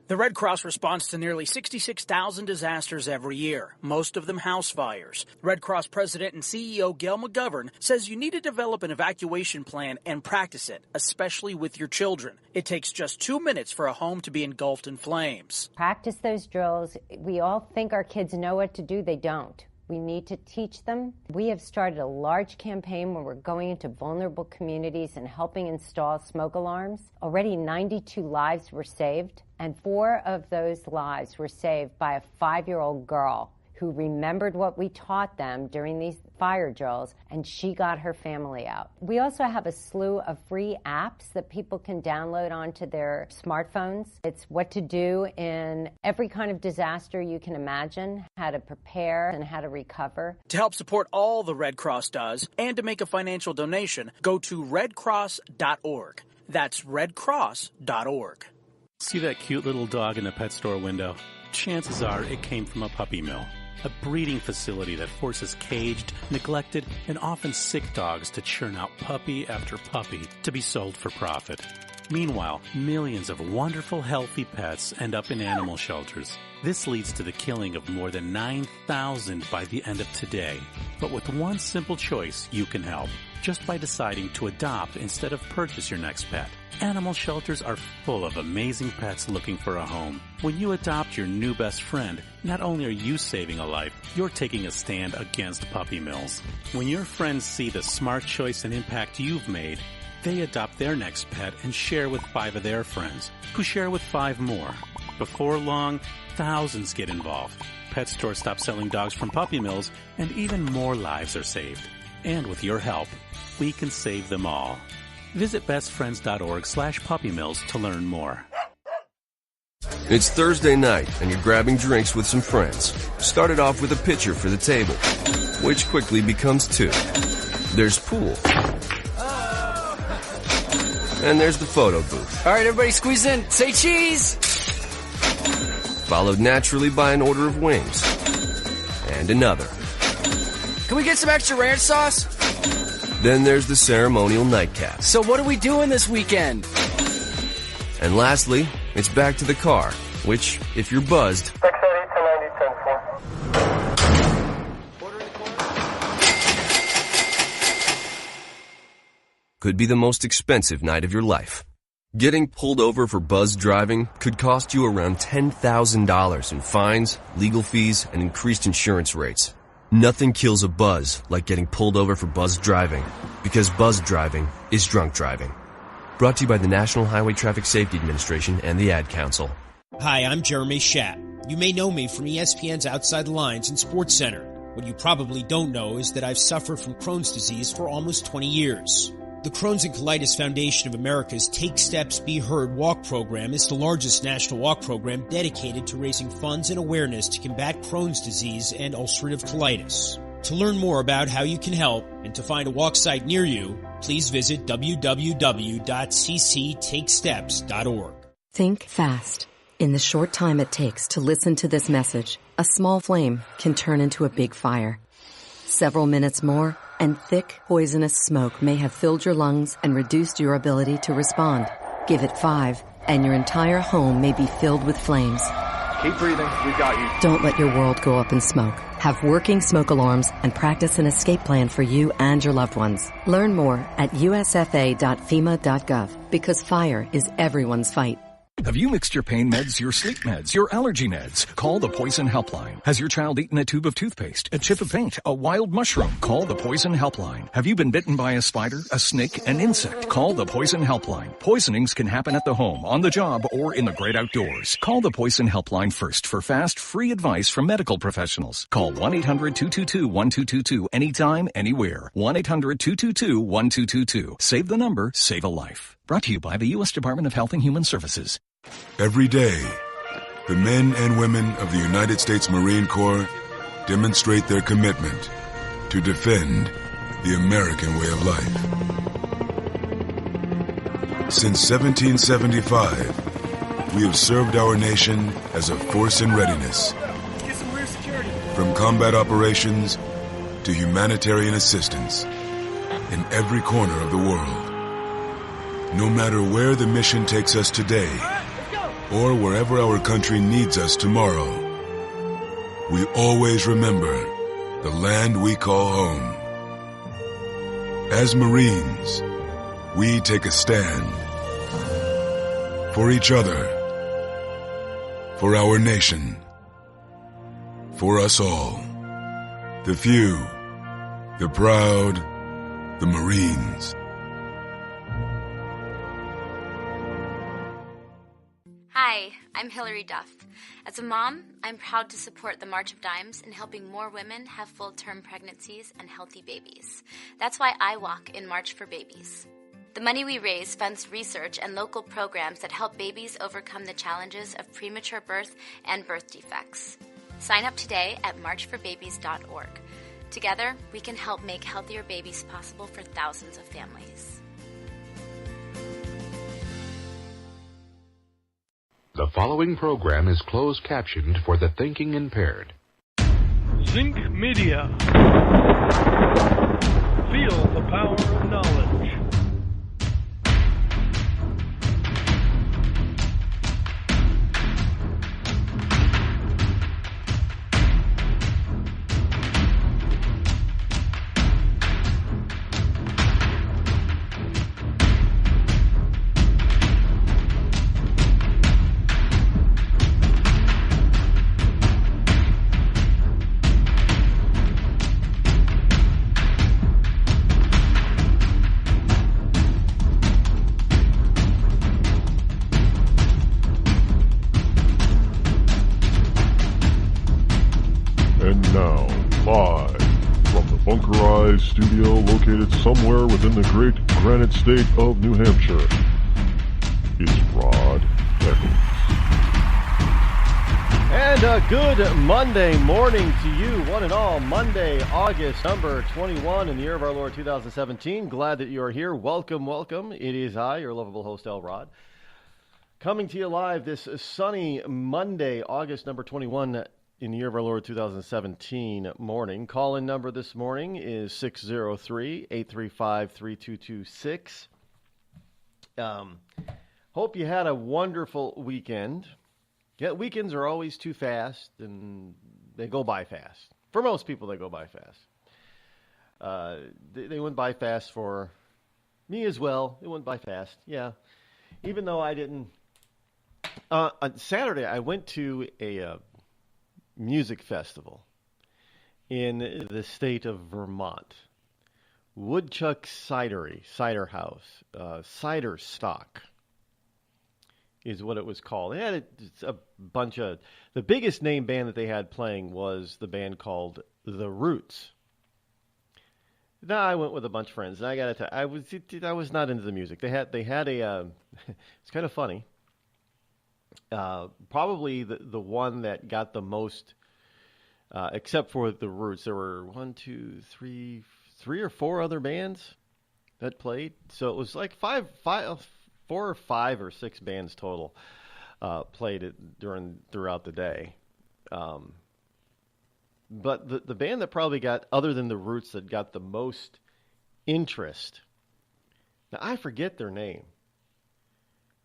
The Red Cross responds to nearly 66,000 disasters every year, most of them house fires. Red Cross President and CEO Gail McGovern says you need to develop an evacuation plan and practice it, especially with your children. It takes just 2 minutes for a home to be engulfed in flames. Practice those drills. We all think our kids know what to do. They don't. We need to teach them. We have started a large campaign where we're going into vulnerable communities and helping install smoke alarms. Already 92 lives were saved, and 4 of those lives were saved by a 5-year-old girl who remembered what we taught them during these fire drills, and she got her family out. We also have a slew of free apps that people can download onto their smartphones. It's what to do in every kind of disaster you can imagine, how to prepare and how to recover. To help support all the Red Cross does and to make a financial donation, go to redcross.org. That's redcross.org. See that cute little dog in the pet store window? Chances are it came from a puppy mill. A breeding facility that forces caged, neglected, and often sick dogs to churn out puppy after puppy to be sold for profit. Meanwhile, millions of wonderful, healthy pets end up in animal shelters. This leads to the killing of more than 9,000 by the end of today. But with one simple choice, you can help. Just by deciding to adopt instead of purchase your next pet. Animal shelters are full of amazing pets looking for a home. When you adopt your new best friend, not only are you saving a life, you're taking a stand against puppy mills. When your friends see the smart choice and impact you've made, they adopt their next pet and share with 5 of their friends, who share with 5 more. Before long, thousands get involved. Pet stores stop selling dogs from puppy mills, and even more lives are saved. And with your help, we can save them all. Visit bestfriends.org/puppymills to learn more. It's Thursday night, and you're grabbing drinks with some friends. Started off with a pitcher for the table, which quickly becomes 2. There's pool. And there's the photo booth. All right, everybody squeeze in. Say cheese! Followed naturally by an order of wings. And another. Can we get some extra ranch sauce? Then there's the ceremonial nightcap. So what are we doing this weekend? And lastly, it's back to the car, which, if you're buzzed, could be the most expensive night of your life. Getting pulled over for buzzed driving could cost you around $10,000 in fines, legal fees, and increased insurance rates. Nothing kills a buzz like getting pulled over for buzzed driving, because buzzed driving is drunk driving. Brought to you by the National Highway Traffic Safety Administration and the Ad Council. Hi, I'm Jeremy Schaap. You may know me from ESPN's Outside the Lines and Sports Center. What you probably don't know is that I've suffered from Crohn's disease for almost 20 years. The Crohn's and Colitis Foundation of America's Take Steps, Be Heard walk program is the largest national walk program dedicated to raising funds and awareness to combat Crohn's disease and ulcerative colitis. To learn more about how you can help and to find a walk site near you, please visit www.cctakesteps.org. Think fast. In the short time it takes to listen to this message, a small flame can turn into a big fire. Several minutes more, and thick, poisonous smoke may have filled your lungs and reduced your ability to respond. Give it 5, and your entire home may be filled with flames. Keep breathing. We've got you. Don't let your world go up in smoke. Have working smoke alarms and practice an escape plan for you and your loved ones. Learn more at usfa.fema.gov, because fire is everyone's fight. Have you mixed your pain meds, your sleep meds, your allergy meds? Call the Poison Helpline. Has your child eaten a tube of toothpaste, a chip of paint, a wild mushroom? Call the Poison Helpline. Have you been bitten by a spider, a snake, an insect? Call the Poison Helpline. Poisonings can happen at the home, on the job, or in the great outdoors. Call the Poison Helpline first for fast, free advice from medical professionals. Call 1-800-222-1222 anytime, anywhere. 1-800-222-1222. Save the number, save a life. Brought to you by the U.S. Department of Health and Human Services. Every day, the men and women of the United States Marine Corps demonstrate their commitment to defend the American way of life. Since 1775, we have served our nation as a force in readiness. From combat operations to humanitarian assistance in every corner of the world. No matter where the mission takes us today, or wherever our country needs us tomorrow, we always remember the land we call home. As Marines, we take a stand for each other, for our nation, for us all, the few, the proud, the Marines. Hi, I'm Hillary Duff. As a mom, I'm proud to support the March of Dimes in helping more women have full-term pregnancies and healthy babies. That's why I walk in March for Babies. The money we raise funds research and local programs that help babies overcome the challenges of premature birth and birth defects. Sign up today at marchforbabies.org. Together, we can help make healthier babies possible for thousands of families. The following program is closed captioned for the thinking impaired. Zinc Media. Feel the power of knowledge. Studio located somewhere within the great granite state of New Hampshire. It's Rod Eccles. And good Monday morning to you, one and all. Monday, August number 21 in the year of our Lord 2017. Glad that you are here. Welcome, welcome. It is I, your lovable host, El Rod, coming to you live this sunny Monday, August number 21 in the year of our Lord 2017 morning. Call-in number this morning is 603-835-3226. Hope you had a wonderful weekend. Yeah, weekends are always too fast, and they go by fast. For most people, they go by fast. They went by fast for me as well. It went by fast, yeah. Even though I didn't... on Saturday, I went to a... music festival in the state of Vermont. Woodchuck Cider House, Cider Stock is what it was called. They had a bunch of, the biggest name band that they had playing was the band called The Roots. Now I went with a bunch of friends, and I gotta tell you, I was not into the music. They had a, it's kind of funny. Probably the one that got the most, except for the Roots, there were three or four other bands that played. So it was like four or five or six bands total played it throughout the day. But the band that probably got, other than the Roots, that got the most interest. Now I forget their name.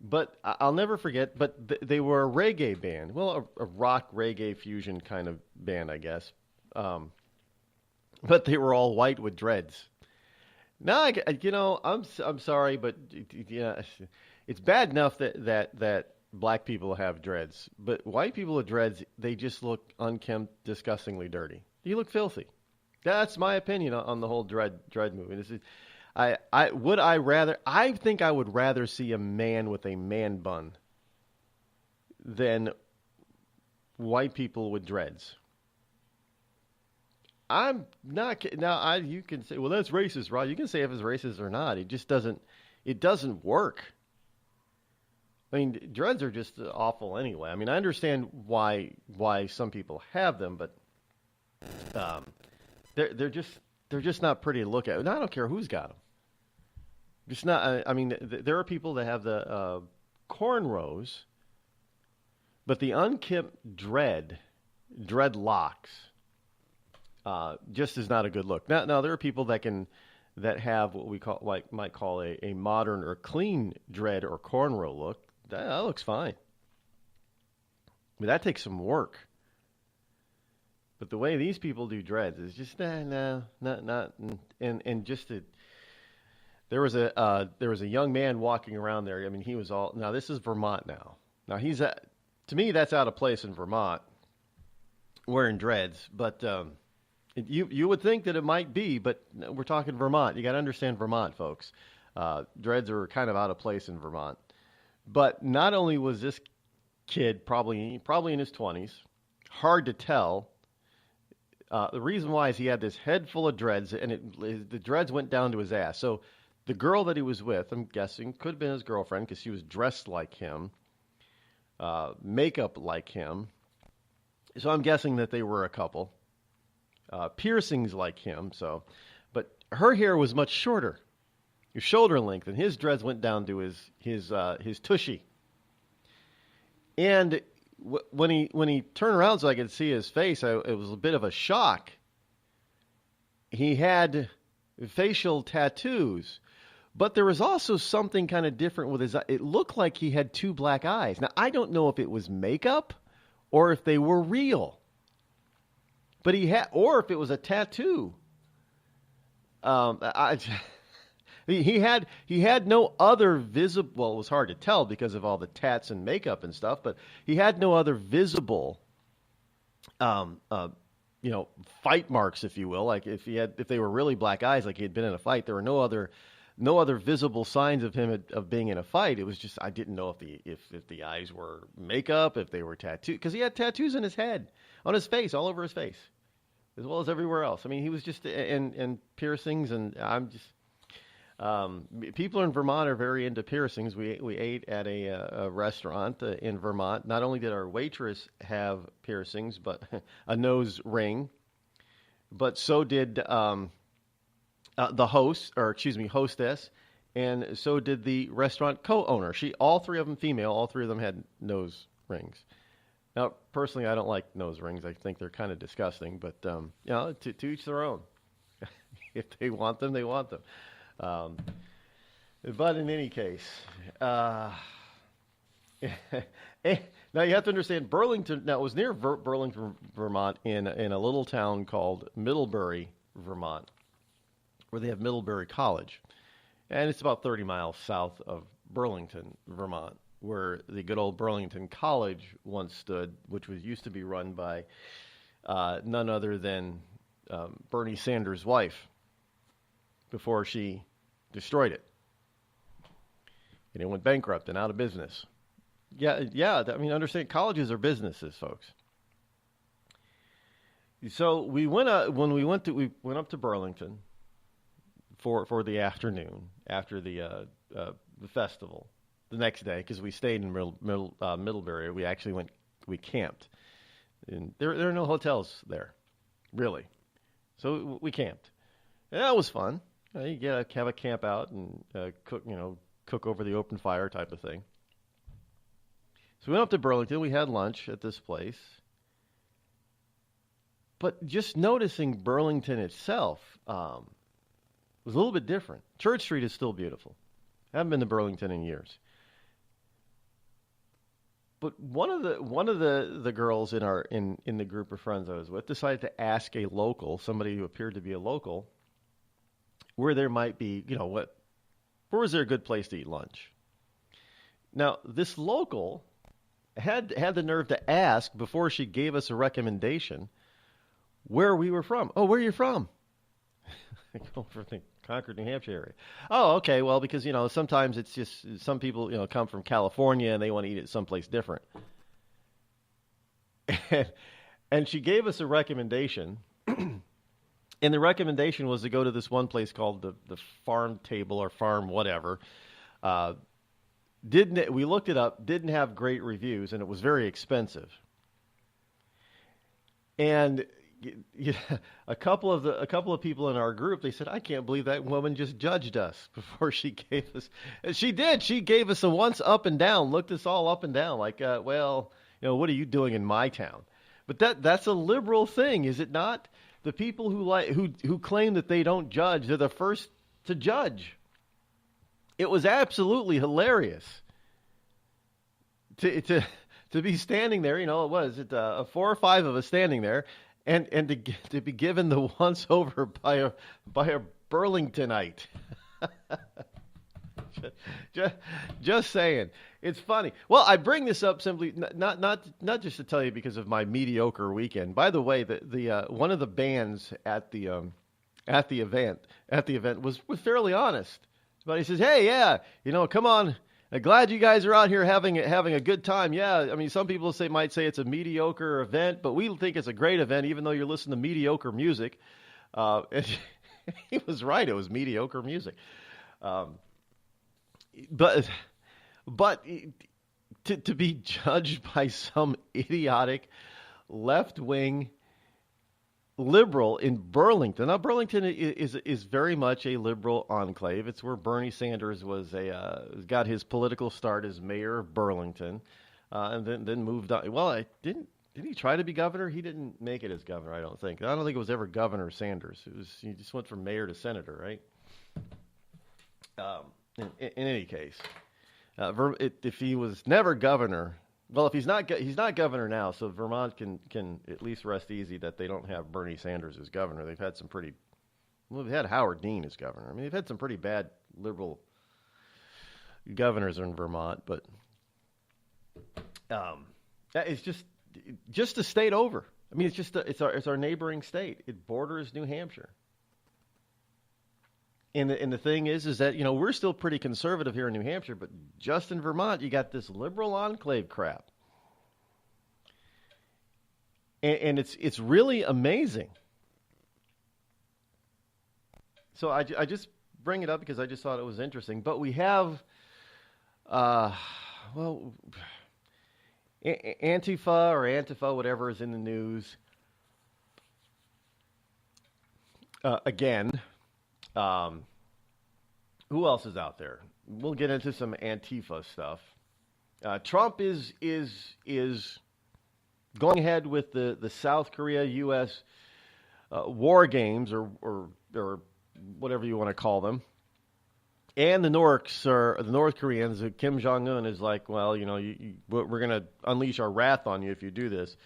But I'll never forget, but they were a reggae band. Well, a rock reggae fusion kind of band, I guess. But they were all white with dreads. Now, I'm sorry, but it's bad enough that black people have dreads. But white people with dreads, they just look unkempt, disgustingly dirty. You look filthy. That's my opinion on the whole dread movement. I think I would rather see a man with a man bun than white people with dreads. I'm not now. You can say, well, that's racist, Rod. You can say if it's racist or not. It just doesn't. It doesn't work. I mean, dreads are just awful anyway. I mean, I understand why some people have them, but they're just not pretty to look at. And I don't care who's got them. Just not. I mean, there are people that have the cornrows, but the unkempt dreadlocks just is not a good look. Now there are people that have what we might call a modern or clean dread or cornrow look. That looks fine. mean, that takes some work. But the way these people do dreads is just not. And just there was a young man walking around there. I mean, he was all. Now this is Vermont now. Now to me that's out of place in Vermont, wearing dreads. But you would think that it might be, but we're talking Vermont. You got to understand Vermont, folks. Dreads are kind of out of place in Vermont. But not only was this kid probably in his 20s, hard to tell. The reason why is he had this head full of dreads, and the dreads went down to his ass. So the girl that he was with, I'm guessing, could have been his girlfriend because she was dressed like him, makeup like him. So I'm guessing that they were a couple. Piercings like him. But her hair was much shorter, his shoulder length, and his dreads went down to his tushy. And when he turned around so I could see his face, it was a bit of a shock. He had facial tattoos, but there was also something kind of different with his eyes. It looked like he had two black eyes. Now, I don't know if it was makeup or if they were real, but or if it was a tattoo. He had no other visible. Well, it was hard to tell because of all the tats and makeup and stuff. But he had no other visible, fight marks, if you will. Like if they were really black eyes, like he had been in a fight, there were no other visible signs of him of being in a fight. It was just I didn't know if the eyes were makeup, if they were tattooed, because he had tattoos in his head, on his face, all over his face, as well as everywhere else. I mean, he was just and piercings, and I'm just. People in Vermont are very into piercings. We ate at a restaurant in Vermont. Not only did our waitress have piercings, but a nose ring, but so did the hostess, and so did the restaurant co-owner. All three of them female. All three of them had nose rings. Now, personally, I don't like nose rings. I think they're kind of disgusting. But to each their own. If they want them, they want them. But in any case, now you have to understand Burlington. Now it was near Burlington, Vermont, in a little town called Middlebury, Vermont, where they have Middlebury College, and it's about 30 miles south of Burlington, Vermont, where the good old Burlington College once stood, which used to be run by none other than Bernie Sanders' wife, before she destroyed it. And it went bankrupt and out of business. Yeah. I mean, understand, colleges are businesses, folks. So we went up to Burlington for the afternoon after the festival. The next day, because we stayed in Middlebury, we camped. And there are no hotels there, really. So we camped. And that was fun. You have a camp out and cook over the open fire type of thing. So we went up to Burlington. We had lunch at this place. But just noticing Burlington itself was a little bit different. Church Street is still beautiful. I haven't been to Burlington in years. But one of the girls in the group of friends I was with decided to ask a local, somebody who appeared to be a local, where there might be, where was there a good place to eat lunch? Now, this local had the nerve to ask, before she gave us a recommendation, where we were from. Oh, where are you from? I go from the Concord, New Hampshire area. Oh, okay, well, because, sometimes it's just, some people, come from California and they want to eat it someplace different. And she gave us a recommendation. And the recommendation was to go to this one place called the Farm Table or Farm whatever. We looked it up, didn't have great reviews, and it was very expensive. And a couple of people in our group, they said, "I can't believe that woman just judged us before she gave us." And she did. She gave us a once up and down, looked us all up and down, like, what are you doing in my town? But that's a liberal thing, is it not? The people who claim that they don't judge, they're the first to judge. It was absolutely hilarious to to be standing there, it was 4 or 5 of us standing there, and to be given the once over by a Burlingtonite. just saying, it's funny. Well, I bring this up simply not just to tell you because of my mediocre weekend. By the way, the one of the bands at the event was fairly honest. But he says, "Hey, yeah, come on. I'm glad you guys are out here having a good time. Yeah, I mean, some people might say it's a mediocre event, but we think it's a great event, even though you're listening to mediocre music." And he was right; it was mediocre music. But to be judged by some idiotic left-wing liberal in Burlington. Now, Burlington is very much a liberal enclave. It's where Bernie Sanders got his political start as mayor of Burlington, and then moved on. Well, didn't he try to be governor? He didn't make it as governor, I don't think. I don't think it was ever Governor Sanders. He just went from mayor to senator, right? In any case, if he was never governor. Well, if he's not governor now, so Vermont can at least rest easy that they don't have Bernie Sanders as governor. They've had they've had Howard Dean as governor. I mean, they've had some pretty bad liberal governors in Vermont, but it's just a state over. I mean, it's our neighboring state. It borders New Hampshire. And the thing is that, we're still pretty conservative here in New Hampshire, but just in Vermont, you got this liberal enclave crap. And it's really amazing. So I just bring it up because I just thought it was interesting. But we have, Antifa or Antifa, whatever is in the news. Again. Who else is out there? We'll get into some Antifa stuff. Trump is going ahead with the South Korea U.S. War games or whatever you want to call them, and the North Koreans. Kim Jong-un is like, well, we're going to unleash our wrath on you if you do this.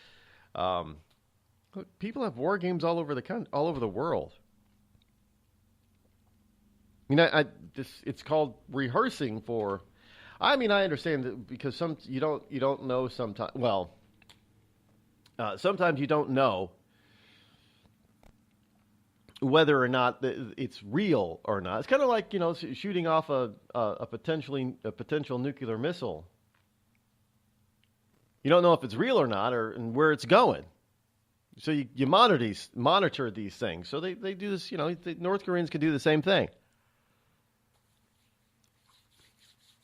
Look, people have war games all over the world. I mean, it's called rehearsing for. I mean, I understand that because you don't know sometimes. Well, sometimes you don't know whether or not it's real or not. It's kind of like shooting off a potential nuclear missile. You don't know if it's real or not, and where it's going. So you monitor these things. So they do this. The North Koreans can do the same thing.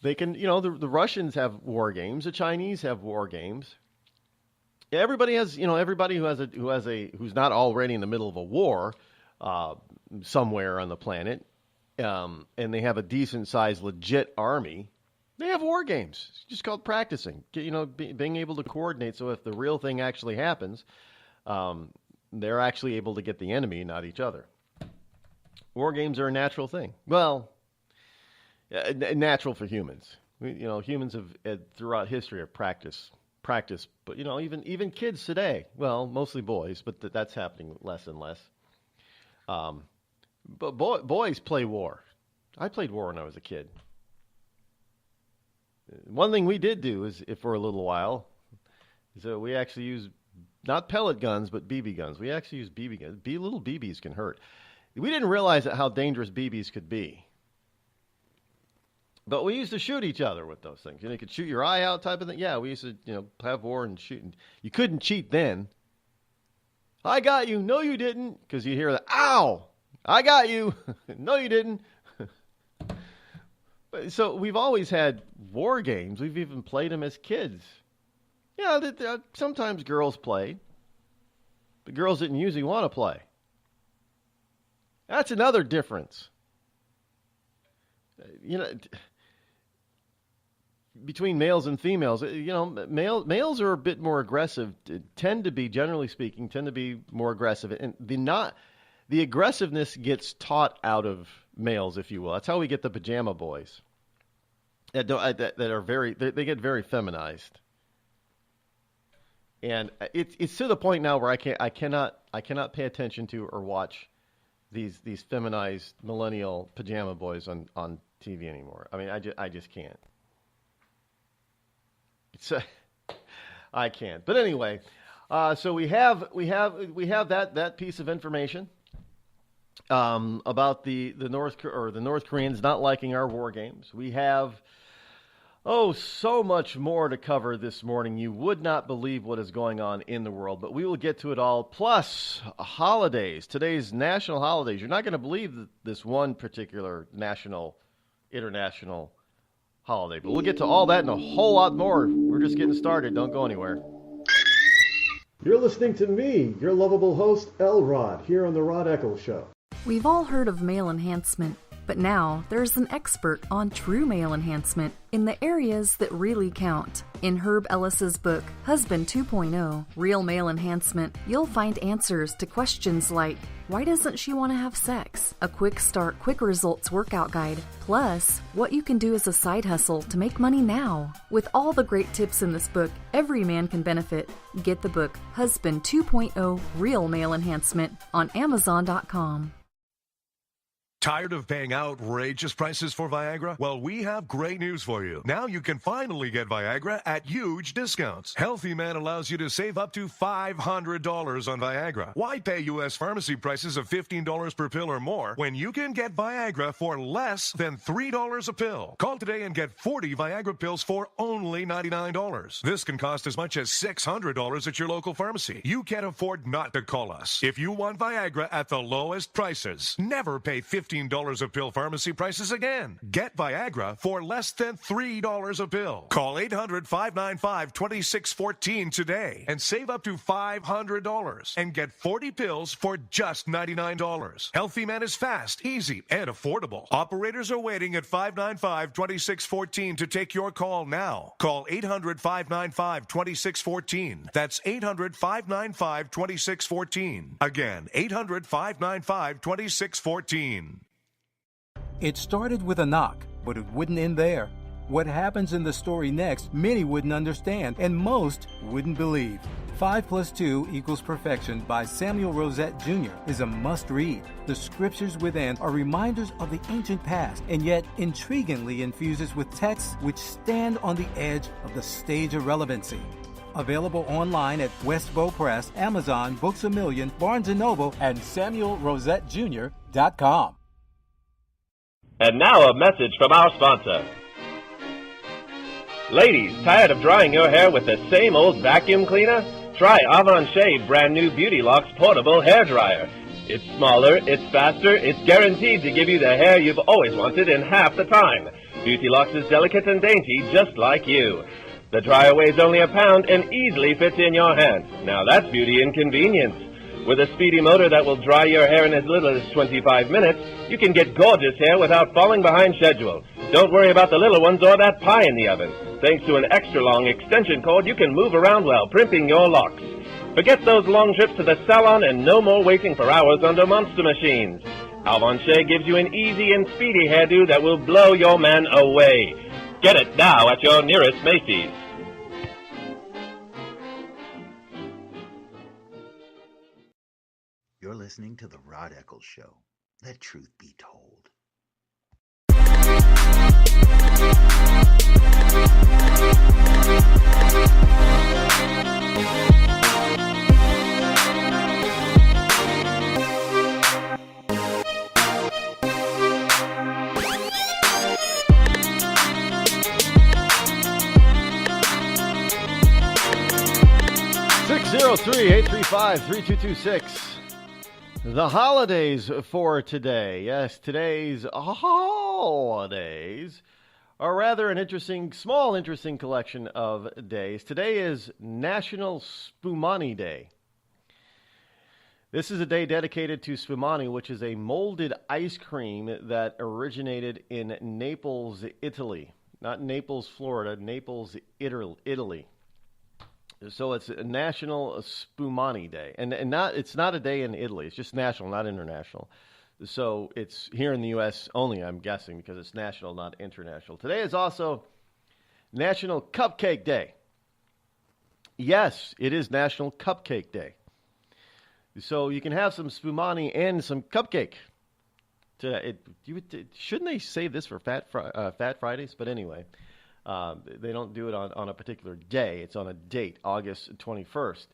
They can, the Russians have war games. The Chinese have war games. Everybody has, everybody who's not already in the middle of a war somewhere on the planet, and they have a decent sized legit army. They have war games. It's just called practicing. Being able to coordinate. So if the real thing actually happens, they're actually able to get the enemy, not each other. War games are a natural thing. Well. Natural for humans. Humans have throughout history have practiced. But even kids today. Well, mostly boys, but that's happening less and less. But boys play war. I played war when I was a kid. One thing we did do is, for a little while, is we actually used not pellet guns but BB guns. We actually used BB guns. Little BBs can hurt. We didn't realize how dangerous BBs could be. But we used to shoot each other with those things. You could shoot your eye out type of thing. Yeah, we used to, have war and shoot. You couldn't cheat then. I got you. No, you didn't. Because you hear the, ow, I got you. No, you didn't. So we've always had war games. We've even played them as kids. Yeah, sometimes girls played. But girls didn't usually want to play. That's another difference. Between males and females, males are a bit more aggressive. Generally speaking, tend to be more aggressive, and the aggressiveness gets taught out of males, if you will. That's how we get the pajama boys that are they get very feminized. And it's to the point now where I cannot pay attention to or watch these feminized millennial pajama boys on TV anymore. I mean, I just can't. I can't. But anyway, so we have that piece of information about the North Koreans not liking our war games. We have so much more to cover this morning. You would not believe what is going on in the world, but we will get to it all. Plus, holidays. Today's national holidays. You're not going to believe this one particular international holiday, but we'll get to all that and a whole lot more. We're just getting started. Don't go anywhere. You're listening to me, your lovable host, Rod, here on the Rod Eccles Show. We've all heard of male enhancement, but now there's an expert on true male enhancement in the areas that really count. In Herb Ellis's book, Husband 2.0, Real Male Enhancement, you'll find answers to questions like, why doesn't she want to have sex? A quick start, quick results workout guide. Plus, what you can do as a side hustle to make money now. With all the great tips in this book, every man can benefit. Get the book, Husband 2.0, Real Male Enhancement, on Amazon.com. Tired of paying outrageous prices for Viagra? Well, we have great news for you. Now you can finally get Viagra at huge discounts. Healthy Man allows you to save up to $500 on Viagra. Why pay U.S. pharmacy prices of $15 per pill or more when you can get Viagra for less than $3 a pill? Call today and get 40 Viagra pills for only $99. This can cost as much as $600 at your local pharmacy. You can't afford not to call us. If you want Viagra at the lowest prices, never pay $15 a pill pharmacy prices again. Get Viagra for less than $3 a pill. Call 800-595-2614 today and save up to $500 and get 40 pills for just $99. Healthy Man is fast, easy, and affordable. Operators are waiting at 595-2614 to take your call now. Call 800-595-2614. That's 800-595-2614. Again, 800-595-2614. It started with a knock, but it wouldn't end there. What happens in the story next, many wouldn't understand, and most wouldn't believe. 5 + 2 = Perfection by Samuel Rosette Jr. is a must-read. The scriptures within are reminders of the ancient past, and yet intriguingly infuses with texts which stand on the edge of the stage of relevancy. Available online at Westbow Press, Amazon, Books A Million, Barnes & Noble, and SamuelRosetteJr.com. And now a message from our sponsor. Ladies, tired of drying your hair with the same old vacuum cleaner? Try Avon Shave brand new Beauty Locks portable hair dryer. It's smaller, it's faster, it's guaranteed to give you the hair you've always wanted in half the time. Beauty Locks is delicate and dainty, just like you. The dryer weighs only a pound and easily fits in your hand. Now that's beauty and convenience. With a speedy motor that will dry your hair in as little as 25 minutes, you can get gorgeous hair without falling behind schedule. Don't worry about the little ones or that pie in the oven. Thanks to an extra-long extension cord, you can move around while primping your locks. Forget those long trips to the salon and no more waiting for hours under monster machines. Avon Shea gives you an easy and speedy hairdo that will blow your man away. Get it now at your nearest Macy's. You're listening to The Rod Eccles Show. Let truth be told. (603-835-3226). The holidays for today. Yes, today's holidays are rather an interesting collection of days. Today is National Spumani Day. This is a day dedicated to spumani, which is a molded ice cream that originated in Naples, Italy. Not Naples, Florida, Naples, Italy. So it's a National Spumani Day. And it's not a day in Italy. It's just national, not international. So it's here in the U.S. only, I'm guessing, because it's national, not international. Today is also National Cupcake Day. Yes, it is National Cupcake Day. So you can have some spumani and some cupcake. Shouldn't they save this for Fat Fridays? But anyway, they don't do it on a particular day. It's on a date, August 21st.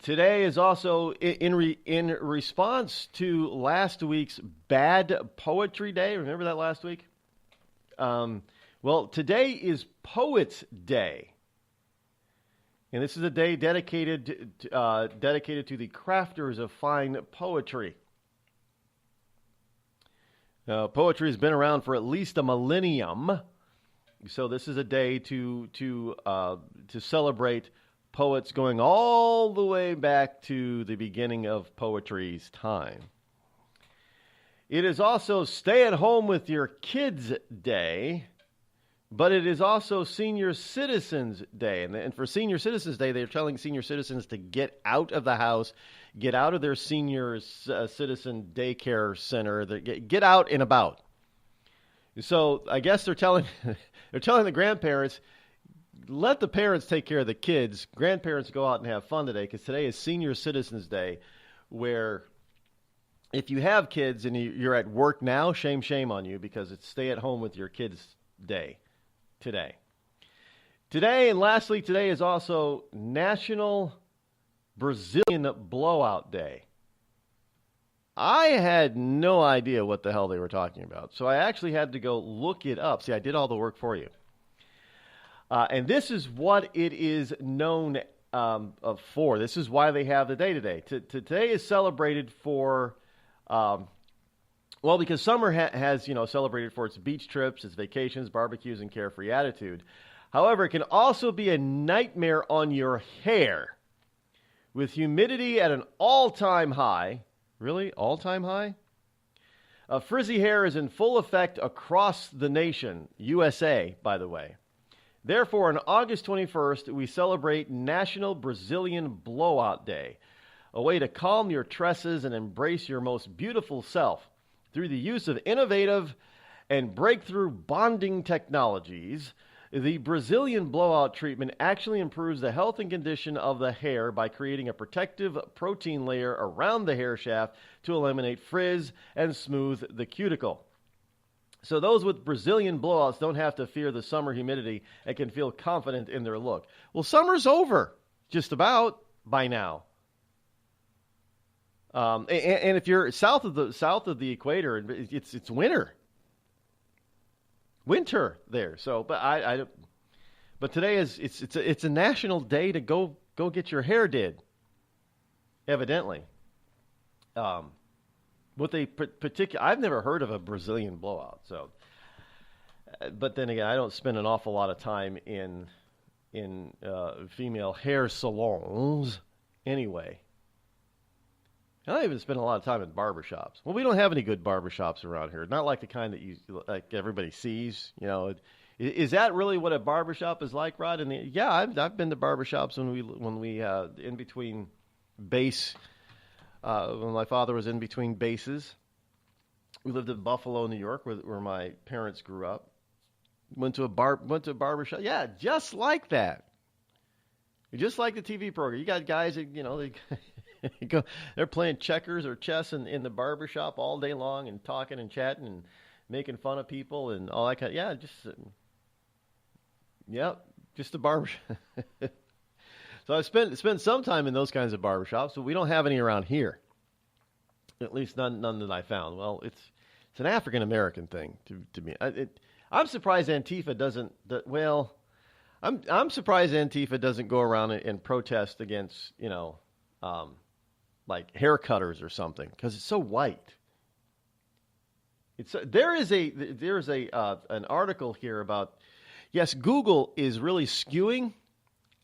Today is also in response to last week's Bad Poetry Day. Remember that last week? Well, today is Poets' Day. And this is a day dedicated to the crafters of fine poetry. Poetry has been around for at least a millennium, so this is a day to celebrate poets going all the way back to the beginning of poetry's time. It is also Stay at Home with Your Kids Day, but it is also Senior Citizens Day. And for Senior Citizens Day, they're telling senior citizens to get out of the house, get out of their senior citizen daycare center, get out and about. So I guess they're telling the grandparents, let the parents take care of the kids. Grandparents go out and have fun today, because today is Senior Citizens Day, where if you have kids and you're at work now, shame on you, because it's Stay at Home with Your Kids Day today. Today, and lastly, today is also National Brazilian Blowout Day. I had no idea what the hell they were talking about, so I actually had to go look it up. See, I did all the work for you. And this is what it is known for. This is why they have the day today. Today is celebrated for, because summer has celebrated for its beach trips, its vacations, barbecues, and carefree attitude. However, it can also be a nightmare on your hair. With humidity at an all-time high. Really? All-time high? Frizzy hair is in full effect across the nation. USA, by the way. Therefore, on August 21st, we celebrate National Brazilian Blowout Day, a way to calm your tresses and embrace your most beautiful self through the use of innovative and breakthrough bonding technologies. The Brazilian blowout treatment actually improves the health and condition of the hair by creating a protective protein layer around the hair shaft to eliminate frizz and smooth the cuticle. So those with Brazilian blowouts don't have to fear the summer humidity and can feel confident in their look. Well, summer's over, just about, by now. And if you're south of the equator, it's winter. Winter there. So, but today it's a national day to go get your hair did. Evidently. With a particular, I've never heard of a Brazilian blowout. So, but then again, I don't spend an awful lot of time in female hair salons anyway. I don't even spend a lot of time in barbershops. Well, we don't have any good barbershops around here. Not like the kind that everybody sees. Is that really what a barbershop is like, Rod? Yeah, I've been to barbershops when we in between base. When my father was in between bases. We lived in Buffalo, New York, where my parents grew up. Went to a barbershop. Yeah, just like that. Just like the TV program. You got guys that, they're playing checkers or chess in the barbershop all day long and talking and chatting and making fun of people and all that kind of, just a barbershop. So I spent some time in those kinds of barbershops, but we don't have any around here. At least none that I found. Well, it's an African American thing to me. I'm surprised Antifa doesn't. I'm surprised Antifa doesn't go around and protest against like hair cutters or something, because it's so white. There is an article here about, yes, Google is really skewing.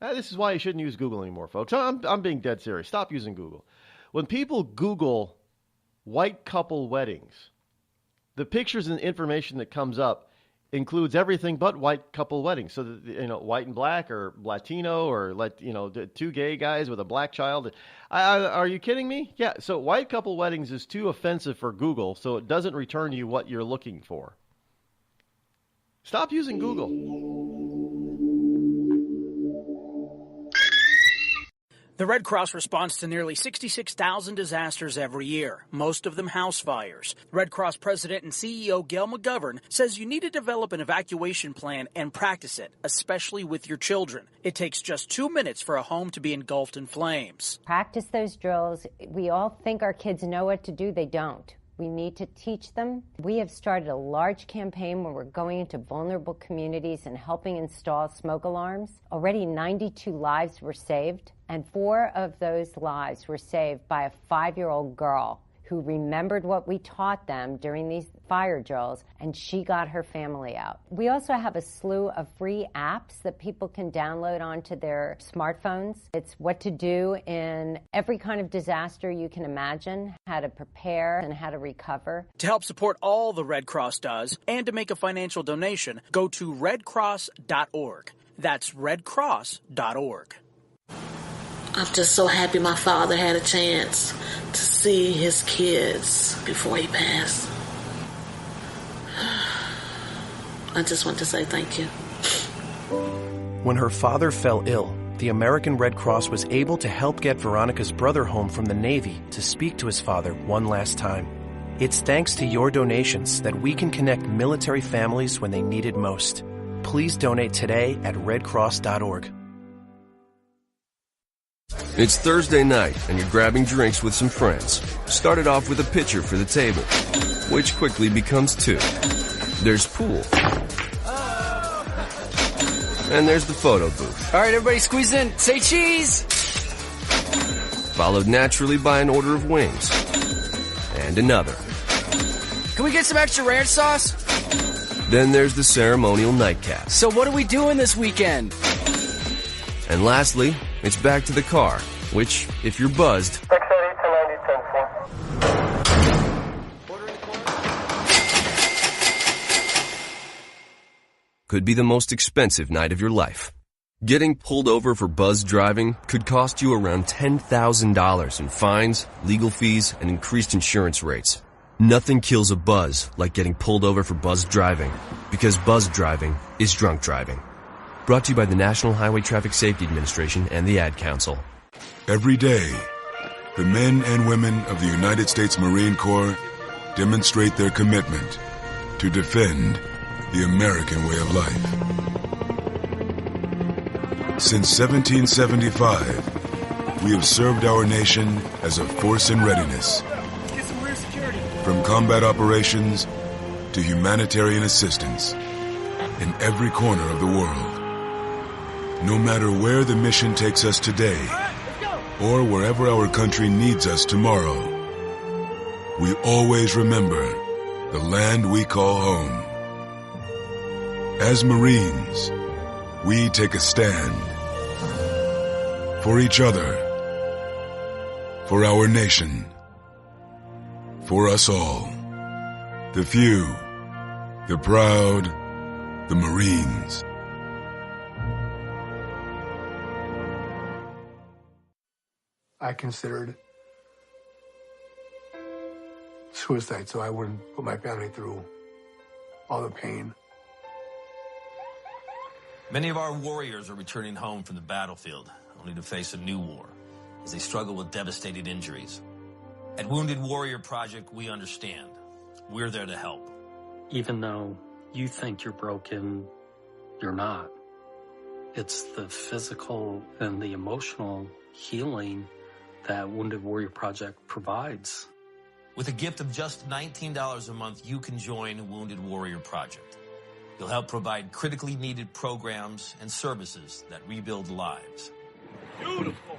This is why you shouldn't use Google anymore, folks. I'm being dead serious. Stop using Google. When people Google white couple weddings, the pictures and information that comes up includes everything but white couple weddings. So, white and black or Latino or, two gay guys with a black child. Are you kidding me? Yeah, so white couple weddings is too offensive for Google, so it doesn't return you what you're looking for. Stop using Google. The Red Cross responds to nearly 66,000 disasters every year, most of them house fires. Red Cross President and CEO Gail McGovern says you need to develop an evacuation plan and practice it, especially with your children. It takes just 2 minutes for a home to be engulfed in flames. Practice those drills. We all think our kids know what to do. They don't. We need to teach them. We have started a large campaign where we're going into vulnerable communities and helping install smoke alarms. Already 92 lives were saved, and 4 of those lives were saved by a 5-year-old girl who remembered what we taught them during these fire drills, and she got her family out. We also have a slew of free apps that people can download onto their smartphones. It's what to do in every kind of disaster you can imagine, how to prepare and how to recover. To help support all the Red Cross does and to make a financial donation, go to redcross.org. That's redcross.org. I'm just so happy my father had a chance to see his kids before he passed. I just want to say thank you. When her father fell ill, the American Red Cross was able to help get Veronica's brother home from the Navy to speak to his father one last time. It's thanks to your donations that we can connect military families when they need it most. Please donate today at redcross.org. It's Thursday night, and you're grabbing drinks with some friends. Started off with a pitcher for the table, which quickly becomes 2. There's pool. And there's the photo booth. All right, everybody squeeze in. Say cheese! Followed naturally by an order of wings. And another. Can we get some extra ranch sauce? Then there's the ceremonial nightcap. So what are we doing this weekend? And lastly, it's back to the car, which, if you're buzzed, could be the most expensive night of your life. Getting pulled over for buzz driving could cost you around $10,000 in fines, legal fees, and increased insurance rates. Nothing kills a buzz like getting pulled over for buzz driving, because buzz driving is drunk driving. Brought to you by the National Highway Traffic Safety Administration and the Ad Council. Every day, the men and women of the United States Marine Corps demonstrate their commitment to defend the American way of life. Since 1775, we have served our nation as a force in readiness. From combat operations to humanitarian assistance in every corner of the world. No matter where the mission takes us today, or wherever our country needs us tomorrow, we always remember the land we call home. As Marines, we take a stand for each other, for our nation, for us all. The few, the proud, the Marines. I considered suicide so I wouldn't put my family through all the pain. Many of our warriors are returning home from the battlefield, only to face a new war as they struggle with devastating injuries. At Wounded Warrior Project, we understand. We're there to help. Even though you think you're broken, you're not. It's the physical and the emotional healing that Wounded Warrior Project provides. With a gift of just $19 a month, you can join Wounded Warrior Project. You'll help provide critically needed programs and services that rebuild lives. Beautiful.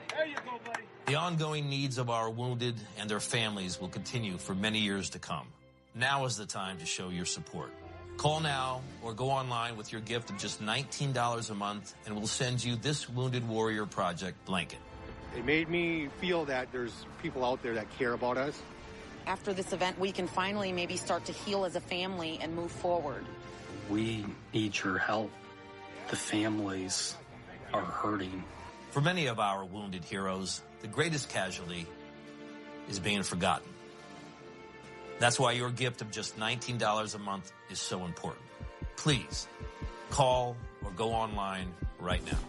There you go, buddy. The ongoing needs of our wounded and their families will continue for many years to come. Now is the time to show your support. Call now or go online with your gift of just $19 a month, and we'll send you this Wounded Warrior Project blanket. It made me feel that there's people out there that care about us. After this event, we can finally maybe start to heal as a family and move forward. We need your help. The families are hurting. For many of our wounded heroes, the greatest casualty is being forgotten. That's why your gift of just $19 a month is so important. Please, call or go online right now.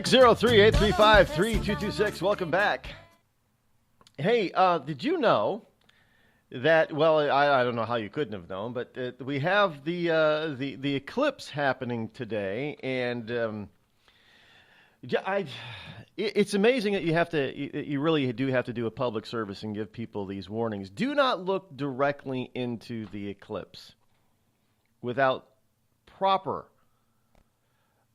603-835-3226. Welcome back. Hey, did you know that, well, I don't know how you couldn't have known, but we have the eclipse happening today, and it's amazing that you really do have to do a public service and give people these warnings. Do not look directly into the eclipse without proper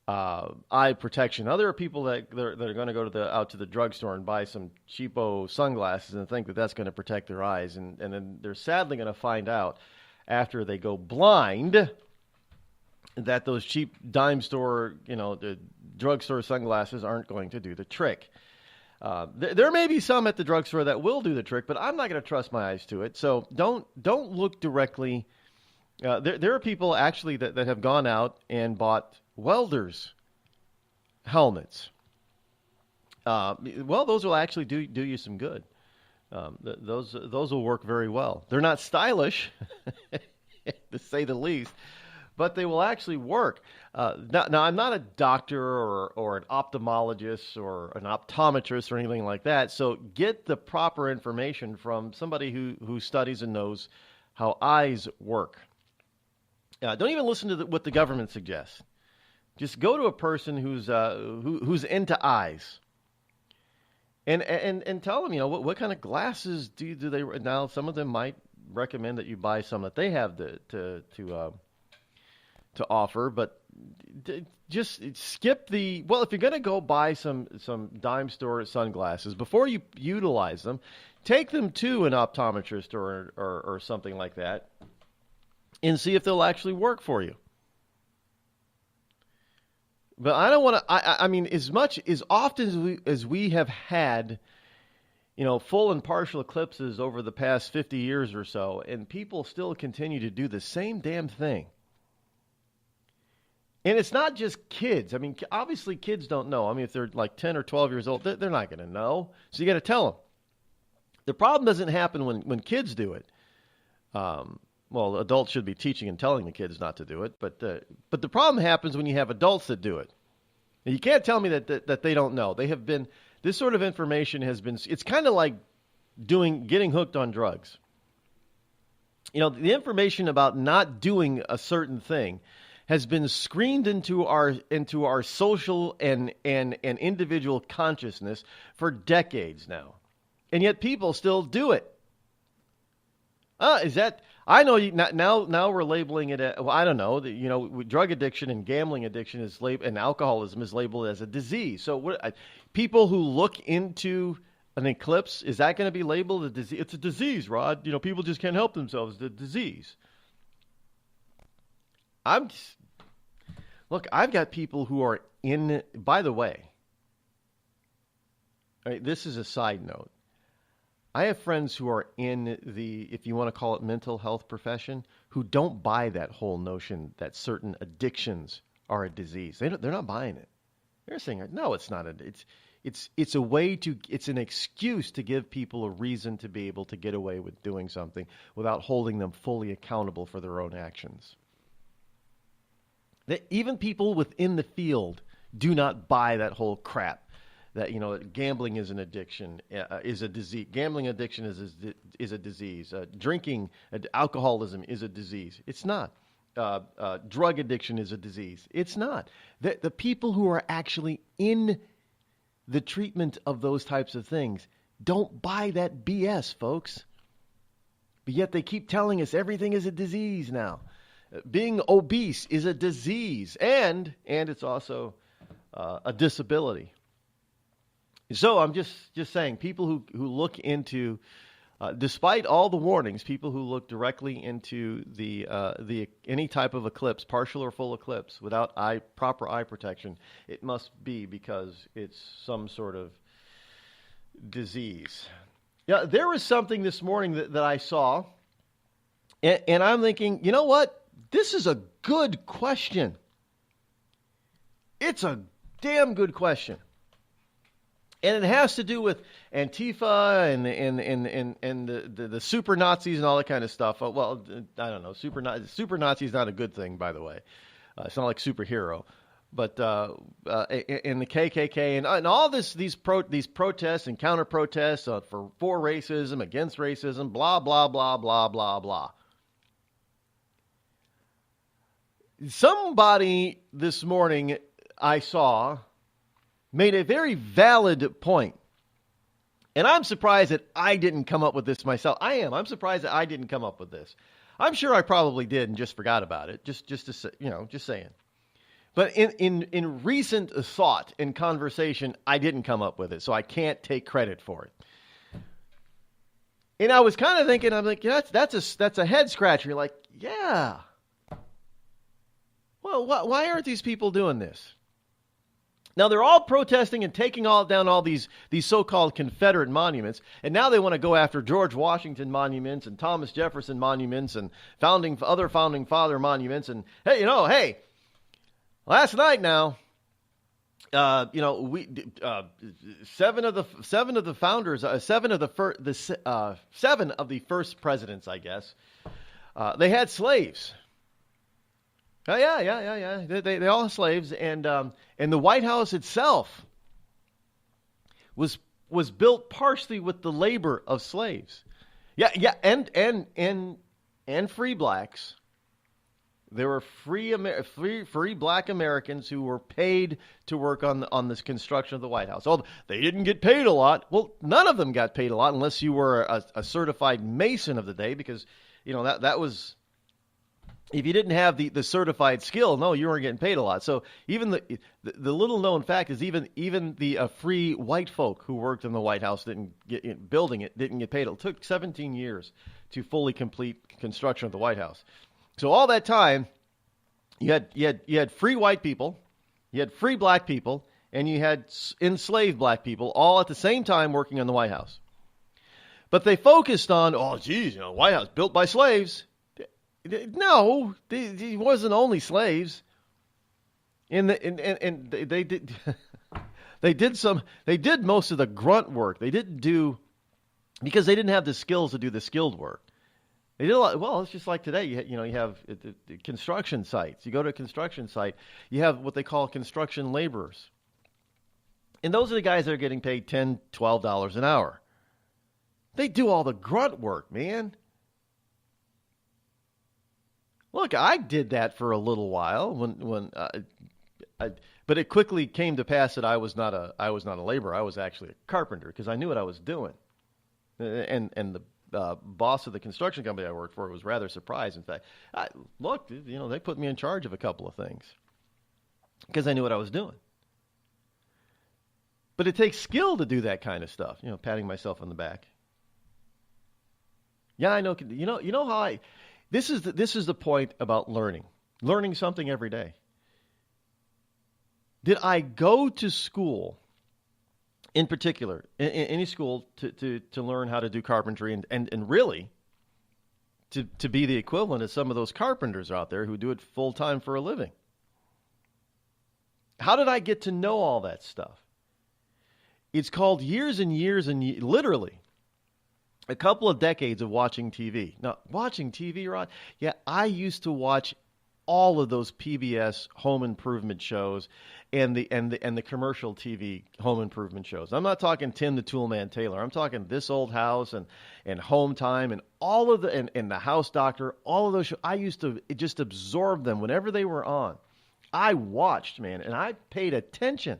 eye protection. Now, there are people that are going to go out to the drugstore and buy some cheapo sunglasses and think that that's going to protect their eyes, and then they're sadly going to find out after they go blind that those cheap dime store, the drugstore sunglasses aren't going to do the trick. There may be some at the drugstore that will do the trick, but I'm not going to trust my eyes to it. So don't look directly. There are people actually that have gone out and bought welders' helmets. Well, those will actually do you some good. Those will work very well. They're not stylish, to say the least, but they will actually work. Now, I'm not a doctor or an ophthalmologist or an optometrist or anything like that, so get the proper information from somebody who studies and knows how eyes work. Don't even listen to what the government suggests. Just go to a person who's into eyes, and tell them, what kind of glasses do they. Now, some of them might recommend that you buy some that they have to offer, but just skip the. Well, if you're going to go buy some dime store sunglasses, before you utilize them, take them to an optometrist or something like that, and see if they'll actually work for you. But I don't want to. I mean, as often as we have had, full and partial eclipses over the past 50 years or so, and people still continue to do the same damn thing. And it's not just kids. I mean, obviously kids don't know. I mean, if they're like 10 or 12 years old, they're not going to know. So you got to tell them. The problem doesn't happen when kids do it. Well, adults should be teaching and telling the kids not to do it, but the problem happens when you have adults that do it. And you can't tell me that they don't know. They have been. This sort of information has been. It's kind of like getting hooked on drugs. The information about not doing a certain thing has been screened into our social and individual consciousness for decades now, and yet people still do it. Is that? I know now we're labeling it. I don't know. Drug addiction and gambling addiction is and alcoholism is labeled as a disease. So people who look into an eclipse, is that going to be labeled a disease? It's a disease, Rod. People just can't help themselves. The disease. Look, I've got people who are in. By the way, this is a side note. I have friends who are in if you want to call it mental health profession, who don't buy that whole notion that certain addictions are a disease. They're not buying it. They're saying, no, it's not. It's a way it's an excuse to give people a reason to be able to get away with doing something without holding them fully accountable for their own actions. That even people within the field do not buy that whole crap. That gambling is an addiction, is a disease. Gambling addiction is a disease. Drinking, alcoholism is a disease. It's not. Drug addiction is a disease. It's not. The people who are actually in the treatment of those types of things don't buy that BS, folks. But yet they keep telling us everything is a disease now. Being obese is a disease, and it's also a disability. So I'm just saying, people who look into, despite all the warnings, people who look directly into the any type of eclipse, partial or full eclipse, without proper eye protection, it must be because it's some sort of disease. Yeah, there was something this morning that I saw, and I'm thinking, you know what? This is a good question. It's a damn good question. And it has to do with Antifa and the super Nazis and all that kind of stuff. Well, I don't know. Super Nazi is not a good thing, by the way. It's not like superhero. But in the KKK and all these protests and counter protests for racism, against racism, blah blah blah blah blah blah. Somebody this morning I saw made a very valid point, and I'm surprised that I didn't come up with this myself. I'm surprised that I didn't come up with this. I'm sure I probably did and just forgot about it. Just to say, just saying. But in recent thought and conversation, I didn't come up with it, so I can't take credit for it. And I was kind of thinking, I'm like, yeah, that's a head scratcher. You're like, yeah. Well, why aren't these people doing this? Now they're all protesting and taking down all these so-called Confederate monuments, and now they want to go after George Washington monuments and Thomas Jefferson monuments and other founding father monuments. And hey. Last night now, we seven of the founders, seven of the first presidents, I guess, they had slaves. Yeah. They all had slaves, and the White House itself was built partially with the labor of slaves. Yeah, and free blacks. There were free black Americans who were paid to work on this construction of the White House. Oh, they didn't get paid a lot. Well, none of them got paid a lot unless you were a certified Mason of the day, because that was, if you didn't have the certified skill, no, you weren't getting paid a lot. So even the little known fact is even the free white folk who worked in the White House didn't get paid. It took 17 years to fully complete construction of the White House. So all that time, you had free white people, you had free black people, and you had enslaved black people all at the same time working on the White House. But they focused on, White House built by slaves. No, it wasn't only slaves. And they did they did most of the grunt work. They didn't do, because they didn't have the skills to do the skilled work. They did a lot. Well, it's just like today. You have construction sites. You go to a construction site, you have what they call construction laborers. And those are the guys that are getting paid $10, $12 an hour. They do all the grunt work, man. Look, I did that for a little while but it quickly came to pass that I was not a laborer. I was actually a carpenter, because I knew what I was doing. And the boss of the construction company I worked for was rather surprised. In fact, they put me in charge of a couple of things because I knew what I was doing. But it takes skill to do that kind of stuff. Patting myself on the back. Yeah, I know. You know how this is the point about learning something every day. Did I go to school? In particular, in any school, to learn how to do carpentry and really to be the equivalent of some of those carpenters out there who do it full time for a living. How did I get to know all that stuff? It's called years and years and literally a couple of decades of watching TV. Now, watching TV, Rod? Yeah, I used to watch all of those PBS home improvement shows and the commercial TV home improvement shows. I'm not talking Tim the Toolman Taylor. I'm talking This Old House and Home Time and all of and The House Doctor. All of those shows. I used to just absorb them whenever they were on. I watched, man, and I paid attention.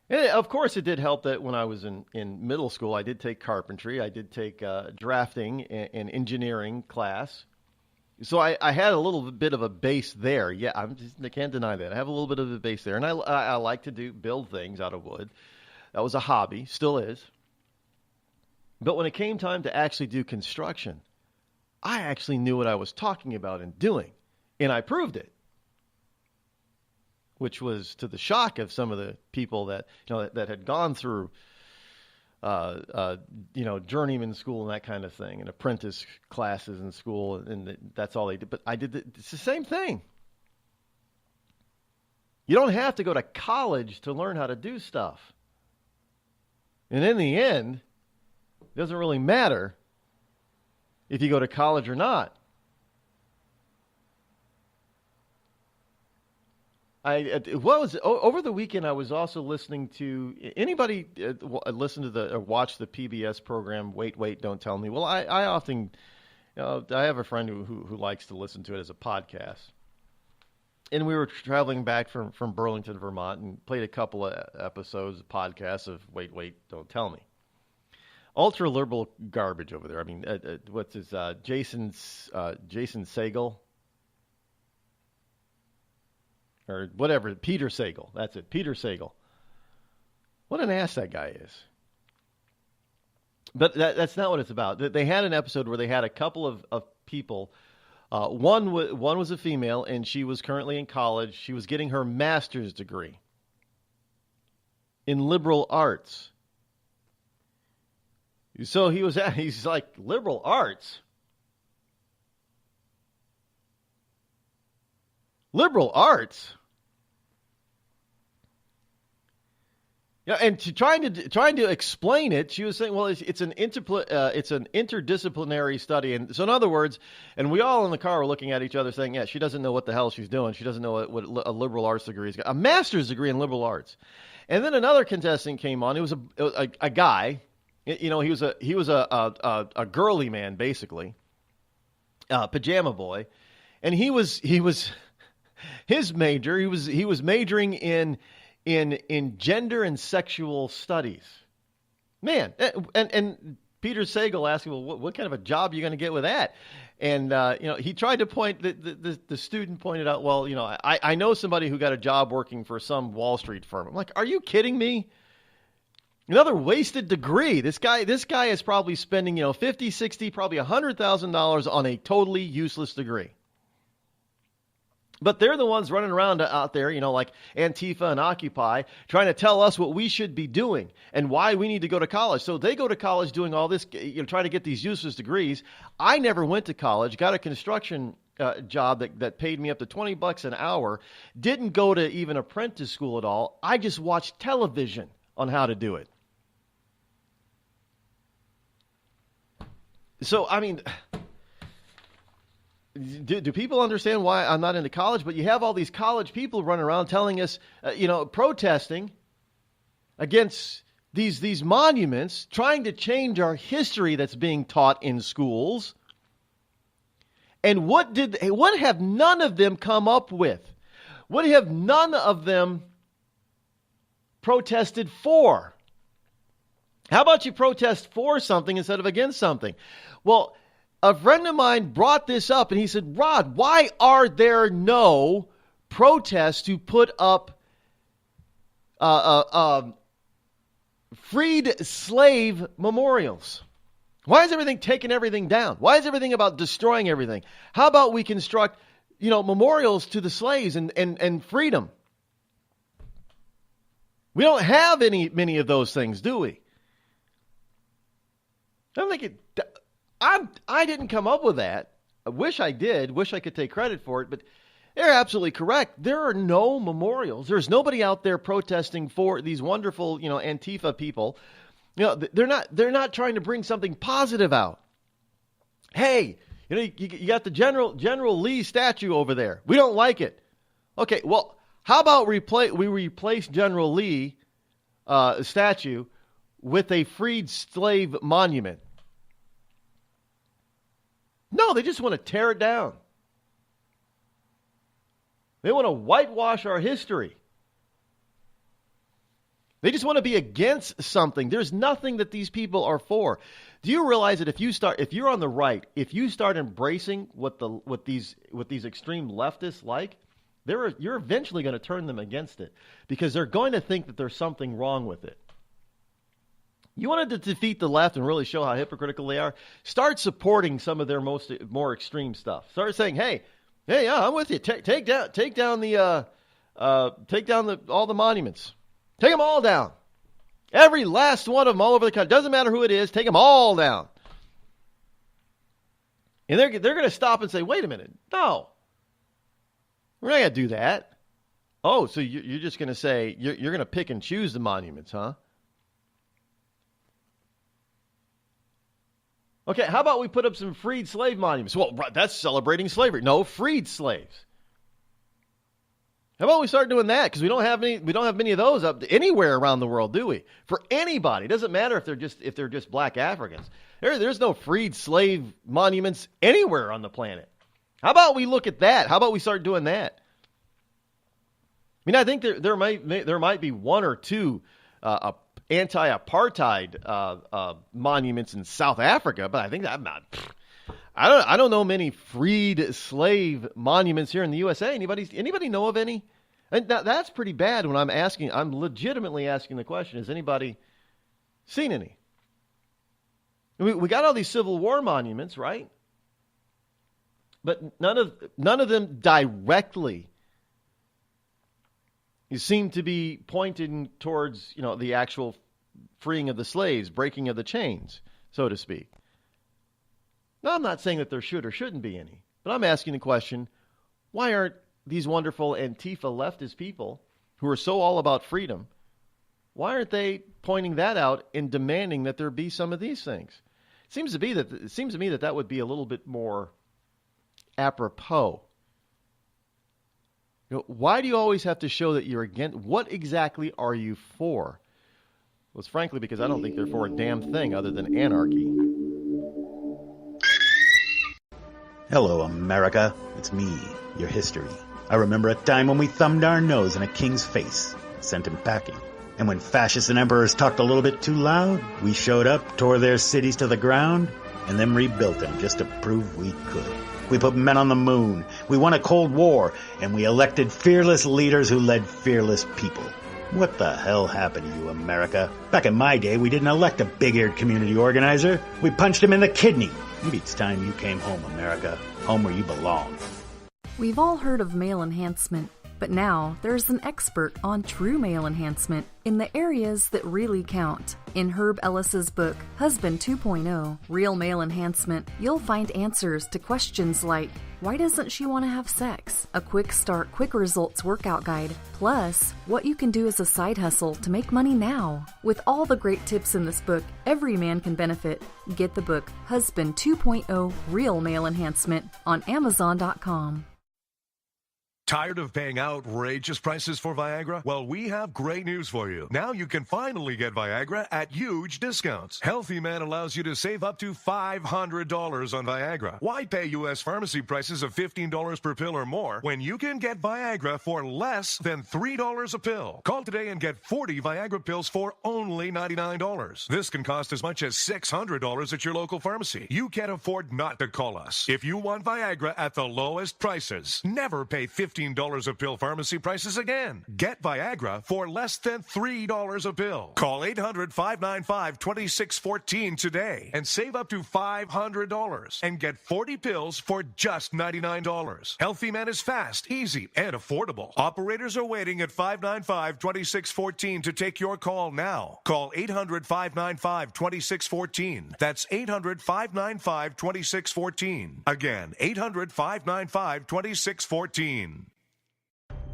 And of course, it did help that when I was in middle school, I did take carpentry. I did take drafting and engineering class. So I had a little bit of a base there. Yeah, I can't deny that. I have a little bit of a base there. And I like to build things out of wood. That was a hobby, still is. But when it came time to actually do construction, I actually knew what I was talking about and doing. And I proved it. Which was to the shock of some of the people that that had gone through journeyman school and that kind of thing, and apprentice classes in school, and that's all they did. But it's the same thing. You don't have to go to college to learn how to do stuff. And in the end, it doesn't really matter if you go to college or not. Over the weekend, I was also listening to anybody listen to or watch the PBS program Wait, Don't Tell Me. Well, I often, I have a friend who likes to listen to it as a podcast. And we were traveling back from Burlington, Vermont, and played a couple of episodes, podcasts of Wait, Don't Tell Me. Ultra liberal garbage over there. I mean, what's his Jason Segel? Or whatever, Peter Sagal. That's it, Peter Sagal. What an ass that guy is. But that's not what it's about. They had an episode where they had a couple of people. One was a female, and she was currently in college. She was getting her master's degree in liberal arts. So he's like, liberal arts? Liberal arts? Yeah, and trying to explain it, she was saying, well, it's an interdisciplinary study, and so in other words, and we all in the car were looking at each other, saying, yeah, she doesn't know what the hell she's doing. She doesn't know what a liberal arts degree is. A master's degree in liberal arts, and then another contestant came on. It was a guy, he was a girly man basically, pajama boy, and he was his major. He was majoring in gender and sexual studies. Man, and Peter Sagal asked him, well, what kind of a job are you going to get with that? And, he tried to point, the student pointed out, well, I know somebody who got a job working for some Wall Street firm. I'm like, are you kidding me? Another wasted degree. This guy is probably spending, $50, $60, probably $100,000 on a totally useless degree. But they're the ones running around out there, like Antifa and Occupy, trying to tell us what we should be doing and why we need to go to college. So they go to college doing all this, trying to get these useless degrees. I never went to college, got a construction job that paid me up to $20 an hour, didn't go to even apprentice school at all. I just watched television on how to do it. So, I mean, do people understand why I'm not into college? But you have all these college people running around telling us, protesting against these monuments, trying to change our history that's being taught in schools. And what have none of them come up with? What have none of them protested for? How about you protest for something instead of against something? Well, a friend of mine brought this up, and he said, Rod, why are there no protests to put up freed slave memorials? Why is everything taking everything down? Why is everything about destroying everything? How about we construct, memorials to the slaves and freedom? We don't have many of those things, do we? I didn't come up with that. I wish I did. Wish I could take credit for it. But they're absolutely correct. There are no memorials. There's nobody out there protesting for these wonderful, Antifa people. They're not trying to bring something positive out. Hey, you got the General Lee statue over there. We don't like it. Okay, well, how about we replace General Lee statue with a freed slave monument? No, they just want to tear it down. They want to whitewash our history. They just want to be against something. There's nothing that these people are for. Do you realize that if you're on the right, if you start embracing what these extreme leftists like, you're eventually going to turn them against it because they're going to think that there's something wrong with it. You wanted to defeat the left and really show how hypocritical they are? Start supporting some of their more extreme stuff. Start saying, "Hey, yeah, I'm with you. Take down all the monuments. Take them all down. Every last one of them all over the country. Doesn't matter who it is. Take them all down." And they're going to stop and say, "Wait a minute, no, we're not going to do that." Oh, so you're just going to say you're going to pick and choose the monuments, huh? Okay, how about we put up some freed slave monuments? Well, that's celebrating slavery. No, freed slaves. How about we start doing that? Because we don't have many of those up anywhere around the world, do we? For anybody, it doesn't matter if they're just black Africans. There's no freed slave monuments anywhere on the planet. How about we look at that? How about we start doing that? I mean, I think there might be one or two anti-apartheid monuments in South Africa, but I think that I don't know many freed slave monuments here in the USA. Anybody know of any? And that's pretty bad when I'm legitimately asking the question, has anybody seen any? We got all these Civil War monuments, right? But none of them directly seem to be pointing towards, the actual freeing of the slaves, breaking of the chains, so to speak. Now, I'm not saying that there should or shouldn't be any, but I'm asking the question, why aren't these wonderful Antifa leftist people who are so all about freedom, why aren't they pointing that out and demanding that there be some of these things? It seems to me that would be a little bit more apropos. Why do you always have to show that you're against? What exactly are you for? Well, it's frankly because I don't think they're for a damn thing other than anarchy. Hello, America. It's me, your history. I remember a time when we thumbed our nose in a king's face, sent him packing. And when fascists and emperors talked a little bit too loud, we showed up, tore their cities to the ground, and then rebuilt them just to prove we could. We put men on the moon, we won a Cold War, and we elected fearless leaders who led fearless people. What the hell happened to you, America? Back in my day, we didn't elect a big-eared community organizer. We punched him in the kidney. Maybe it's time you came home, America. Home where you belong. We've all heard of male enhancement, but now there's an expert on true male enhancement in the areas that really count. In Herb Ellis's book, Husband 2.0, Real Male Enhancement, you'll find answers to questions like, why doesn't she want to have sex? A quick start, quick results workout guide. Plus, what you can do as a side hustle to make money now. With all the great tips in this book, every man can benefit. Get the book, Husband 2.0, Real Male Enhancement, on Amazon.com. Tired of paying outrageous prices for Viagra? Well, we have great news for you. Now you can finally get Viagra at huge discounts. Healthy Man allows you to save up to $500 on Viagra. Why pay U.S. pharmacy prices of $15 per pill or more when you can get Viagra for less than $3 a pill? Call today and get 40 Viagra pills for only $99. This can cost as much as $600 at your local pharmacy. You can't afford not to call us. If you want Viagra at the lowest prices, never pay $15 a pill pharmacy prices again. Get Viagra for less than $3 a pill. Call 800-595-2614 today and save up to $500 and get 40 pills for just $99. Healthy Man is fast, easy, and affordable. Operators are waiting at 595-2614 to take your call now. Call 800-595-2614. That's 800-595-2614. Again, 800-595-2614.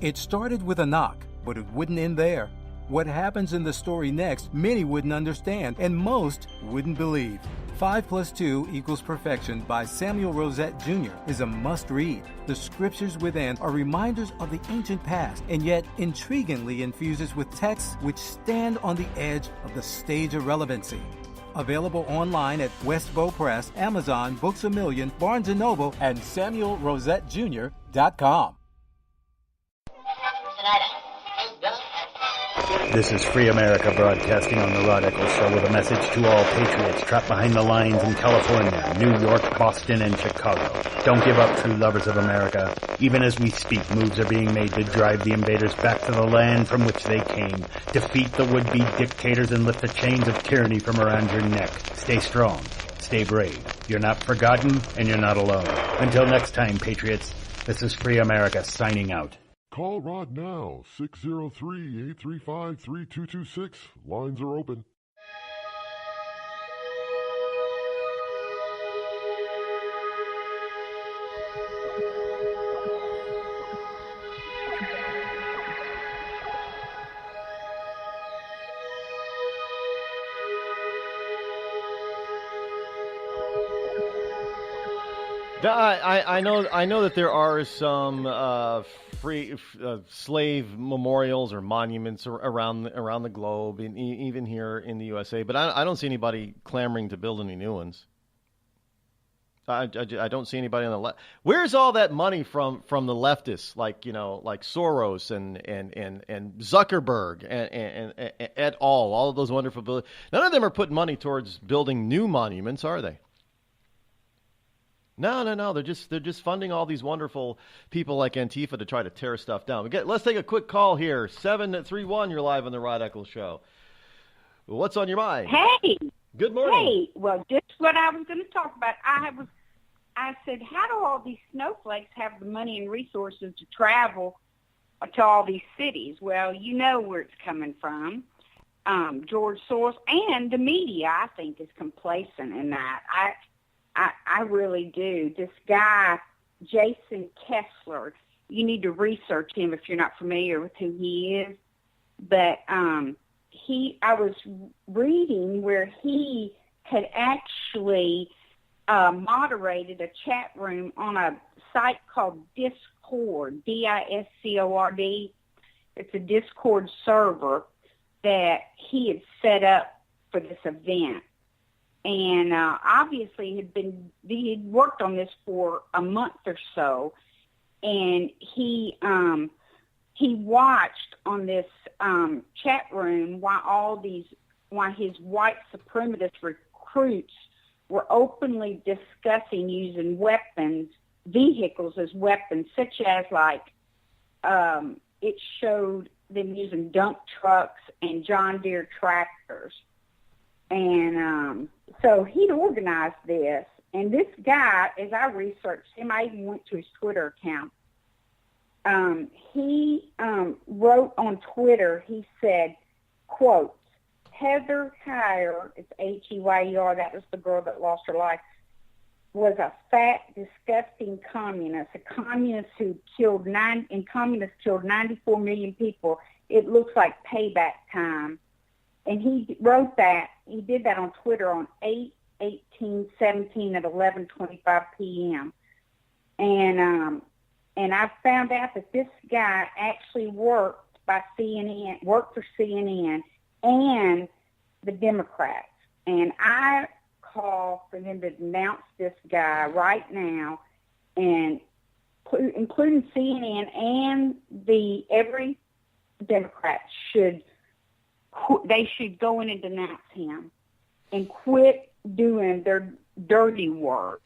It started with a knock, but it wouldn't end there. What happens in the story next, many wouldn't understand, and most wouldn't believe. 5 + 2 = Perfection by Samuel Rosette Jr. is a must-read. The scriptures within are reminders of the ancient past, and yet intriguingly infuses with texts which stand on the edge of the stage of relevancy. Available online at Westbow Press, Amazon, Books A Million, Barnes & Noble, and SamuelRosetteJr.com. This is Free America broadcasting on the Rod Eccles Show with a message to all patriots trapped behind the lines in California, New York, Boston, and Chicago. Don't give up, true lovers of America. Even as we speak, moves are being made to drive the invaders back to the land from which they came. Defeat the would-be dictators and lift the chains of tyranny from around your neck. Stay strong. Stay brave. You're not forgotten, and you're not alone. Until next time, patriots, this is Free America signing out. Call Rod now, 603-835-3226. Lines are open. I know that there are some slave memorials or monuments around the globe, and even here in the USA. But I don't see anybody clamoring to build any new ones. I don't see anybody on the left. Where's all that money from the leftists, like Soros and Zuckerberg and et al. All of those wonderful buildings. None of them are putting money towards building new monuments, are they? No. They're just funding all these wonderful people like Antifa to try to tear stuff down. Let's take a quick call here. 731. You're live on the Rod Eccles Show. What's on your mind? Hey. Good morning. Hey, well, just what I was going to talk about. I said, how do all these snowflakes have the money and resources to travel to all these cities? Well, you know where it's coming from. George Soros and the media, I think, is complacent in that. I really do. This guy, Jason Kessler, you need to research him if you're not familiar with who he is. But I was reading where he had actually moderated a chat room on a site called Discord, Discord. It's a Discord server that he had set up for this event. And obviously he had worked on this for a month or so, and he watched on this chat room while his white supremacist recruits were openly discussing using vehicles as weapons, such as it showed them using dump trucks and John Deere tractors. And so he'd organized this. And this guy, as I researched him, I even went to his Twitter account. He wrote on Twitter, he said, quote, Heather Heyer, it's H-E-Y-E-R, that was the girl that lost her life, was a fat, disgusting communist, a communist who killed 94 million people. It looks like payback time. And he wrote that, he did that on Twitter on 8/18/17 at 11:25 p.m. And I found out that this guy actually worked for CNN and the Democrats. And I call for them to denounce this guy right now, and including CNN and every Democrat should go in and denounce him and quit doing their dirty work.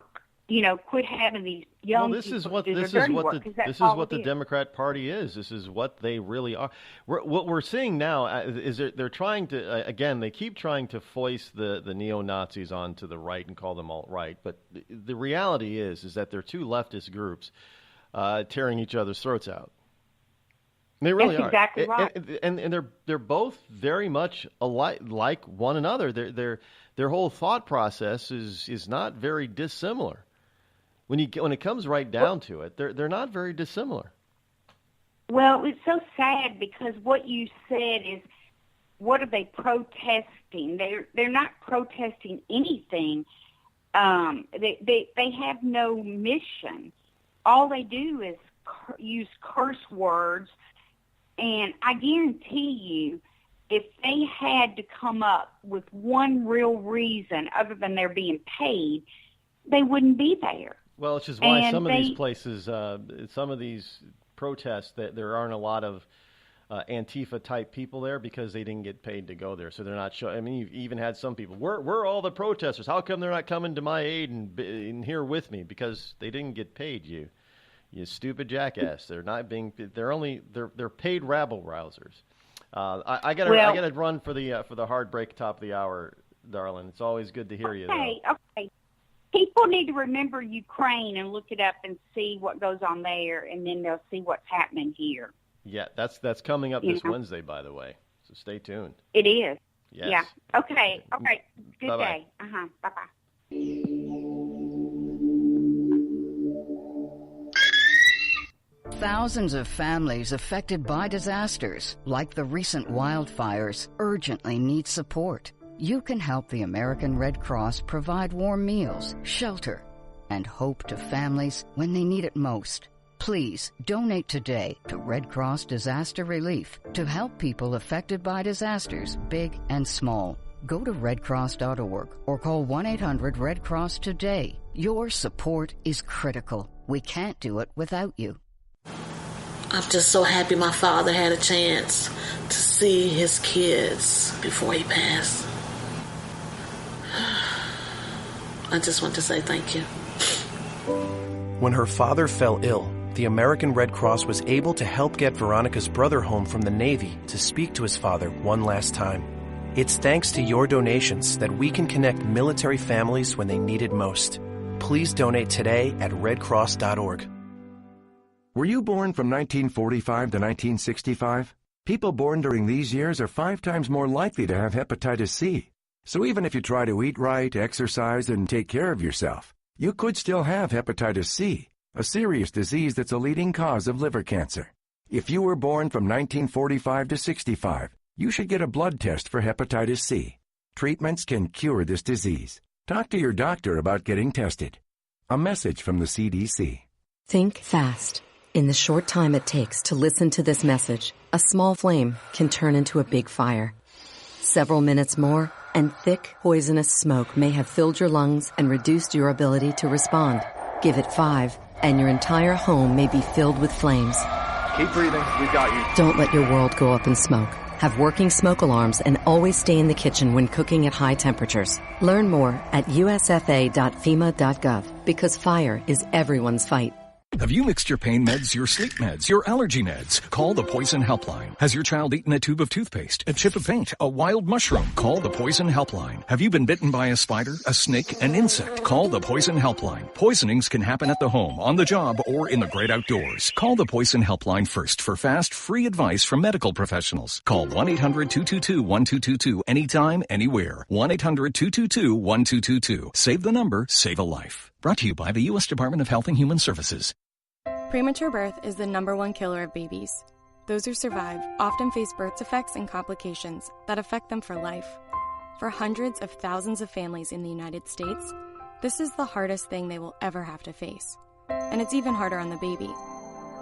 Quit having these young people do their dirty work. This is what the Democrat Party is. This is what they really are. What we're seeing now is they're trying to, again, they keep trying to foist the neo-Nazis onto the right and call them alt-right. But the reality is that they're two leftist groups tearing each other's throats out. They really are. That's exactly right. And they're both very much alike, like one another. Their whole thought process is not very dissimilar. When it comes right down to it, they're not very dissimilar. Well, it's so sad because what you said is, what are they protesting? They're not protesting anything. They have no mission. All they do is use curse words. And I guarantee you, if they had to come up with one real reason other than they're being paid, they wouldn't be there. Well, it's just why some of these places, some of these protests, that there aren't a lot of Antifa-type people there because they didn't get paid to go there. So they're not showing. I mean, you've even had some people, we're all the protesters. How come they're not coming to my aid and here with me? Because they didn't get paid, you stupid jackass. They're not being. They're paid rabble rousers. I gotta run for the hard break top of the hour, darling. It's always good to hear you. Okay. People need to remember Ukraine and look it up and see what goes on there, and then they'll see what's happening here. Yeah, that's coming up this Wednesday, by the way. So stay tuned. It is. Yes. Yeah. Okay. Good Bye-bye. day. Bye-bye. Thousands of families affected by disasters, like the recent wildfires, urgently need support. You can help the American Red Cross provide warm meals, shelter, and hope to families when they need it most. Please donate today to Red Cross Disaster Relief to help people affected by disasters, big and small. Go to redcross.org or call 1-800-RED-CROSS today. Your support is critical. We can't do it without you. I'm just so happy my father had a chance to see his kids before he passed. I just want to say thank you. When her father fell ill, the American Red Cross was able to help get Veronica's brother home from the Navy to speak to his father one last time. It's thanks to your donations that we can connect military families when they need it most. Please donate today at redcross.org. Were you born from 1945 to 1965? People born during these years are 5 times more likely to have hepatitis C. So even if you try to eat right, exercise, and take care of yourself, you could still have hepatitis C, a serious disease that's a leading cause of liver cancer. If you were born from 1945 to 65, you should get a blood test for hepatitis C. Treatments can cure this disease. Talk to your doctor about getting tested. A message from the CDC. Think fast. In the short time it takes to listen to this message, a small flame can turn into a big fire. Several minutes more, and thick, poisonous smoke may have filled your lungs and reduced your ability to respond. Give it 5, and your entire home may be filled with flames. Keep breathing. We've got you. Don't let your world go up in smoke. Have working smoke alarms and always stay in the kitchen when cooking at high temperatures. Learn more at usfa.fema.gov because fire is everyone's fight. Have you mixed your pain meds, your sleep meds, your allergy meds? Call the Poison Helpline. Has your child eaten a tube of toothpaste, a chip of paint, a wild mushroom? Call the Poison Helpline. Have you been bitten by a spider, a snake, an insect? Call the Poison Helpline. Poisonings can happen at the home, on the job, or in the great outdoors. Call the Poison Helpline first for fast, free advice from medical professionals. Call 1-800-222-1222 anytime, anywhere. 1-800-222-1222. Save the number, save a life. Brought to you by the U.S. Department of Health and Human Services. Premature birth is the #1 killer of babies. Those who survive often face birth defects and complications that affect them for life. For hundreds of thousands of families in the United States, this is the hardest thing they will ever have to face. And it's even harder on the baby.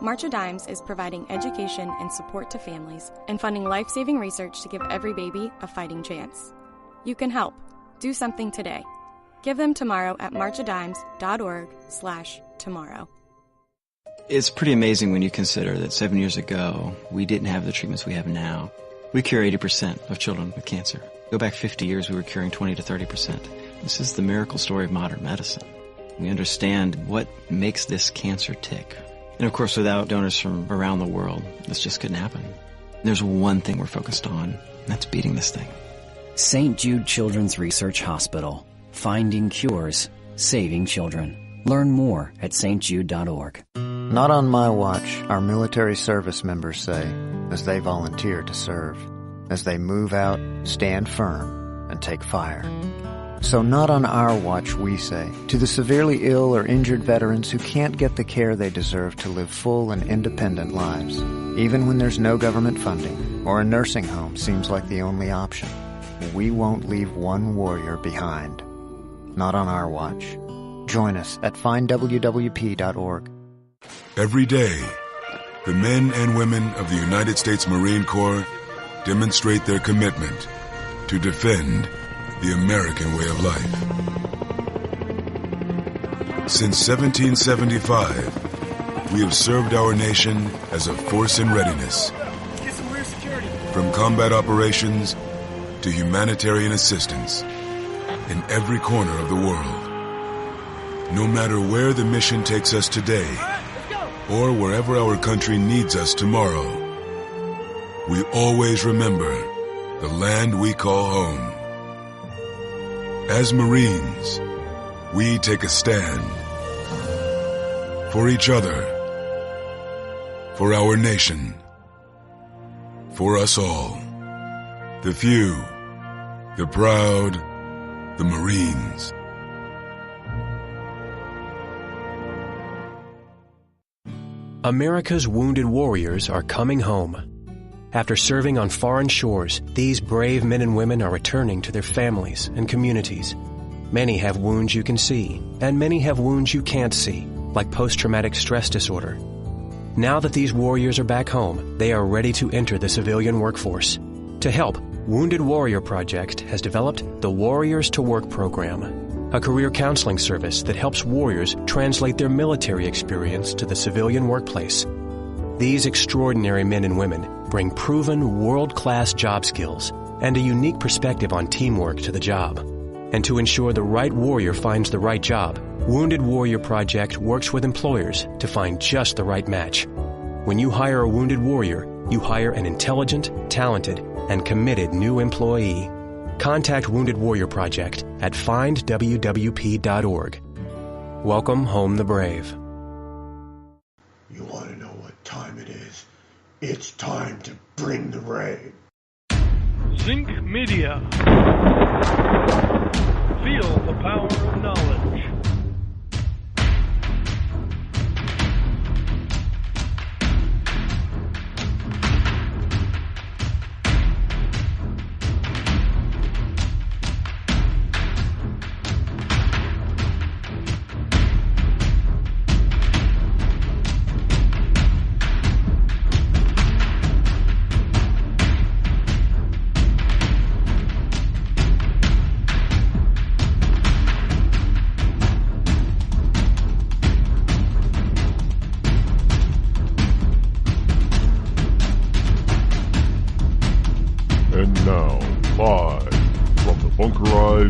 March of Dimes is providing education and support to families and funding life-saving research to give every baby a fighting chance. You can help. Do something today. Give them tomorrow at marchofdimes.org/tomorrow. It's pretty amazing when you consider that 7 years ago, we didn't have the treatments we have now. We cure 80% of children with cancer. Go back 50 years, we were curing 20 to 30%. This is the miracle story of modern medicine. We understand what makes this cancer tick. And of course, without donors from around the world, this just couldn't happen. There's one thing we're focused on, and that's beating this thing. St. Jude Children's Research Hospital. Finding cures, saving children. Learn more at stjude.org. Not on my watch, our military service members say, as they volunteer to serve. As they move out, stand firm, and take fire. So not on our watch, we say, to the severely ill or injured veterans who can't get the care they deserve to live full and independent lives, even when there's no government funding, or a nursing home seems like the only option. We won't leave one warrior behind. Not on our watch. Join us at findwwp.org. Every day, the men and women of the United States Marine Corps demonstrate their commitment to defend the American way of life. Since 1775, we have served our nation as a force in readiness. Get some rear security. From combat operations to humanitarian assistance in every corner of the world. No matter where the mission takes us today, or wherever our country needs us tomorrow, we always remember the land we call home. As Marines, we take a stand for each other, for our nation, for us all, the few, the proud, the Marines. America's wounded warriors are coming home. After serving on foreign shores, these brave men and women are returning to their families and communities. Many have wounds you can see, and many have wounds you can't see, like post-traumatic stress disorder. Now that these warriors are back home, they are ready to enter the civilian workforce. To help, Wounded Warrior Project has developed the Warriors to Work program, a career counseling service that helps warriors translate their military experience to the civilian workplace. These extraordinary men and women bring proven world-class job skills and a unique perspective on teamwork to the job. And to ensure the right warrior finds the right job, Wounded Warrior Project works with employers to find just the right match. When you hire a wounded warrior, you hire an intelligent, talented, and committed new employee. Contact Wounded Warrior Project at findwwp.org. Welcome home the brave. You want to know what time it is? It's time to bring the rain. Zinc Media. Feel the power of knowledge.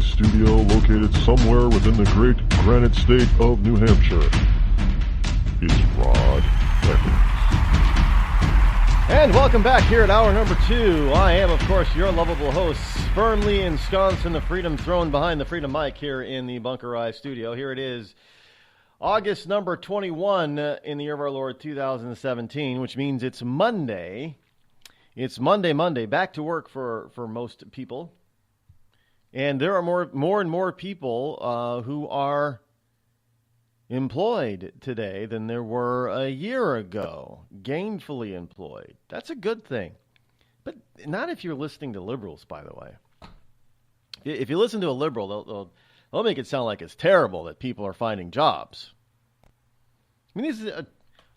Studio located somewhere within the great granite state of New Hampshire. It's Rod Eccles. And welcome back here at hour number 2. I am, of course, your lovable host, firmly ensconced in the Freedom Throne behind the Freedom Mic here in the Bunker Rise studio. Here it is, August number 21 in the year of our Lord 2017, which means it's Monday. It's Monday, back to work for most people. And there are more and more people who are employed today than there were a year ago, gainfully employed. That's a good thing. But not if you're listening to liberals, by the way. If you listen to a liberal, they'll make it sound like it's terrible that people are finding jobs. I mean,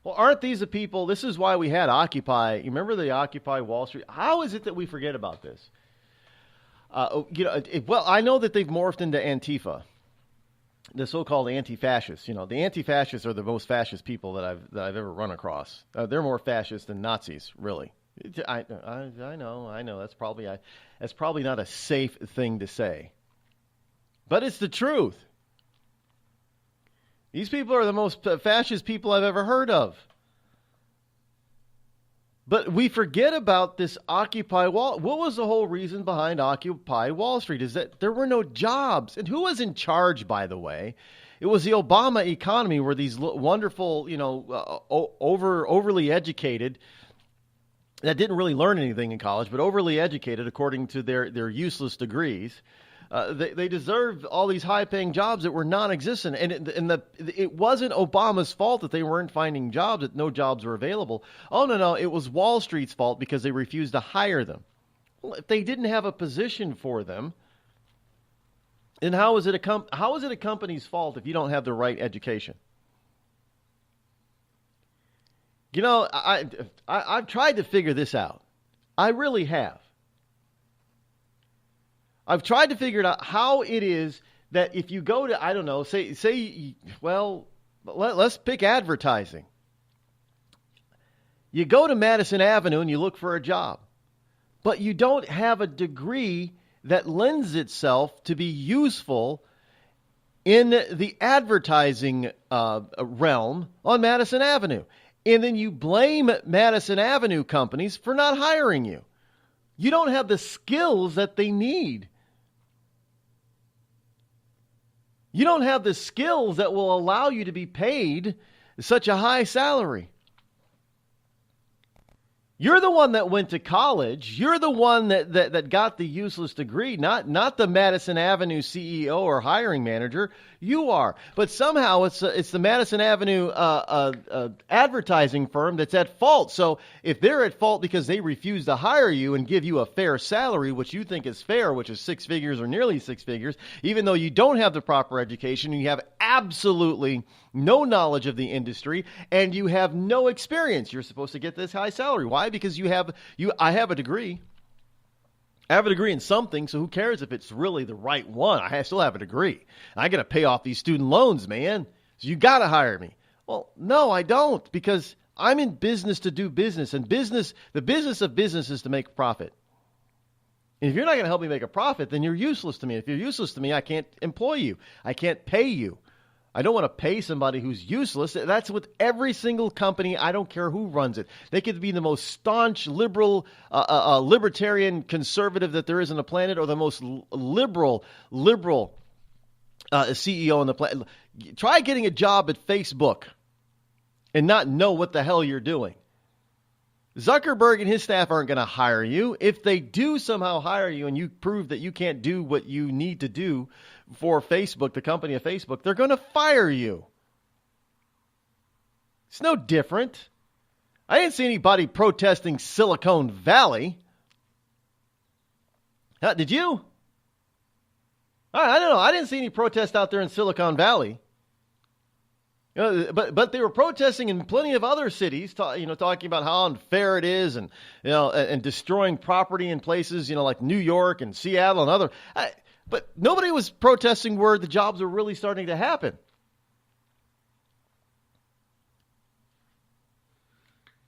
aren't these the people? This is why we had Occupy. You remember the Occupy Wall Street? How is it that we forget about this? Well, I know that they've morphed into Antifa, the so-called anti-fascists. You know, the anti-fascists are the most fascist people that I've ever run across. They're more fascist than Nazis, really. I know. That's probably not a safe thing to say, but it's the truth. These people are the most fascist people I've ever heard of. But we forget about this Occupy Wall. What was the whole reason behind Occupy Wall Street? Is that there were no jobs. And who was in charge, by the way? It was the Obama economy, where these wonderful, overly educated, that didn't really learn anything in college, but overly educated according to their useless degrees. They deserved all these high-paying jobs that were non-existent, and it wasn't Obama's fault that they weren't finding jobs, that no jobs were available. Oh, no, it was Wall Street's fault because they refused to hire them. Well, if they didn't have a position for them, then how is it a company's fault if you don't have the right education? You know, I've tried to figure this out. I really have. I've tried to figure out how it is that if you go to, I don't know, let's pick advertising. You go to Madison Avenue and you look for a job, but you don't have a degree that lends itself to be useful in the advertising realm on Madison Avenue. And then you blame Madison Avenue companies for not hiring you. You don't have the skills that they need. You don't have the skills that will allow you to be paid such a high salary. You're the one that went to college. You're the one that got the useless degree, not the Madison Avenue CEO or hiring manager. You are. But somehow it's the Madison Avenue advertising firm that's at fault. So if they're at fault because they refuse to hire you and give you a fair salary, which you think is fair, which is 6 figures or nearly 6 figures, even though you don't have the proper education, and you have absolutely no knowledge of the industry, and you have no experience, you're supposed to get this high salary. Why? Because I have a degree. I have a degree in something, so who cares if it's really the right one? I still have a degree. I got to pay off these student loans, man. So you got to hire me. Well, no, I don't, because I'm in business to do business, and the business of business is to make a profit. And if you're not going to help me make a profit, then you're useless to me. If you're useless to me, I can't employ you. I can't pay you. I don't want to pay somebody who's useless. That's with every single company. I don't care who runs it. They could be the most staunch liberal, libertarian conservative that there is on the planet, or the most liberal CEO on the planet. Try getting a job at Facebook and not know what the hell you're doing. Zuckerberg and his staff aren't going to hire you. If they do somehow hire you and you prove that you can't do what you need to do for Facebook, the company of Facebook, they're going to fire you. It's no different. I didn't see anybody protesting Silicon Valley. Did you? I don't know. I didn't see any protest out there in Silicon Valley. But they were protesting in plenty of other cities, talking about how unfair it is, and and destroying property in places, like New York and Seattle and other. But nobody was protesting where the jobs are really starting to happen.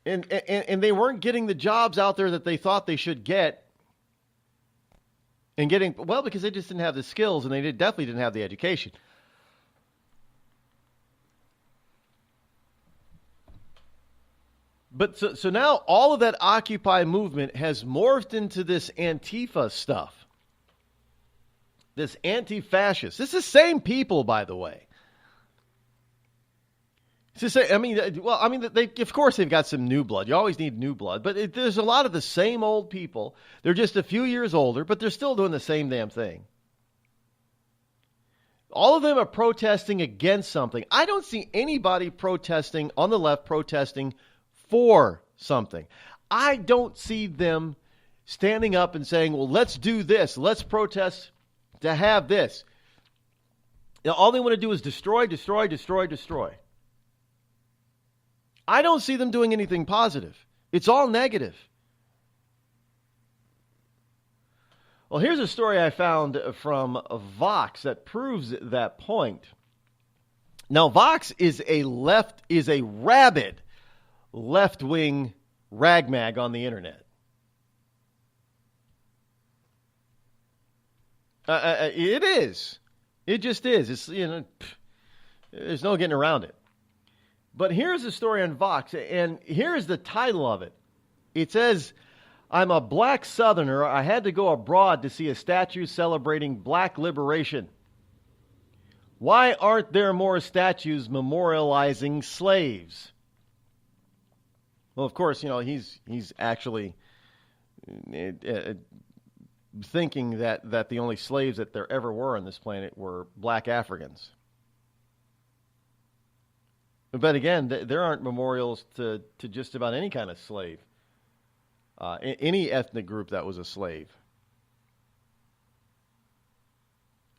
And they weren't getting the jobs out there that they thought they should get. And because they just didn't have the skills, and they definitely didn't have the education. But so now all of that Occupy movement has morphed into this Antifa stuff. This anti-fascist. This is the same people, by the way. It's the same, they, of course they've got some new blood. You always need new blood. But there's a lot of the same old people. They're just a few years older, but they're still doing the same damn thing. All of them are protesting against something. I don't see anybody protesting on the left protesting for something. I don't see them standing up and saying, well, let's do this. Let's protest to have this. All they want to do is destroy, destroy, destroy, destroy. I don't see them doing anything positive. It's all negative. Well, here's a story I found from Vox that proves that point. Now, Vox is a rabid left-wing ragmag on the internet. It is. It just is. It's there's no getting around it. But here's the story on Vox, and here's the title of it. It says, "I'm a black Southerner. I had to go abroad to see a statue celebrating black liberation. Why aren't there more statues memorializing slaves?" Well, of course, he's actually thinking that the only slaves that there ever were on this planet were black Africans. But again, there aren't memorials to just about any kind of slave, any ethnic group that was a slave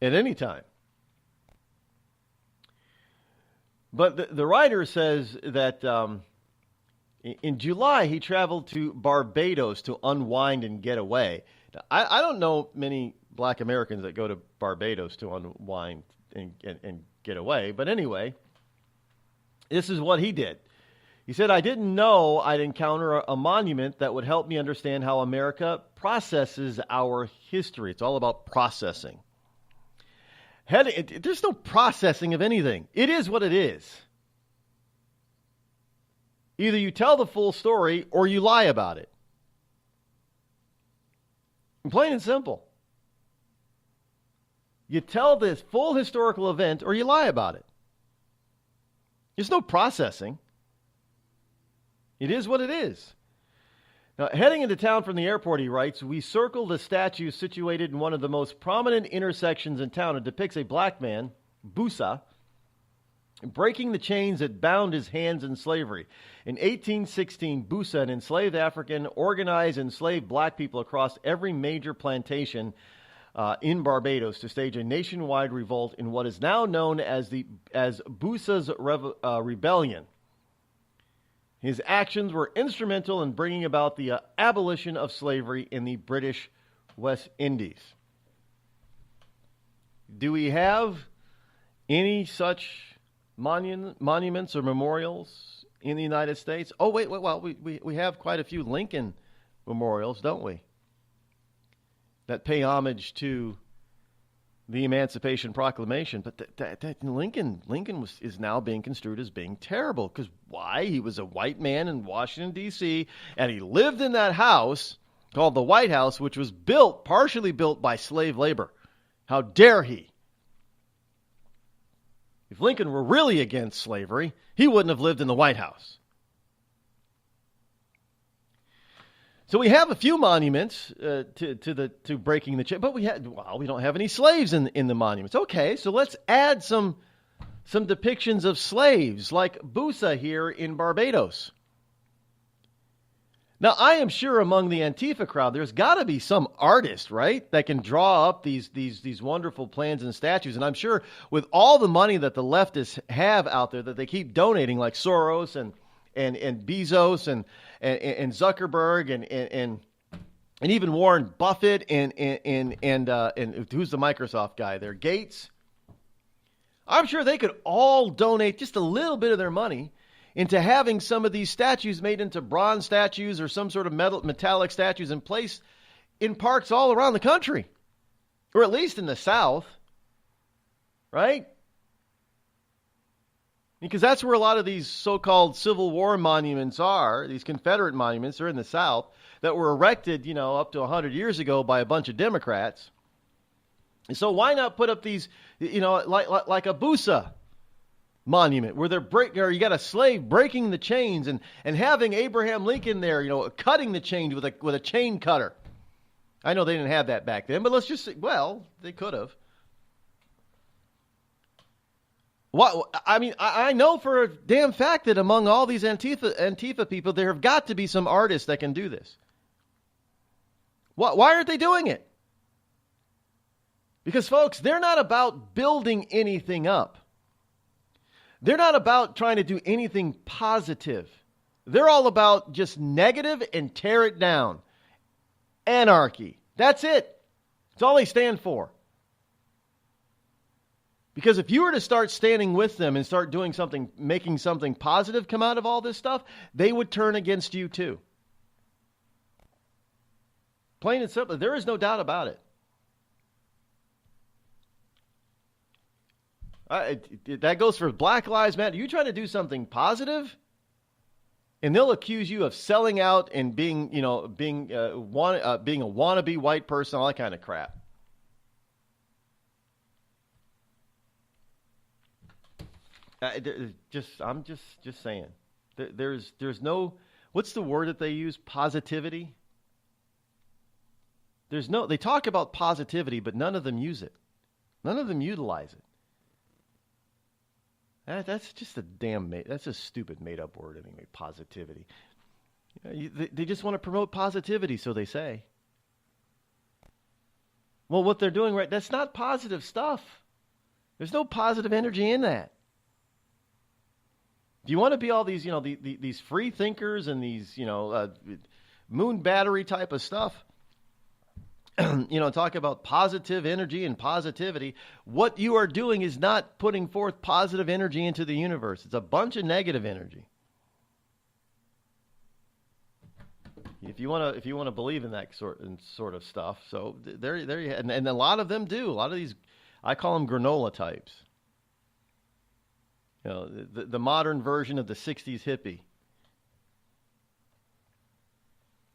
at any time. But the writer says that in July, he traveled to Barbados to unwind and get away. Now, I don't know many black Americans that go to Barbados to unwind and get away. But anyway, this is what he did. He said, "I didn't know I'd encounter a monument that would help me understand how America processes our history." It's all about processing. There's no processing of anything. It is what it is. Either you tell the full story or you lie about it. Plain and simple. You tell this full historical event or you lie about it. There's no processing. It is what it is. Now, heading into town from the airport, he writes, "We circled a statue situated in one of the most prominent intersections in town. It depicts a black man Busa, breaking the chains that bound his hands in slavery. In 1816, Busa, an enslaved African, organized enslaved black people across every major plantation in Barbados to stage a nationwide revolt in what is now known as Busa's Rebellion. His actions were instrumental in bringing about the abolition of slavery in the British West Indies. Do we have any such monuments or memorials in the United States? Oh, wait, well, we have quite a few Lincoln memorials, don't we? That pay homage to the Emancipation Proclamation. But that Lincoln is now being construed as being terrible. Because why? He was a white man in Washington, D.C., and he lived in that house called the White House, which was partially built by slave labor. How dare he? If Lincoln were really against slavery, he wouldn't have lived in the White House. So we have a few monuments to breaking the chain, but we don't have any slaves in the monuments. Okay, so let's add some depictions of slaves like Busa here in Barbados. Now, I am sure among the Antifa crowd, there's got to be some artist, right, that can draw up these wonderful plans and statues. And I'm sure with all the money that the leftists have out there that they keep donating, like Soros and Bezos and Zuckerberg and even Warren Buffett and who's the Microsoft guy there, Gates. I'm sure they could all donate just a little bit of their money into having some of these statues made into bronze statues or some sort of metallic statues and placed in parks all around the country, or at least in the South, right? Because that's where a lot of these so-called Civil War monuments are, these Confederate monuments are in the South that were erected, up to 100 years ago by a bunch of Democrats. And so why not put up these, like a Busa monument where you got a slave breaking the chains and having Abraham Lincoln there, cutting the chains with a chain cutter. I know they didn't have that back then, but let's just say, they could have. I know for a damn fact that among all these Antifa people, there have got to be some artists that can do this. Why aren't they doing it? Because, folks, they're not about building anything up. They're not about trying to do anything positive. They're all about just negative and tear it down. Anarchy. That's it. That's all they stand for. Because if you were to start standing with them and start doing something, making something positive come out of all this stuff, they would turn against you too. Plain and simple. There is no doubt about it. That goes for Black Lives Matter. You trying to do something positive, and they'll accuse you of selling out and being a wannabe white person, all that kind of crap. I'm just saying. There's no, what's the word that they use? Positivity. They talk about positivity, but none of them use it. None of them utilize it. That's just that's a stupid made-up word anyway, positivity. They just want to promote positivity, so they say. Well, what they're doing, right, that's not positive stuff. There's no positive energy in that. Do you want to be all these, these free thinkers and these, moon battery type of stuff? Talk about positive energy and positivity. What you are doing is not putting forth positive energy into the universe. It's a bunch of negative energy. If you want to believe in that sort of stuff, so there you have, and a lot of them do. A lot of these, I call them granola types. The modern version of the 60s hippie.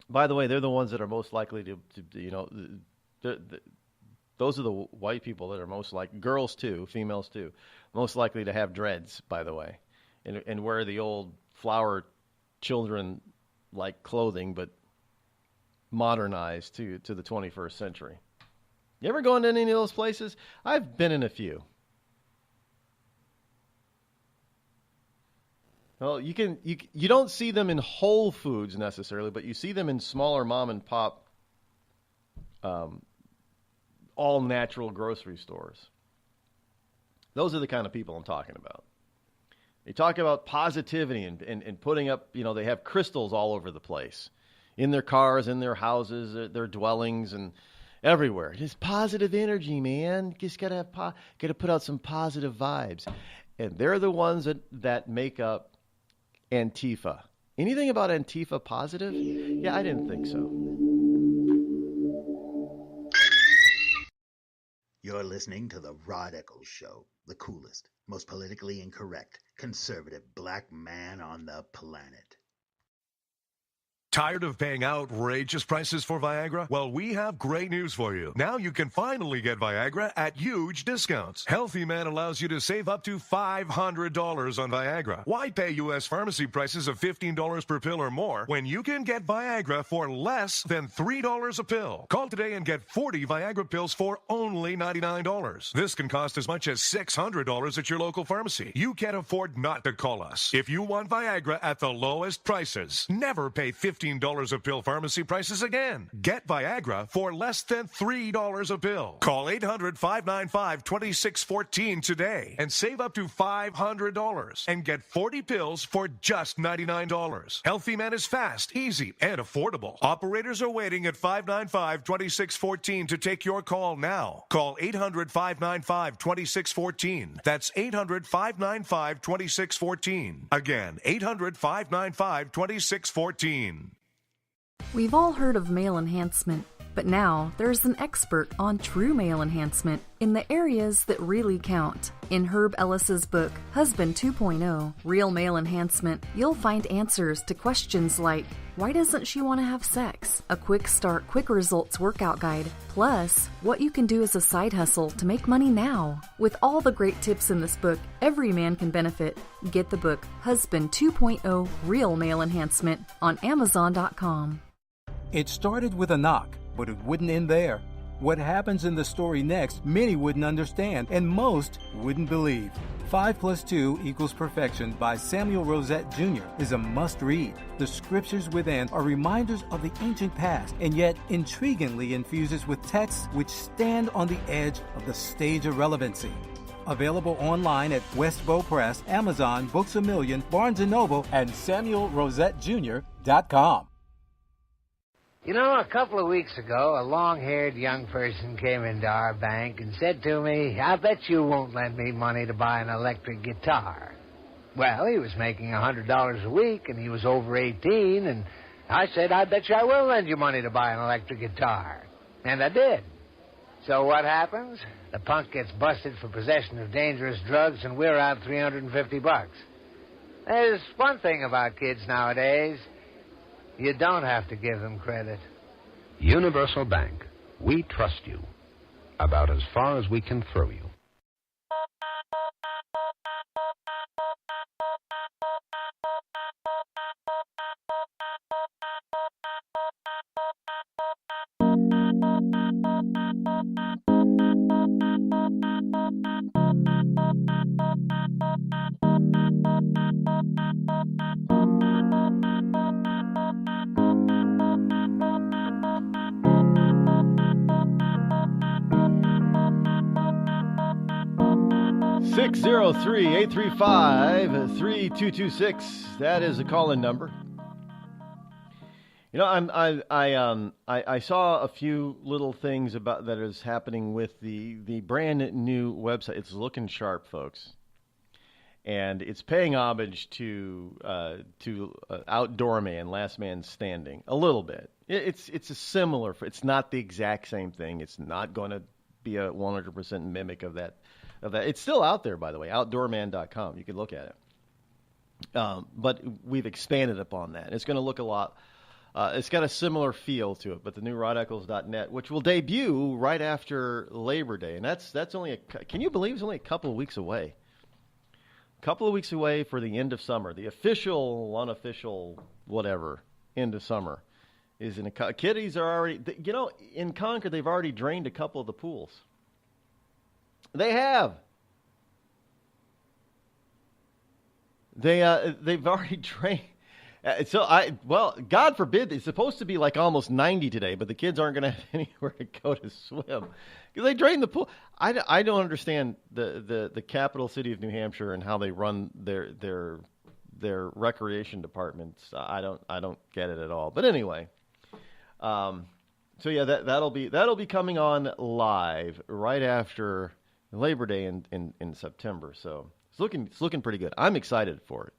By the way, they're the ones that are most likely to those are the white people that are most like, girls too, females too, most likely to have dreads, by the way, and wear the old flower children like clothing, but modernized to the 21st century. You ever gone to any of those places? I've been in a few. Well, you don't see them in Whole Foods necessarily, but you see them in smaller mom and pop, all natural grocery stores. Those are the kind of people I'm talking about. They talk about positivity and putting up, they have crystals all over the place, in their cars, in their houses, their dwellings, and everywhere. Just positive energy, man. Just gotta put out some positive vibes, and they're the ones that make up Antifa. Anything about Antifa positive? Yeah, I didn't think so. You're listening to the Rod Eccles Show, the coolest, most politically incorrect, conservative black man on the planet. Tired of paying outrageous prices for Viagra? Well, we have great news for you. Now you can finally get Viagra at huge discounts. Healthy Man allows you to save up to $500 on Viagra. Why pay U.S. pharmacy prices of $15 per pill or more when you can get Viagra for less than $3 a pill? Call today and get 40 Viagra pills for only $99. This can cost as much as $600 at your local pharmacy. You can't afford not to call us. If you want Viagra at the lowest prices, never pay $15 a pill pharmacy prices again. Get Viagra for less than $3 a pill. Call 800-595-2614 today and save up to $500 and get 40 pills for just $99. Healthy Man is fast, easy, and affordable. Operators are waiting at 595-2614 to take your call now. Call 800-595-2614. That's 800-595-2614. Again, 800-595-2614. We've all heard of male enhancement, but now there's an expert on true male enhancement in the areas that really count. In Herb Ellis's book, Husband 2.0, Real Male Enhancement, you'll find answers to questions like, why doesn't she want to have sex? A quick start, quick results workout guide, plus what you can do as a side hustle to make money now. With all the great tips in this book, every man can benefit. Get the book, Husband 2.0, Real Male Enhancement, on Amazon.com. It started with a knock, but it wouldn't end there. What happens in the story next, many wouldn't understand, and most wouldn't believe. 5 + 2 = Perfection by Samuel Rosette Jr. is a must-read. The scriptures within are reminders of the ancient past, and yet intriguingly infuses with texts which stand on the edge of the stage of relevancy. Available online at Westbow Press, Amazon, Books A Million, Barnes & Noble, and SamuelRosetteJr.com. You know, a couple of weeks ago, a long-haired young person came into our bank and said to me, I bet you won't lend me money to buy an electric guitar. Well, he was making $100 a week, and he was over 18, and I said, I bet you I will lend you money to buy an electric guitar. And I did. So what happens? The punk gets busted for possession of dangerous drugs, and we're out $350. There's one thing about kids nowadays. You don't have to give them credit. Universal Bank. We trust you. About as far as we can throw you. Six 603-835-3226. That is a call-in number. You know, I saw a few little things about that is happening with the brand new website. It's looking sharp, folks, and it's paying homage to Outdoor Man, Last Man Standing, a little bit. It's a similar. It's not the exact same thing. It's not going to be a 100% mimic of that. It's still out there, by the way, outdoorman.com. You can look at it. But we've expanded upon that. It's going to look a lot. It's got a similar feel to it, but the new RodEccles.net, which will debut right after Labor Day. And that's only can you believe it's only a couple of weeks away? A couple of weeks away for the end of summer. The official, unofficial, whatever, end of summer is in a kiddies are already, you know, in Concord, they've already drained a couple of the pools. They have. They've already trained. God forbid, it's supposed to be like almost 90 today, but the kids aren't going to have anywhere to go to swim because they drain the pool. I don't understand the capital city of New Hampshire and how they run their recreation departments. I don't get it at all. But anyway, so yeah, that'll be coming on live right after Labor Day in September. So it's looking pretty good. I'm excited for it.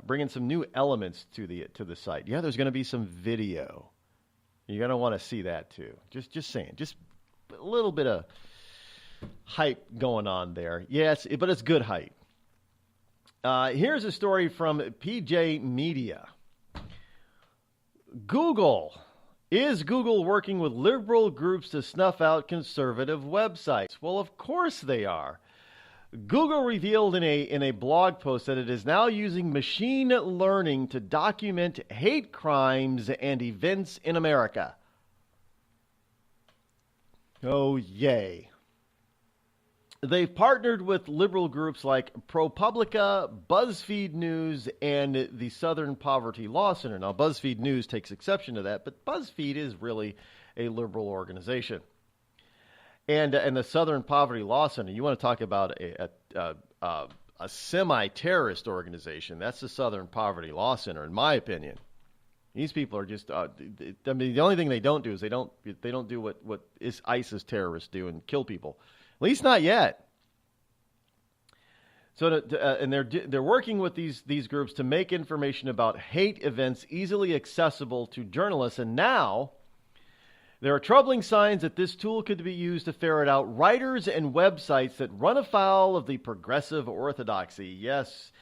Bringing some new elements to the site. Yeah, there's going to be some video. You're going to want to see that too. Just saying. Just a little bit of hype going on there. Yes, but it's good hype. Here's a story from PJ Media. Is Google working with liberal groups to snuff out conservative websites? Well, of course they are. Google revealed in a blog post that it is now using machine learning to document hate crimes and events in America. Oh, yay. They've partnered with liberal groups like ProPublica, BuzzFeed News, and the Southern Poverty Law Center. Now, BuzzFeed News takes exception to that, but BuzzFeed is really a liberal organization. And the Southern Poverty Law Center, you want to talk about a semi-terrorist organization. That's the Southern Poverty Law Center, in my opinion. These people are just, the only thing they don't do is they don't do what ISIS terrorists do and kill people. At least not yet. So, and they're working with these groups to make information about hate events easily accessible to journalists. And now there are troubling signs that this tool could be used to ferret out writers and websites that run afoul of the progressive orthodoxy. Yes,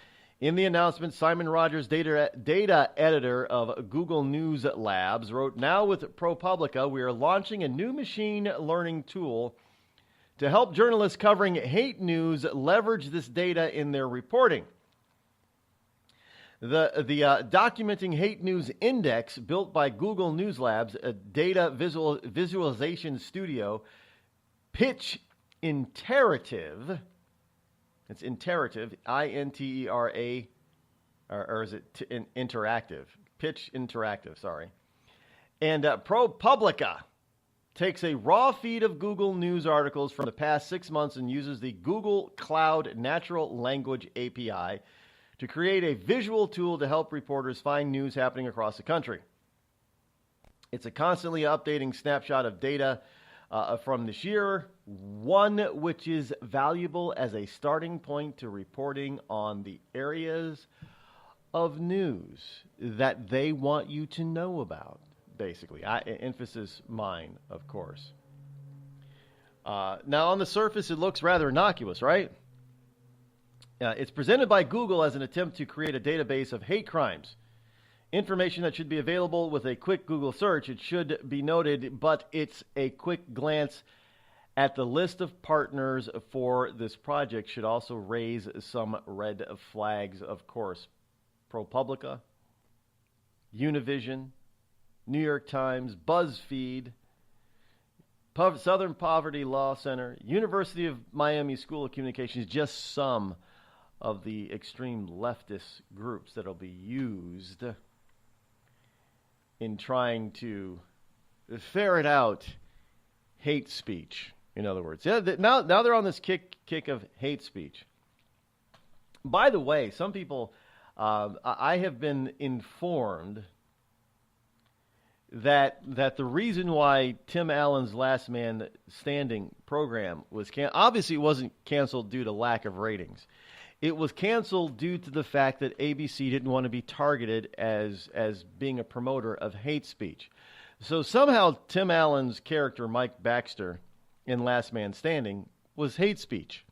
in the announcement, Simon Rogers, data editor of Google News Labs, wrote, "Now with ProPublica, we are launching a new machine learning tool to help journalists covering hate news leverage this data in their reporting. The Documenting Hate News Index, built by Google News Labs, a data visualization studio, Pitch Interactive. It's Interactive, I-N-T-E-R-A, or is it Interactive? Pitch Interactive, sorry. And ProPublica takes a raw feed of Google News articles from the past 6 months and uses the Google Cloud Natural Language API to create a visual tool to help reporters find news happening across the country. It's a constantly updating snapshot of data from this year, one which is valuable as a starting point to reporting on the areas of news that they want you to know about, basically. Emphasis mine, of course. Now, on the surface, it looks rather innocuous, right? It's presented by Google as an attempt to create a database of hate crimes. Information that should be available with a quick Google search, it should be noted, but it's a quick glance at the list of partners for this project should also raise some red flags, of course. ProPublica, Univision, New York Times, BuzzFeed, Southern Poverty Law Center, University of Miami School of Communications, just some of the extreme leftist groups that will be used in trying to ferret out hate speech. In other words, yeah, now they're on this kick of hate speech. By the way, some people, I have been informed that the reason why Tim Allen's Last Man Standing program was obviously it wasn't canceled due to lack of ratings. It was canceled due to the fact that ABC didn't want to be targeted as being a promoter of hate speech. So somehow Tim Allen's character, Mike Baxter, in Last Man Standing, was hate speech.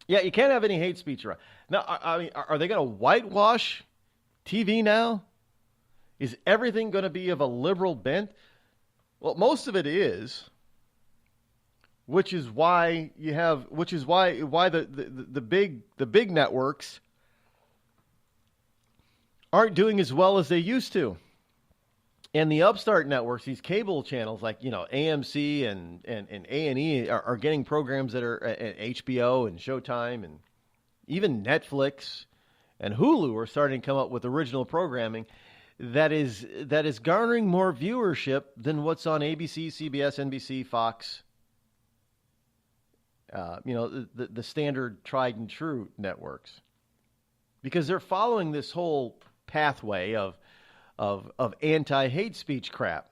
Yeah, you can't have any hate speech around. Now, I mean, are they going to whitewash TV now? Is everything going to be of a liberal bent? Well, most of it is. Which is why the big networks aren't doing as well as they used to. And the upstart networks, these cable channels like, AMC and A&E are getting programs that are at HBO and Showtime and even Netflix and Hulu are starting to come up with original programming that is garnering more viewership than what's on ABC, CBS, NBC, Fox. The standard tried and true networks, because they're following this whole pathway of anti-hate speech crap.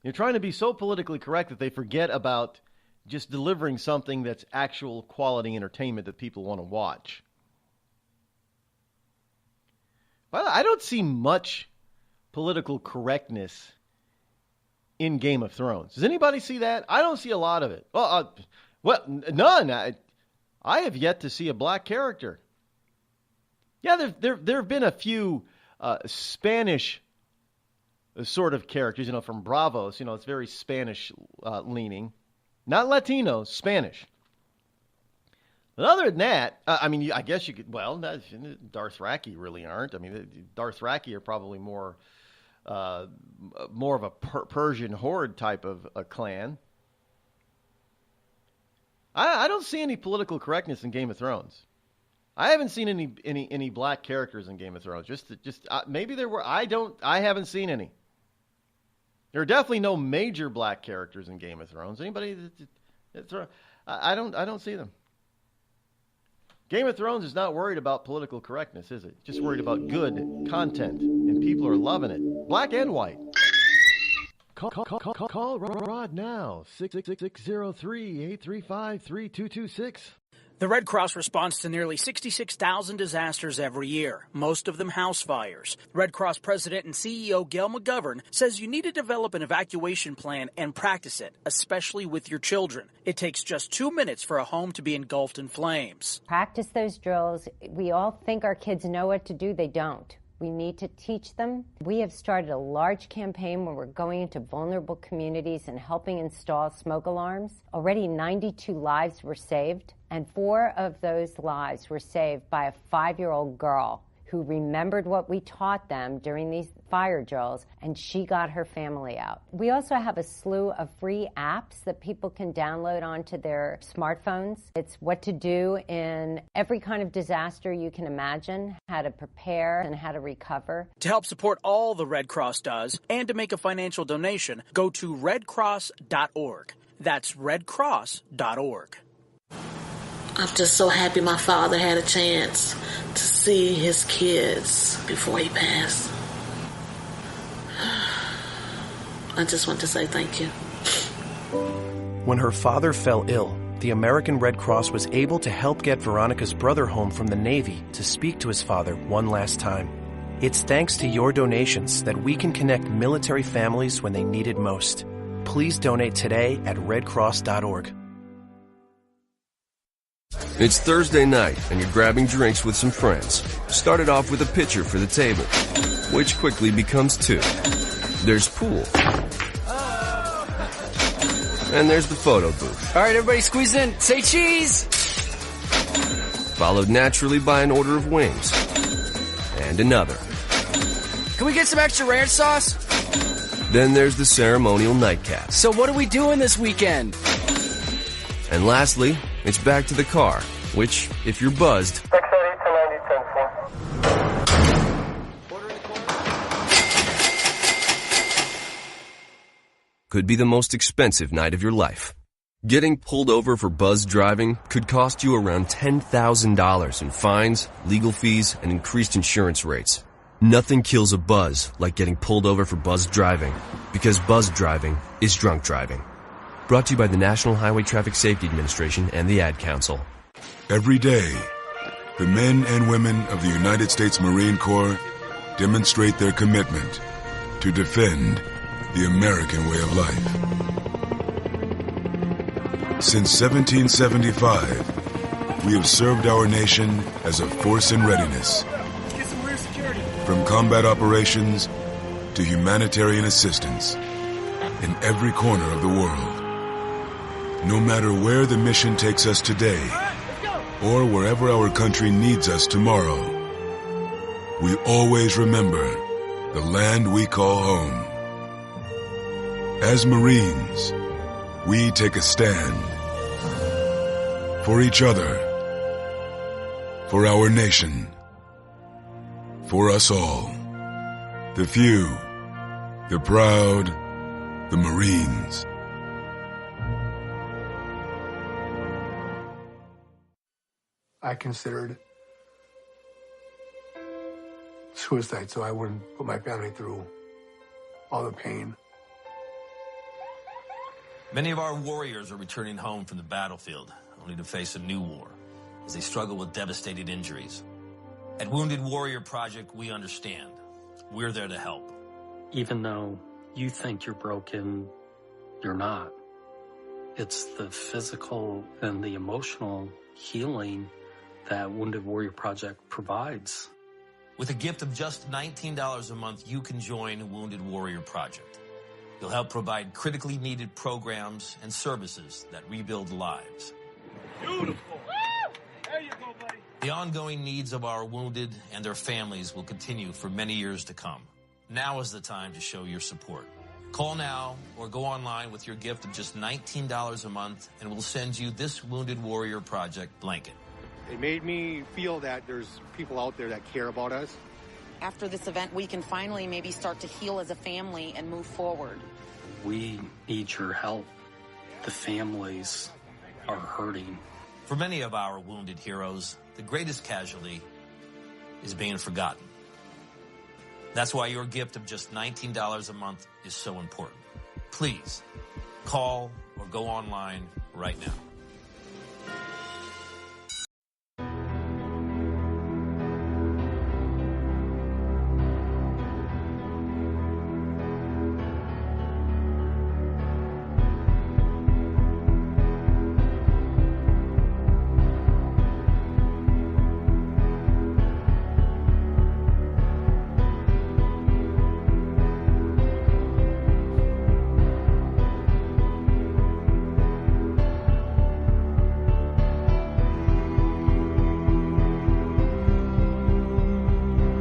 You're trying to be so politically correct that they forget about just delivering something that's actual quality entertainment that people want to watch. Well, I don't see much political correctness in Game of Thrones. Does anybody see that? I don't see a lot of it. Well, none. I have yet to see a black character. Yeah, there have been a few Spanish sort of characters, from Bravos. It's very Spanish leaning. Not Latino, Spanish. But other than that, I guess you could, Dothraki really aren't. Dothraki are probably more of a Persian horde type of a clan. I don't see any political correctness in Game of Thrones. I haven't seen any black characters in Game of Thrones. Maybe there were. I haven't seen any. There are definitely no major black characters in Game of Thrones. Anybody? I don't see them. Game of Thrones is not worried about political correctness, is it? Just worried about good content, and people are loving it, black and white. Call Rod now, 666-603-835-3226. The Red Cross responds to nearly 66,000 disasters every year, most of them house fires. Red Cross President and CEO Gail McGovern says you need to develop an evacuation plan and practice it, especially with your children. It takes just 2 minutes for a home to be engulfed in flames. Practice those drills. We all think our kids know what to do. They don't. We need to teach them. We have started a large campaign where we're going into vulnerable communities and helping install smoke alarms. Already 92 lives were saved, and 4 of those lives were saved by a 5-year-old girl who remembered what we taught them during these fire drills, and she got her family out. We also have a slew of free apps that people can download onto their smartphones. It's what to do in every kind of disaster you can imagine, how to prepare and how to recover. To help support all the Red Cross does and to make a financial donation, go to redcross.org. That's redcross.org. I'm just so happy my father had a chance to see his kids before he passed. I just want to say thank you. When her father fell ill, the American Red Cross was able to help get Veronica's brother home from the Navy to speak to his father one last time. It's thanks to your donations that we can connect military families when they need it most. Please donate today at redcross.org. It's Thursday night, and you're grabbing drinks with some friends. Started off with a pitcher for the table, which quickly becomes 2. There's pool. And there's the photo booth. All right, everybody squeeze in. Say cheese! Followed naturally by an order of wings. And another. Can we get some extra ranch sauce? Then there's the ceremonial nightcap. So what are we doing this weekend? And lastly, it's back to the car, which, if you're buzzed, could be the most expensive night of your life. Getting pulled over for buzzed driving could cost you around $10,000 in fines, legal fees, and increased insurance rates. Nothing kills a buzz like getting pulled over for buzzed driving, because buzzed driving is drunk driving. Brought to you by the National Highway Traffic Safety Administration and the Ad Council. Every day, the men and women of the United States Marine Corps demonstrate their commitment to defend the American way of life. Since 1775, we have served our nation as a force in readiness. From combat operations to humanitarian assistance in every corner of the world. No matter where the mission takes us today, or wherever our country needs us tomorrow, we always remember the land we call home. As Marines, we take a stand for each other For our nation. For us all. The few. The proud. The Marines. I considered suicide so I wouldn't put my family through all the pain. Many of our warriors are returning home from the battlefield, only to face a new war as they struggle with devastating injuries. At Wounded Warrior Project, we understand. We're there to help. Even though you think you're broken, you're not. It's the physical and the emotional healing that Wounded Warrior Project provides. With a gift of just $19 a month, you can join Wounded Warrior Project. You'll help provide critically needed programs and services that rebuild lives. Beautiful. There you go, buddy. The ongoing needs of our wounded and their families will continue for many years to come. Now is the time to show your support. Call now or go online with your gift of just $19 a month, and we'll send you this Wounded Warrior Project blanket. It made me feel that there's people out there that care about us. After this event, we can finally maybe start to heal as a family and move forward. We need your help. The families are hurting. For many of our wounded heroes, the greatest casualty is being forgotten. That's why your gift of just $19 a month is so important. Please, call or go online right now.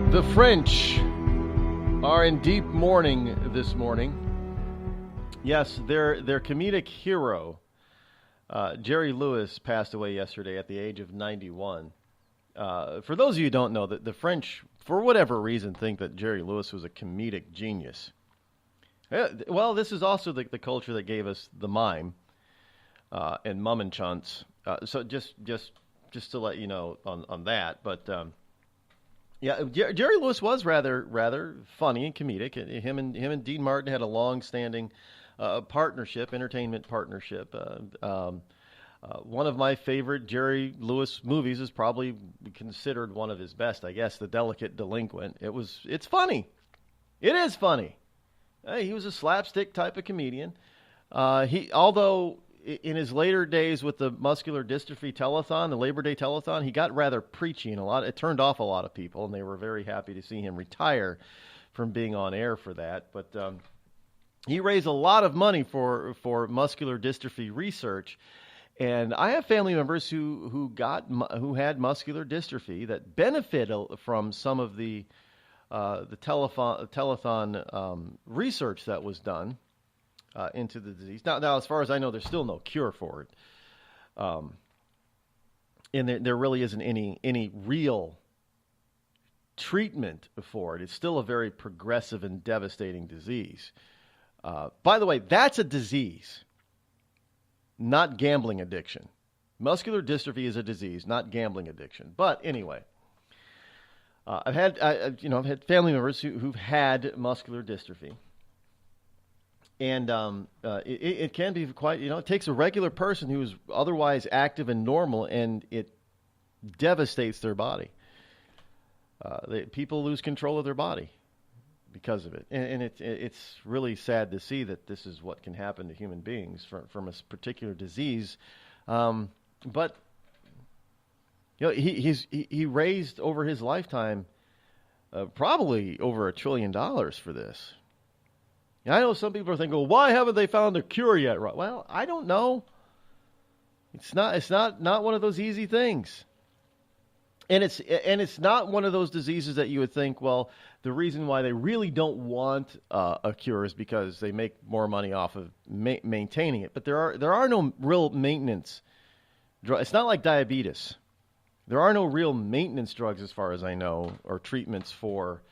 The French are in deep mourning this morning. Yes, their comedic hero, Jerry Lewis, passed away yesterday at the age of 91. For those of you who don't know, the French, for whatever reason, think that Jerry Lewis was a comedic genius. Well, this is also the culture that gave us the mime and Mum and Chunts. So just to let you know on that, but. Yeah, Jerry Lewis was rather funny and comedic. Him and Dean Martin had a long-standing entertainment partnership. One of my favorite Jerry Lewis movies is probably considered one of his best, I guess, The Delicate Delinquent. It's funny. It is funny. He was a slapstick type of comedian. Although in his later days with the muscular dystrophy telethon, the Labor Day telethon, he got rather preachy and it turned off a lot of people, and they were very happy to see him retire from being on air for that. But he raised a lot of money for muscular dystrophy research, and I have family members who had muscular dystrophy that benefited from some of the telethon research that was done. Into the disease. Now, as far as I know, there's still no cure for it, and there really isn't any real treatment for it. It's still a very progressive and devastating disease. By the way, that's a disease, not gambling addiction. Muscular dystrophy is a disease, not gambling addiction. But anyway, I've had family members who've had muscular dystrophy. And it can be quite, it takes a regular person who is otherwise active and normal, and it devastates their body. People lose control of their body because of it. And it's really sad to see that this is what can happen to human beings from a particular disease. But he raised over his lifetime probably over $1 trillion for this. I know some people are thinking, well, why haven't they found a cure yet? Right? Well, I don't know. It's not one of those easy things. And it's not one of those diseases that you would think, well, the reason why they really don't want a cure is because they make more money off of maintaining it. But there are no real maintenance drugs. It's not like diabetes. There are no real maintenance drugs, as far as I know, or treatments for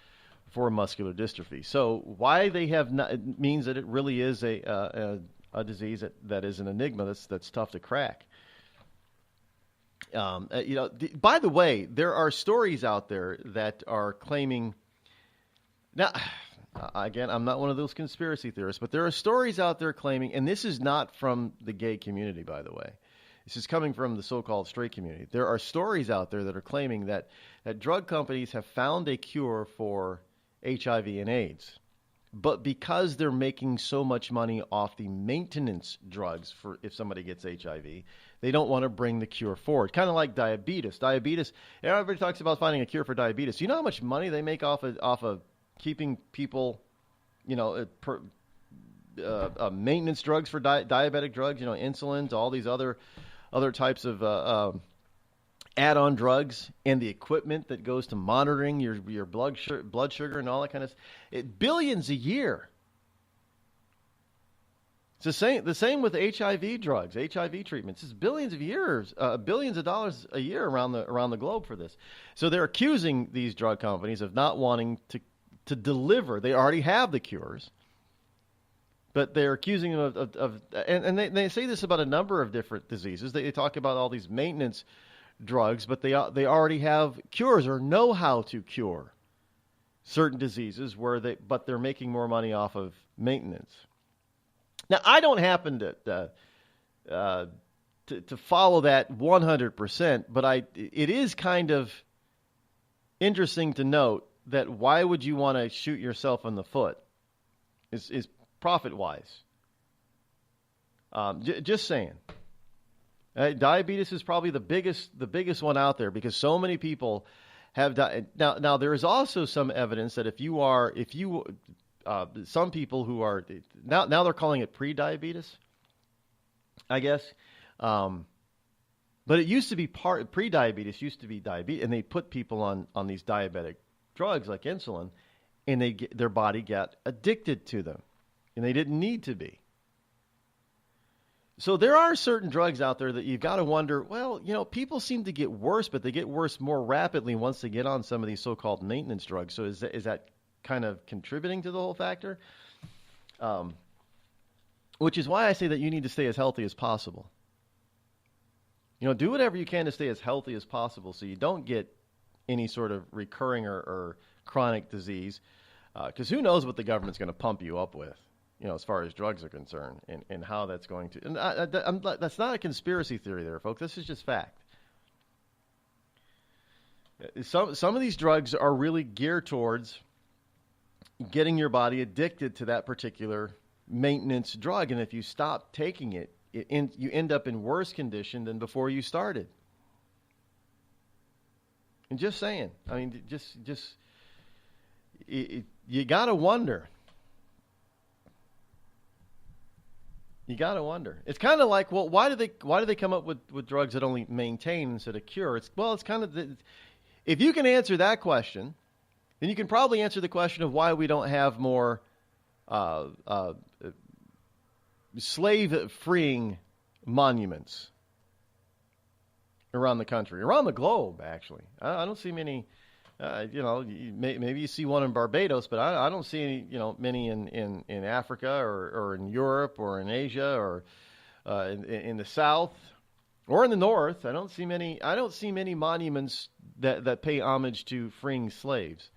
muscular dystrophy. So why they have not, it means that it really is a disease that is an enigma that's tough to crack. By the way, there are stories out there that are claiming. Now, again, I'm not one of those conspiracy theorists, but there are stories out there claiming, and this is not from the gay community, by the way. This is coming from the so-called straight community. There are stories out there that are claiming that drug companies have found a cure for HIV and AIDS. But because they're making so much money off the maintenance drugs for if somebody gets HIV, they don't want to bring the cure forward. Kind of like diabetes. Everybody talks about finding a cure for diabetes. You know how much money they make off of keeping people, maintenance drugs for diabetic drugs, insulin, all these other types of add-on drugs, and the equipment that goes to monitoring your blood sugar and all that kind of stuff. Billions a year. It's the same with HIV drugs, HIV treatments. It's billions of dollars a year around the globe for this. So they're accusing these drug companies of not wanting to deliver. They already have the cures, but they're accusing them and they say this about a number of different diseases. They talk about all these maintenance drugs, but they already have cures or know how to cure certain diseases but they're making more money off of maintenance. Now, I don't happen to follow that 100%, but it is kind of interesting to note that why would you want to shoot yourself in the foot? Is profit-wise. Just saying. Diabetes is probably the biggest one out there because so many people have now there is also some evidence that some people who are now they're calling it pre-diabetes, I guess. But it used to be pre-diabetes used to be diabetes, and they put people on these diabetic drugs like insulin, and their body got addicted to them, and they didn't need to be. So there are certain drugs out there that you've got to wonder, well, people seem to get worse, but they get worse more rapidly once they get on some of these so-called maintenance drugs. So is that kind of contributing to the whole factor? Which is why I say that you need to stay as healthy as possible. Do whatever you can to stay as healthy as possible so you don't get any sort of recurring or chronic disease. Because who knows what the government's going to pump you up with. As far as drugs are concerned, and how that's going to. And that's not a conspiracy theory there, folks. This is just fact. Some of these drugs are really geared towards getting your body addicted to that particular maintenance drug. And if you stop taking it, you end up in worse condition than before you started. And just saying. I mean, you got to wonder. You got to wonder. It's kind of like, well, why do they come up with drugs that only maintain instead of cure? It's kind of if you can answer that question, then you can probably answer the question of why we don't have more slave-freeing monuments around the country, around the globe. Actually, I don't see many. Maybe you see one in Barbados, but I don't see any, many in Africa or in Europe or in Asia or in the South or in the North. I don't see many monuments that pay homage to freeing slaves.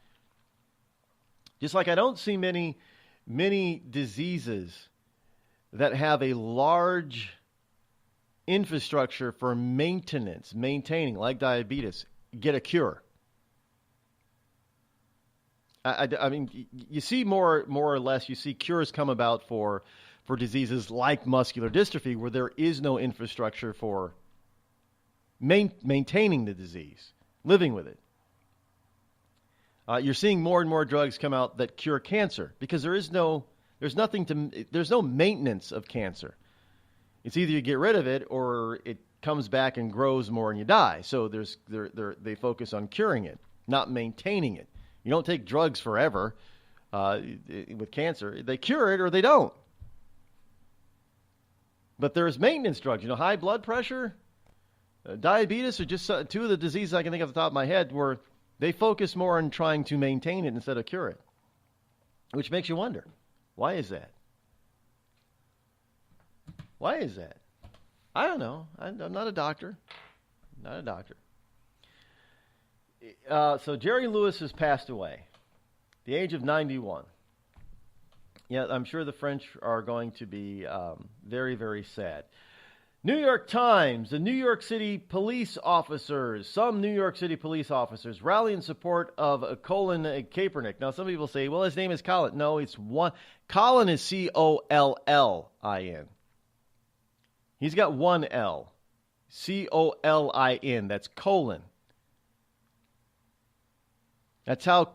Just like I don't see many diseases that have a large infrastructure for maintaining, like diabetes, get a cure. I mean, you see more or less, you see cures come about for diseases like muscular dystrophy where there is no infrastructure for maintaining the disease, living with it. You're seeing more and more drugs come out that cure cancer because there's no maintenance of cancer. It's either you get rid of it or it comes back and grows more and you die. So they focus on curing it, not maintaining it. You don't take drugs forever with cancer. They cure it or they don't. But there's maintenance drugs. High blood pressure. Diabetes are just two of the diseases I can think of off the top of my head where they focus more on trying to maintain it instead of cure it, which makes you wonder, why is that? Why is that? I don't know. I'm not a doctor. Not a doctor. So Jerry Lewis has passed away at the age of 91. Yeah, I'm sure the French are going to be very, very sad. New York Times, the New York City police officers, some New York City police officers rally in support of Colin Kaepernick. Now, some people say, well, his name is Colin. No, it's one. Colin is Collin. He's got one L. Collin. That's Colin. That's how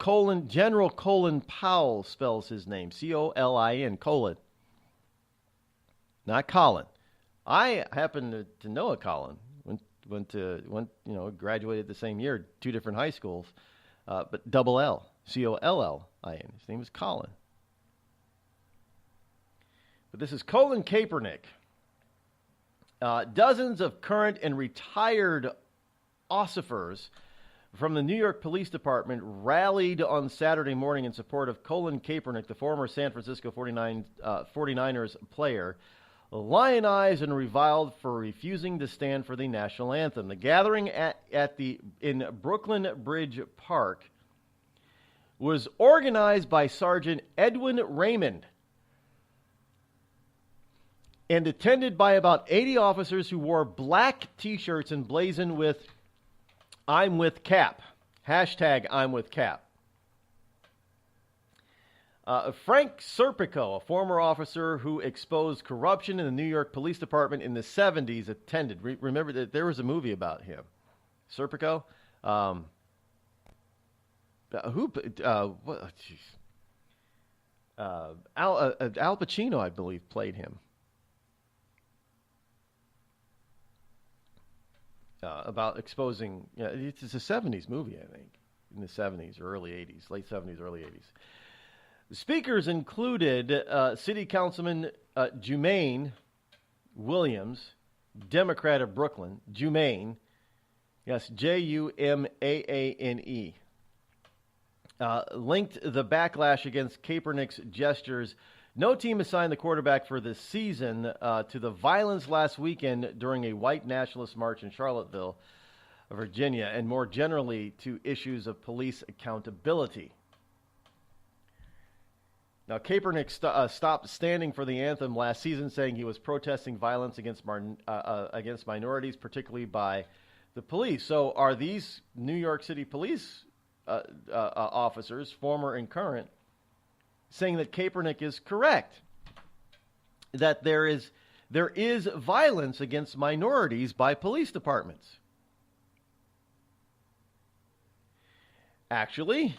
General Colin Powell spells his name. Colin. Colin. Not Colin. I happen to know a Colin. Graduated the same year, two different high schools, but double L. Collin. His name is Colin. But this is Colin Kaepernick. Dozens of current and retired ossifers from the New York Police Department rallied on Saturday morning in support of Colin Kaepernick, the former San Francisco 49ers player, lionized and reviled for refusing to stand for the national anthem. The gathering in Brooklyn Bridge Park was organized by Sergeant Edwin Raymond and attended by about 80 officers who wore black T-shirts emblazoned with "I'm with Cap." Hashtag I'm with Cap. Frank Serpico, a former officer who exposed corruption in the New York Police Department in the 70s, attended. Remember that there was a movie about him. Serpico? Al Pacino, I believe, played him. About exposing, it's a 70s movie, I think, in the 70s or early 80s, late 70s, early 80s. The speakers included City Councilman Jumaane Williams, Democrat of Brooklyn. Jumaane, yes, Jumaane, linked the backlash against Kaepernick's gestures. No team assigned the quarterback for this season to the violence last weekend during a white nationalist march in Charlottesville, Virginia, and more generally to issues of police accountability. Now, Kaepernick stopped standing for the anthem last season, saying he was protesting violence against minorities, particularly by the police. So are these New York City police officers, former and current, saying that Kaepernick is correct, that there is violence against minorities by police departments? Actually,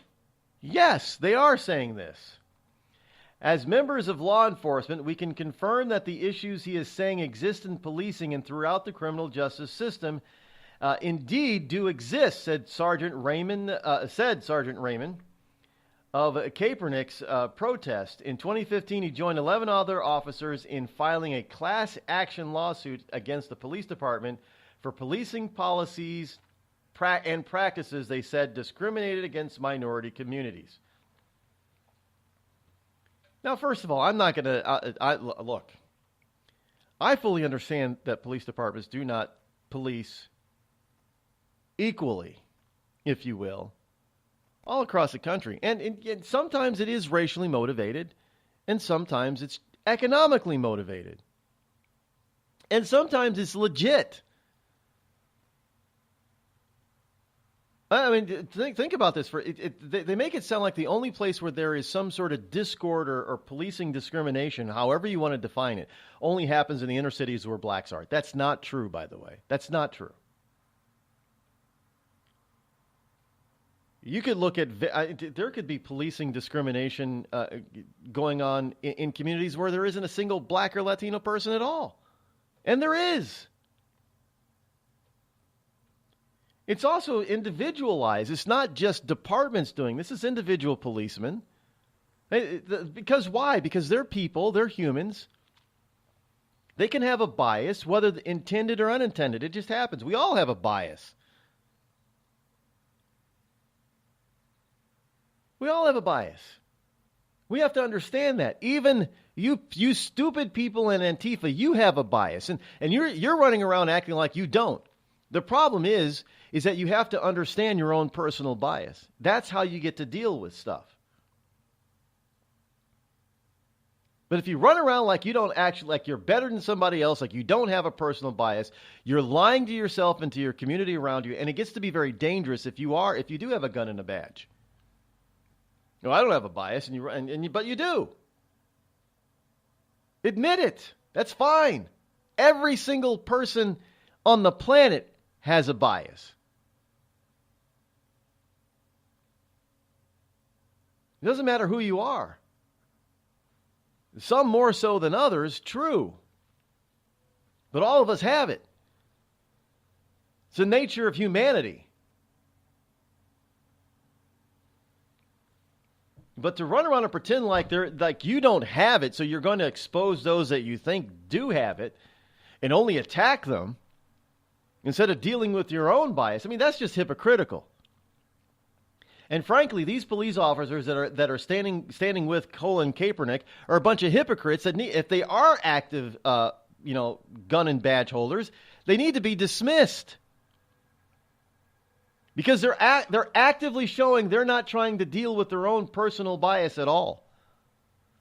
yes, they are saying this. As members of law enforcement, we can confirm that the issues he is saying exist in policing and throughout the criminal justice system indeed do exist, said Sergeant Raymond of Kaepernick's protest. In 2015, he joined 11 other officers in filing a class action lawsuit against the police department for policing policies and practices they said discriminated against minority communities. Now, first of all, I'm not going to look. I fully understand that police departments do not police equally, if you will, all across the country. And sometimes it is racially motivated, and sometimes it's economically motivated, and sometimes it's legit. I mean, think about this. They make it sound like the only place where there is some sort of discord or policing discrimination, however you want to define it, only happens in the inner cities where blacks are. That's not true, by the way. That's not true. You could look at, there could be policing discrimination going on in communities where there isn't a single black or Latino person at all. And there is. It's also individualized. It's not just departments doing this. It's individual policemen. Because why? Because they're people. They're humans. They can have a bias, whether intended or unintended. It just happens. We all have a bias. We all have a bias. We have to understand that. Even you stupid people in Antifa, you have a bias. And you're running around acting like you don't. The problem is that you have to understand your own personal bias. That's how you get to deal with stuff. But if you run around like you don't actually, like you're better than somebody else, like you don't have a personal bias, you're lying to yourself and to your community around you, and it gets to be very dangerous if you do have a gun and a badge. No, I don't have a bias, but you do. Admit it. That's fine. Every single person on the planet has a bias. It doesn't matter who you are. Some more so than others, true. But all of us have it. It's the nature of humanity. But to run around and pretend like you don't have it, so you're going to expose those that you think do have it and only attack them instead of dealing with your own bias, I mean, that's just hypocritical. And frankly, these police officers that are standing with Colin Kaepernick are a bunch of hypocrites that if they are active, gun and badge holders, they need to be dismissed because they're actively showing they're not trying to deal with their own personal bias at all.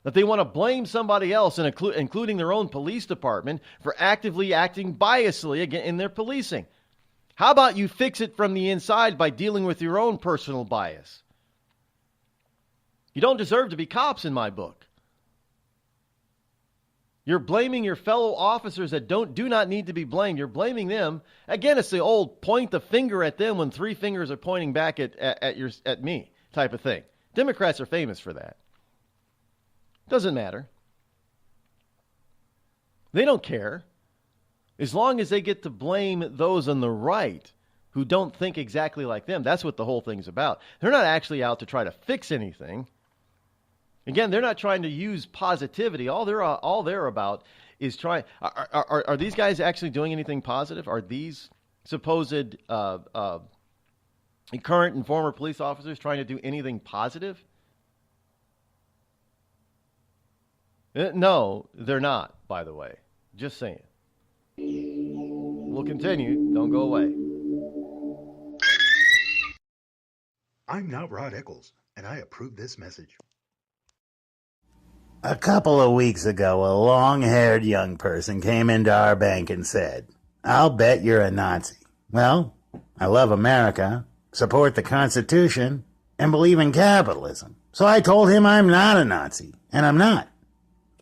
That they want to blame somebody else, including their own police department, for actively acting biasly in their policing. How about you fix it from the inside by dealing with your own personal bias? You don't deserve to be cops in my book. You're blaming your fellow officers that do not need to be blamed. You're blaming them. Again, it's the old point the finger at them when three fingers are pointing back at me type of thing. Democrats are famous for that. Doesn't matter. They don't care. As long as they get to blame those on the right who don't think exactly like them, that's what the whole thing's about. They're not actually out to try to fix anything. Again, they're not trying to use positivity. All they're about is trying. Are these guys actually doing anything positive? Are these supposed current and former police officers trying to do anything positive? No, they're not, by the way. Just saying. We'll continue. Don't go away. I'm not Rod Eccles, and I approve this message. A couple of weeks ago, a long-haired young person came into our bank and said, "I'll bet you're a Nazi." Well, I love America, support the Constitution, and believe in capitalism. So I told him I'm not a Nazi, and I'm not.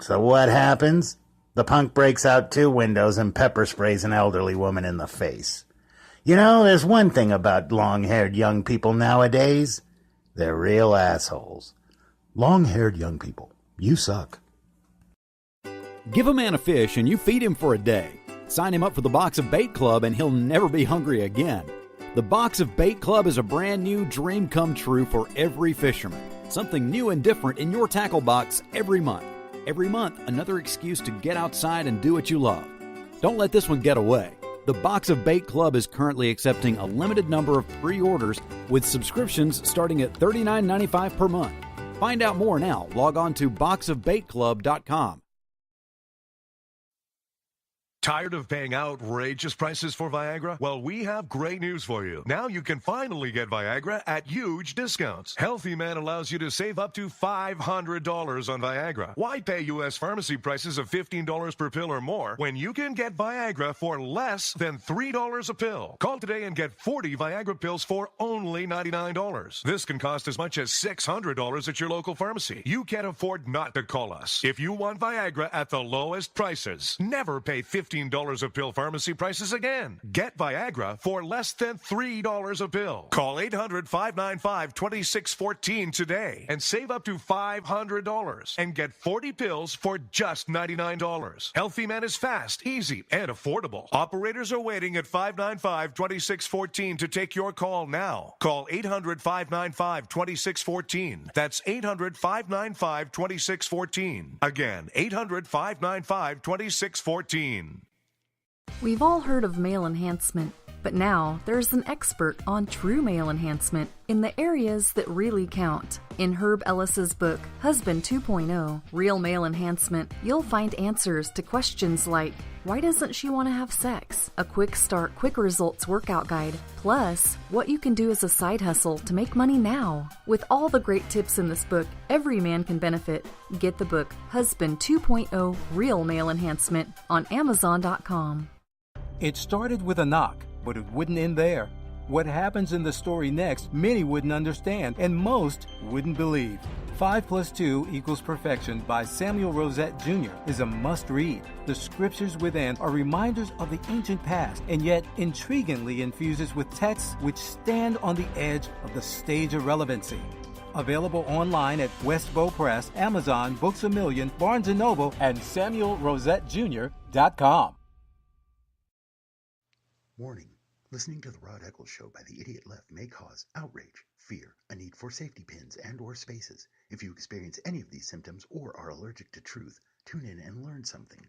So what happens? The punk breaks out 2 windows and pepper sprays an elderly woman in the face. You know, there's one thing about long-haired young people nowadays. They're real assholes. Long-haired young people, you suck. Give a man a fish and you feed him for a day. Sign him up for the Box of Bait Club and he'll never be hungry again. The Box of Bait Club is a brand new dream come true for every fisherman. Something new and different in your tackle box every month. Every month, another excuse to get outside and do what you love. Don't let this one get away. The Box of Bait Club is currently accepting a limited number of pre-orders with subscriptions starting at $39.95 per month. Find out more now. Log on to boxofbaitclub.com. Tired of paying outrageous prices for Viagra? Well, we have great news for you. Now you can finally get Viagra at huge discounts. Healthy Man allows you to save up to $500 on Viagra. Why pay U.S. pharmacy prices of $15 per pill or more when you can get Viagra for less than $3 a pill? Call today and get 40 Viagra pills for only $99. This can cost as much as $600 at your local pharmacy. You can't afford not to call us. If you want Viagra at the lowest prices, never pay $15 $15 a pill pharmacy prices again. Get Viagra for less than $3 a pill. Call 800-595-2614 today and save up to $500 and get 40 pills for just $99. Healthy Man is fast, easy, and affordable. Operators are waiting at 595-2614 to take your call now. Call 800-595-2614. That's 800-595-2614. Again, 800-595-2614. We've all heard of male enhancement, but now there's an expert on true male enhancement in the areas that really count. In Herb Ellis's book, Husband 2.0, Real Male Enhancement, you'll find answers to questions like, why doesn't she want to have sex? A quick start, quick results workout guide, plus what you can do as a side hustle to make money now. With all the great tips in this book, every man can benefit. Get the book, Husband 2.0, Real Male Enhancement, on Amazon.com. It started with a knock, but it wouldn't end there. What happens in the story next, many wouldn't understand, and most wouldn't believe. 5 + 2 = Perfection by Samuel Rosette Jr. is a must-read. The scriptures within are reminders of the ancient past, and yet intriguingly infuses with texts which stand on the edge of the stage of relevancy. Available online at Westbow Press, Amazon, Books A Million, Barnes & Noble, and SamuelRosetteJr.com. Warning. Listening to the Rod Eccles Show by the Idiot Left may cause outrage, fear, a need for safety pins and/or spaces. If you experience any of these symptoms or are allergic to truth, tune in and learn something.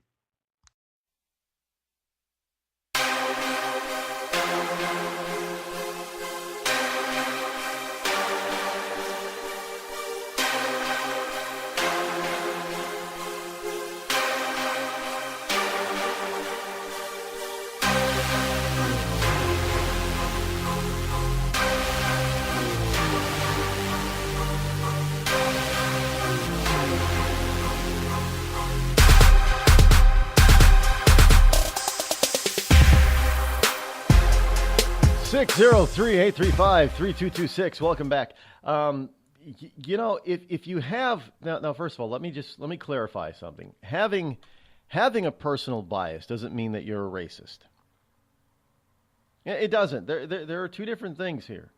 Six 603-835-3226. Welcome back. You know, if you have now, first of all, let me clarify something. Having a personal bias doesn't mean that you're a racist. It doesn't. There are two different things here.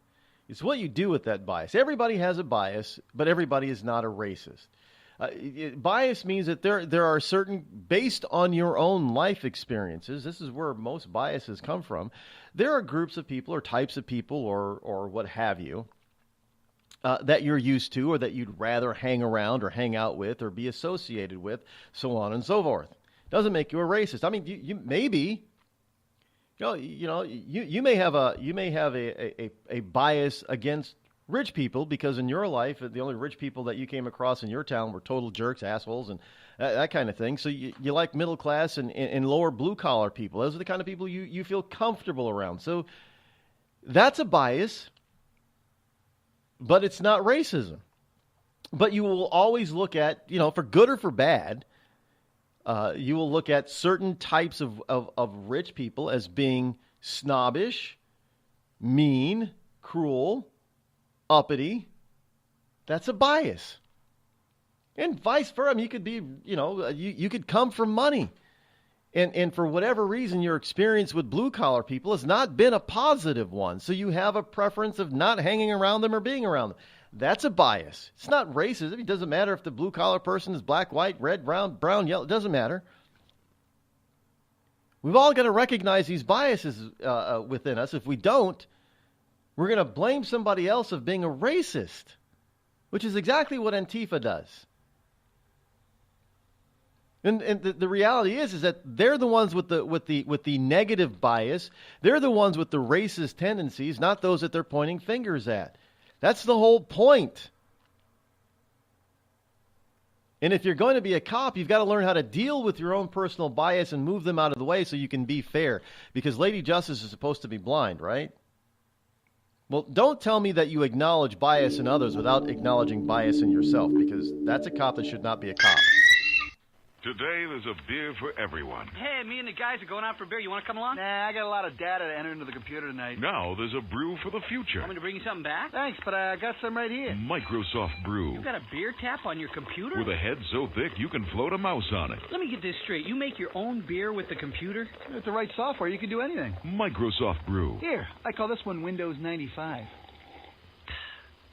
It's what you do with that bias. Everybody has a bias, but everybody is not a racist. Bias means that there are certain, based on your own life experiences, this is where most biases come from. There are groups of people or types of people or what have you that you're used to or that you'd rather hang around or hang out with or be associated with, so on and so forth. Doesn't make you a racist. I mean, you maybe, you may have a bias against rich people because in your life, the only rich people that you came across in your town were total jerks, assholes, and that kind of thing. So you like middle class and lower blue collar people. Those are the kind of people you feel comfortable around. So that's a bias, but it's not racism. But you will always look at, for good or for bad, you will look at certain types of rich people as being snobbish, mean, cruel, uppity. That's a bias. And vice versa. I mean, you could be, you could come from money. And for whatever reason, your experience with blue-collar people has not been a positive one. So you have a preference of not hanging around them or being around them. That's a bias. It's not racism. It doesn't matter if the blue-collar person is black, white, red, brown, yellow. It doesn't matter. We've all got to recognize these biases within us. If we don't, we're going to blame somebody else of being a racist, which is exactly what Antifa does. And the reality is that they're the ones with the negative bias. They're the ones with the racist tendencies, not those that they're pointing fingers at. That's the whole point. And if you're going to be a cop, you've got to learn how to deal with your own personal bias and move them out of the way so you can be fair. Because Lady Justice is supposed to be blind, right? Well, don't tell me that you acknowledge bias in others without acknowledging bias in yourself, because that's a cop that should not be a cop. Today, there's a beer for everyone. Hey, me and the guys are going out for beer. You want to come along? Nah, I got a lot of data to enter into the computer tonight. Now, there's a brew for the future. Want me to bring you something back? Thanks, but I got some right here. Microsoft Brew. You got a beer tap on your computer? With a head so thick you can float a mouse on it. Let me get this straight. You make your own beer with the computer? With the right software, you can do anything. Microsoft Brew. Here, I call this one Windows 95.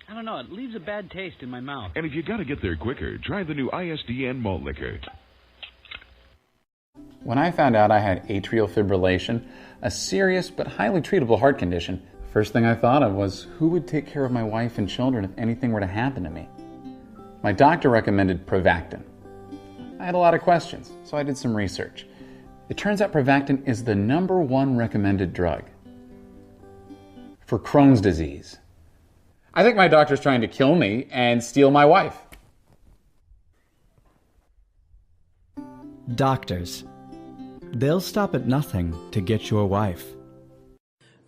I don't know, it leaves a bad taste in my mouth. And if you got to get there quicker, try the new ISDN malt liquor. When I found out I had atrial fibrillation, a serious but highly treatable heart condition, the first thing I thought of was who would take care of my wife and children if anything were to happen to me? My doctor recommended Prevactin. I had a lot of questions, so I did some research. It turns out Prevactin is the #1 recommended drug for Crohn's disease. I think my doctor's trying to kill me and steal my wife. Doctors. They'll stop at nothing to get your wife.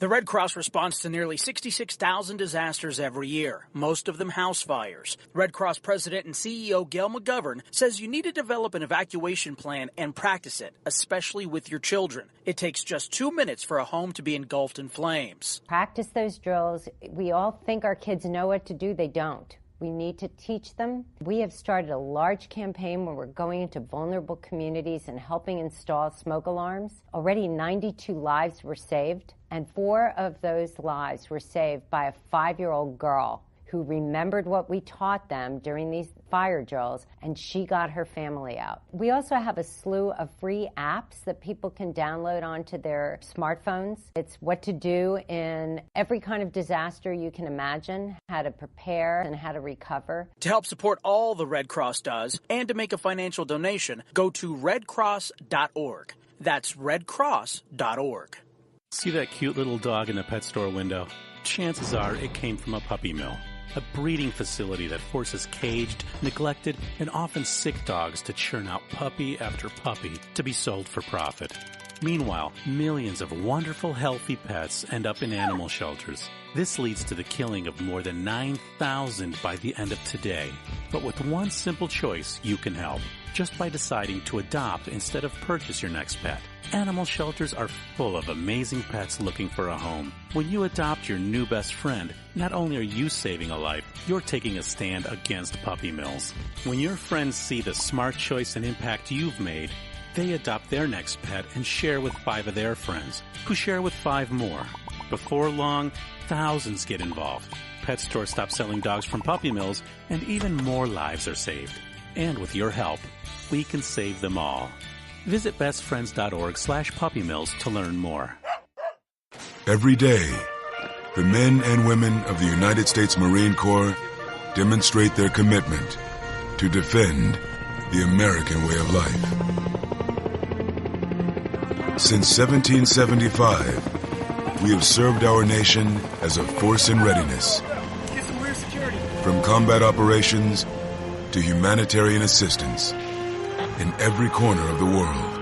The Red Cross responds to nearly 66,000 disasters every year, most of them house fires. Red Cross President and CEO Gail McGovern says you need to develop an evacuation plan and practice it, especially with your children. It takes just 2 minutes for a home to be engulfed in flames. Practice those drills. We all think our kids know what to do. They don't. We need to teach them. We have started a large campaign where we're going into vulnerable communities and helping install smoke alarms. Already 92 lives were saved, and 4 of those lives were saved by a 5-year-old girl who remembered what we taught them during these fire drills, and she got her family out. We also have a slew of free apps that people can download onto their smartphones. It's what to do in every kind of disaster you can imagine, how to prepare and how to recover. To help support all the Red Cross does and to make a financial donation, go to redcross.org. That's redcross.org. See that cute little dog in the pet store window? Chances are it came from a puppy mill. A breeding facility that forces caged, neglected, and often sick dogs to churn out puppy after puppy to be sold for profit. Meanwhile, millions of wonderful, healthy pets end up in animal shelters. This leads to the killing of more than 9,000 by the end of today. But with one simple choice, you can help. Just by deciding to adopt instead of purchase your next pet. Animal shelters are full of amazing pets looking for a home. When you adopt your new best friend, not only are you saving a life, you're taking a stand against puppy mills. When your friends see the smart choice and impact you've made, they adopt their next pet and share with 5 of their friends, who share with 5 more. Before long, thousands get involved. Pet stores stop selling dogs from puppy mills, and even more lives are saved. And with your help, we can save them all. Visit bestfriends.org/puppymills to learn more. Every day, the men and women of the United States Marine Corps demonstrate their commitment to defend the American way of life. Since 1775, we have served our nation as a force in readiness. Get some rear security. From combat operations to humanitarian assistance in every corner of the world.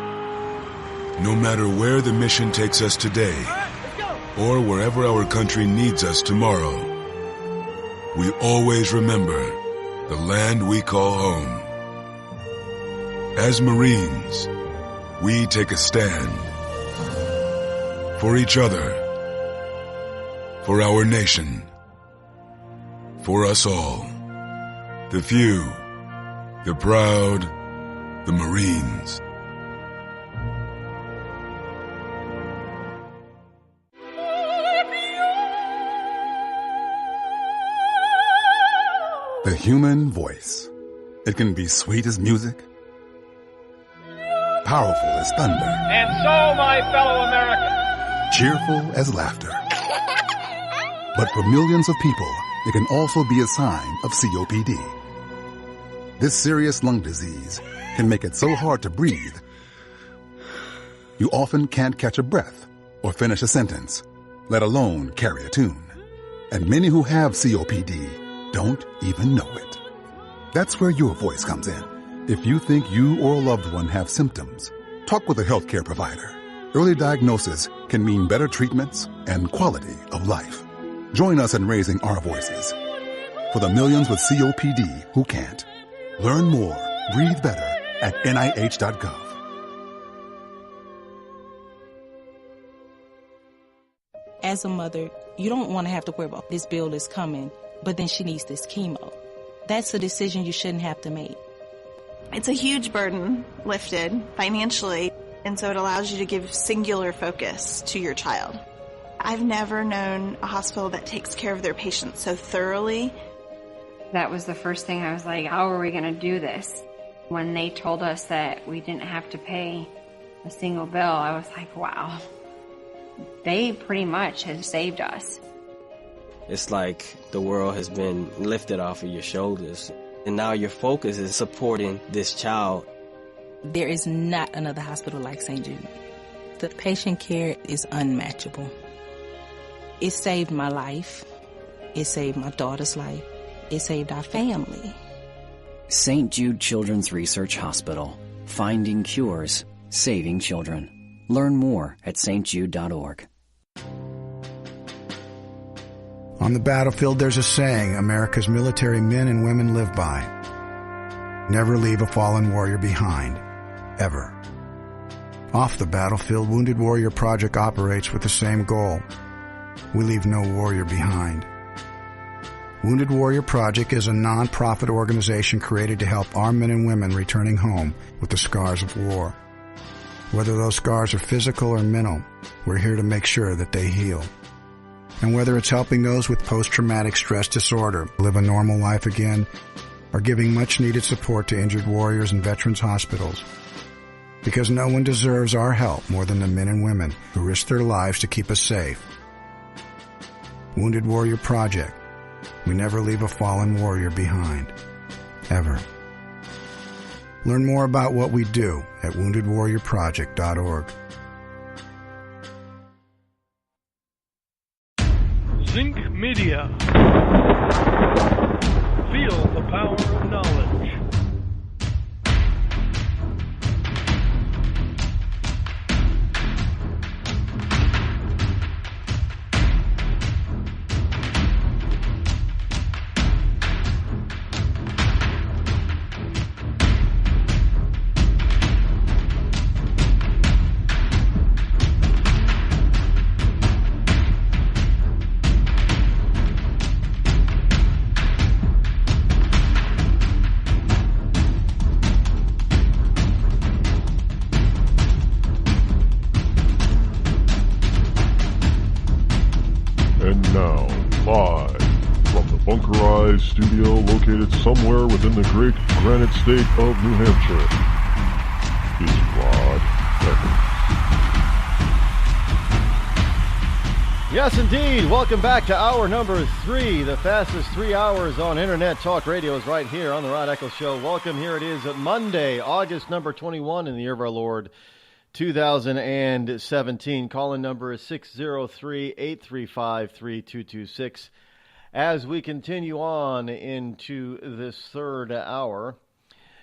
No matter where the mission takes us today, or wherever our country needs us tomorrow, we always remember the land we call home. As Marines, we take a stand for each other, for our nation, for us all. The few, the proud, the Marines. The human voice. It can be sweet as music, powerful as thunder, And so, my fellow Americans, cheerful as laughter. But for millions of people, it can also be a sign of COPD. This serious lung disease can make it so hard to breathe, you often can't catch a breath or finish a sentence, let alone carry a tune. And many who have COPD don't even know it. That's where your voice comes in. If you think you or a loved one have symptoms, talk with a healthcare provider. Early diagnosis can mean better treatments and quality of life. Join us in raising our voices for the millions with COPD who can't. Learn more, breathe better, at nih.gov. As a mother, you don't want to have to worry about this bill is coming, but then she needs this chemo. That's a decision you shouldn't have to make. It's a huge burden lifted financially, and so it allows you to give singular focus to your child. I've never known a hospital that takes care of their patients so thoroughly. That was the first thing I was like, how are we going to do this? When they told us that we didn't have to pay a single bill, I was like, wow. They pretty much have saved us. It's like the world has been lifted off of your shoulders, and now your focus is supporting this child. There is not another hospital like St. Jude. The patient care is unmatchable. It saved my life. It saved my daughter's life. It saved our family. St. Jude Children's Research Hospital. Finding cures, saving children. Learn more at stjude.org. On the battlefield, there's a saying America's military men and women live by. Never leave a fallen warrior behind. Ever. Off the battlefield, Wounded Warrior Project operates with the same goal. We leave no warrior behind. Wounded Warrior Project is a non-profit organization created to help our men and women returning home with the scars of war. Whether those scars are physical or mental, we're here to make sure that they heal. And whether it's helping those with post-traumatic stress disorder live a normal life again, or giving much-needed support to injured warriors in veterans' hospitals. Because no one deserves our help more than the men and women who risk their lives to keep us safe. Wounded Warrior Project. We never leave a fallen warrior behind. Ever. Learn more about what we do at woundedwarriorproject.org. Zinc Media. Feel the power of knowledge. Studio located somewhere within the great granite state of New Hampshire is Rod Eccles. Yes, indeed. Welcome back to hour number 3. The fastest 3 hours on Internet Talk Radio is right here on the Rod Eccles Show. Welcome. Here it is Monday, August number 21 in the year of our Lord, 2017. Call-in number is 603-835-3226. As we continue on into this third hour,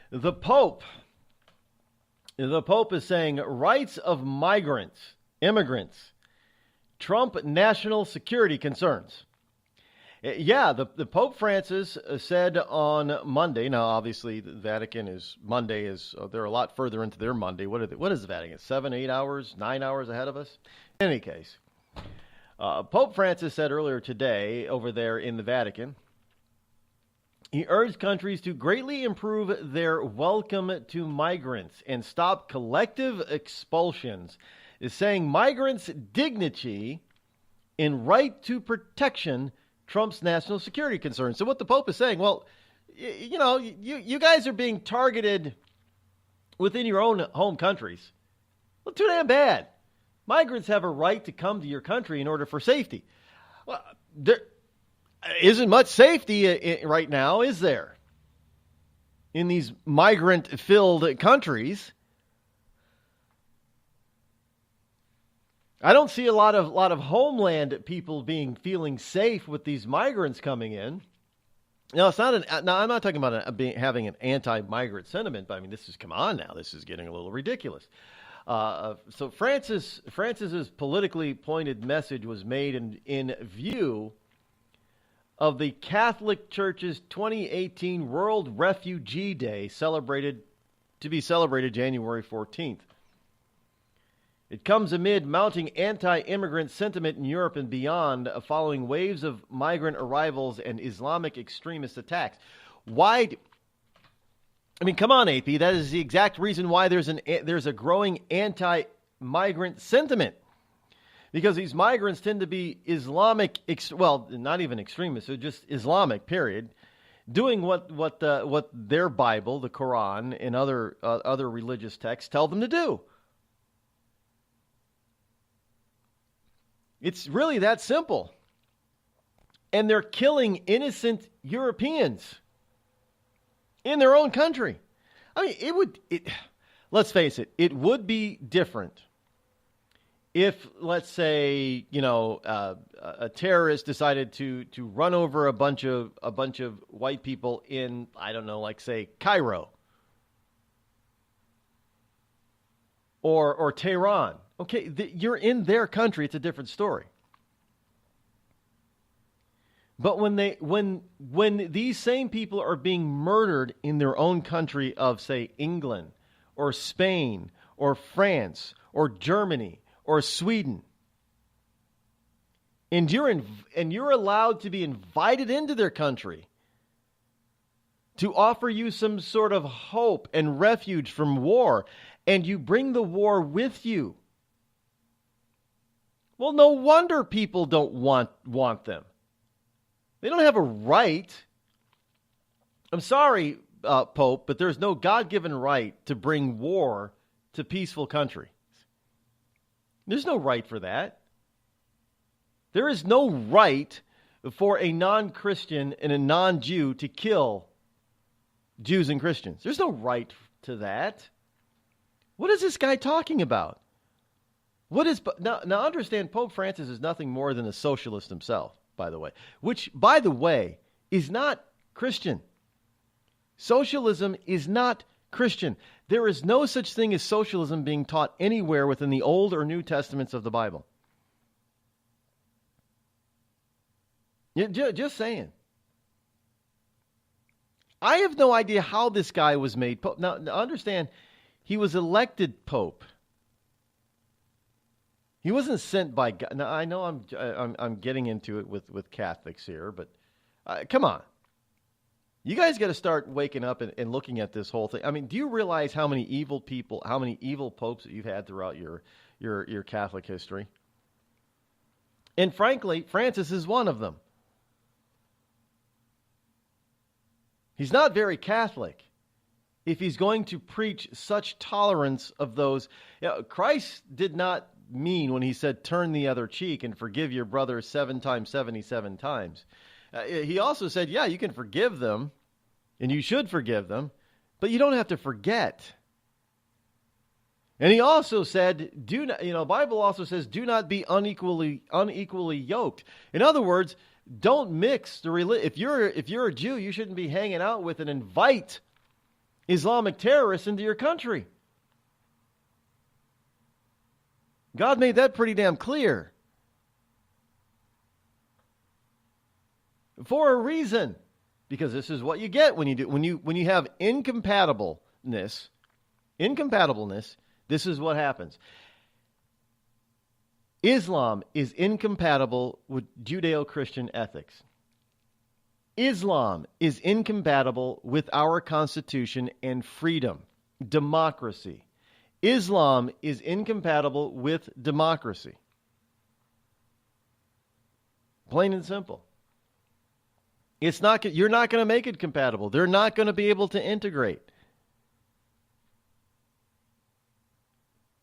the Pope is saying rights of migrants, immigrants, trump national security concerns. Yeah, the Pope Francis said on Monday. Now, obviously, the Vatican they're a lot further into their Monday. What is the Vatican? 7, 8 hours, 9 hours ahead of us? In any case. Pope Francis said earlier today over there in the Vatican, he urged countries to greatly improve their welcome to migrants and stop collective expulsions, is saying migrants' dignity and right to protection trumps national security concerns. So what the Pope is saying, well, you guys are being targeted within your own home countries. Well, too damn bad. Migrants have a right to come to your country in order for safety. Well, there isn't much safety right now, is there? In these migrant-filled countries. I don't see a lot of homeland people feeling safe with these migrants coming in. Now, I'm not talking about having an anti-migrant sentiment, but I mean, come on now. This is getting a little ridiculous. So Francis's politically pointed message was made in view of the Catholic Church's 2018 World Refugee Day celebrated to be celebrated January 14th. It comes amid mounting anti-immigrant sentiment in Europe and beyond, following waves of migrant arrivals and Islamic extremist attacks. Why? I mean, come on, AP. That is the exact reason why there's a growing anti-migrant sentiment. Because these migrants tend to be Islamic, not even extremists, they're just Islamic, period, doing what their Bible, the Quran, and other religious texts tell them to do. It's really that simple. And they're killing innocent Europeans in their own country. I mean, let's face it, it would be different if, let's say, a terrorist decided to run over a bunch of white people in, I don't know, like, say, Cairo or Tehran. Okay, you're in their country. It's a different story. But when these same people are being murdered in their own country of, say, England or Spain or France or Germany or Sweden, and you're allowed to be invited into their country to offer you some sort of hope and refuge from war, and you bring the war with you, well, no wonder people don't want them. They don't have a right. I'm sorry, Pope, but there's no God-given right to bring war to peaceful countries. There's no right for that. There is no right for a non-Christian and a non-Jew to kill Jews and Christians. There's no right to that. What is this guy talking about? Now understand, Pope Francis is nothing more than a socialist himself, by the way, which, by the way, is not Christian. Socialism is not Christian. There is no such thing as socialism being taught anywhere within the Old or New Testaments of the Bible. Just saying. I have no idea how this guy was made Pope. Now understand, he was elected Pope. He wasn't sent by God. Now, I know I'm getting into it with Catholics here, but come on. You guys got to start waking up and looking at this whole thing. I mean, do you realize how many evil people, how many evil popes that you've had throughout your Catholic history? And frankly, Francis is one of them. He's not very Catholic if he's going to preach such tolerance of those. Christ did not mean when he said turn the other cheek and forgive your brother 7 times 77 times. He also said, yeah, you can forgive them and you should forgive them, but you don't have to forget. And he also said, Bible also says, do not be unequally yoked. In other words, don't mix the religion. If you're a Jew, you shouldn't be hanging out with and invite Islamic terrorists into your country. God made that pretty damn clear. For a reason. Because this is what you get when you have incompatibleness, this is what happens. Islam is incompatible with Judeo-Christian ethics. Islam is incompatible with our Constitution and freedom, democracy. Islam is incompatible with democracy. Plain and simple. You're not going to make it compatible. They're not going to be able to integrate.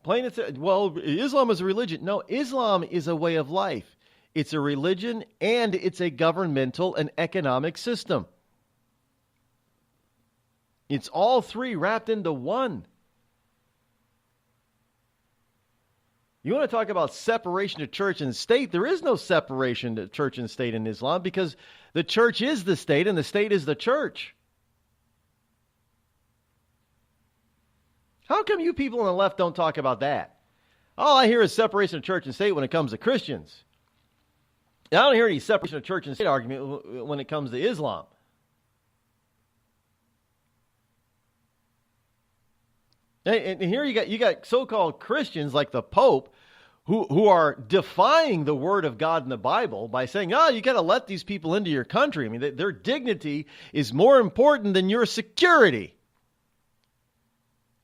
Plain and simple. Well, Islam is a religion. No, Islam is a way of life. It's a religion and it's a governmental and economic system. It's all three wrapped into one. You want to talk about separation of church and state? There is no separation of church and state in Islam because the church is the state and the state is the church. How come you people on the left don't talk about that? All I hear is separation of church and state when it comes to Christians. I don't hear any separation of church and state argument when it comes to Islam. And here you got so-called Christians like the Pope who are defying the word of God in the Bible by saying, you got to let these people into your country. I mean, their dignity is more important than your security.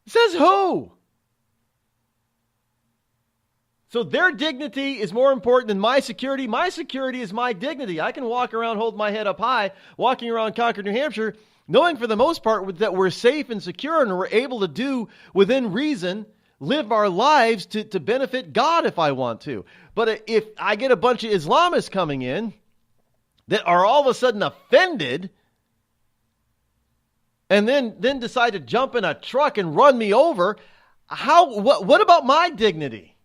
Says who? So their dignity is more important than my security. My security is my dignity. I can walk around, hold my head up high, walking around Concord, New Hampshire, knowing for the most part that we're safe and secure and we're able to do within reason, live our lives to benefit God if I want to. But if I get a bunch of Islamists coming in that are all of a sudden offended and then decide to jump in a truck and run me over, what about my dignity?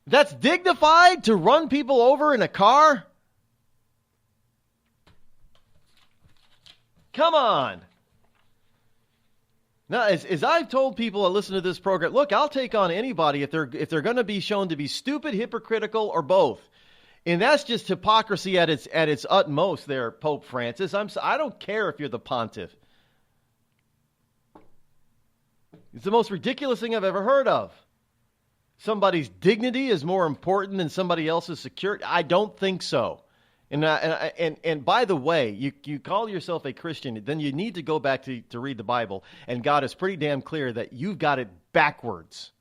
That's dignified to run people over in a car? Come on. Now, as I've told people that listen to this program, look, I'll take on anybody if they're going to be shown to be stupid, hypocritical, or both. And that's just hypocrisy at its utmost there, Pope Francis. I don't care if you're the pontiff. It's the most ridiculous thing I've ever heard of. Somebody's dignity is more important than somebody else's security. I don't think so. And by the way, you call yourself a Christian, then you need to go back to read the Bible, and God is pretty damn clear that you've got it backwards.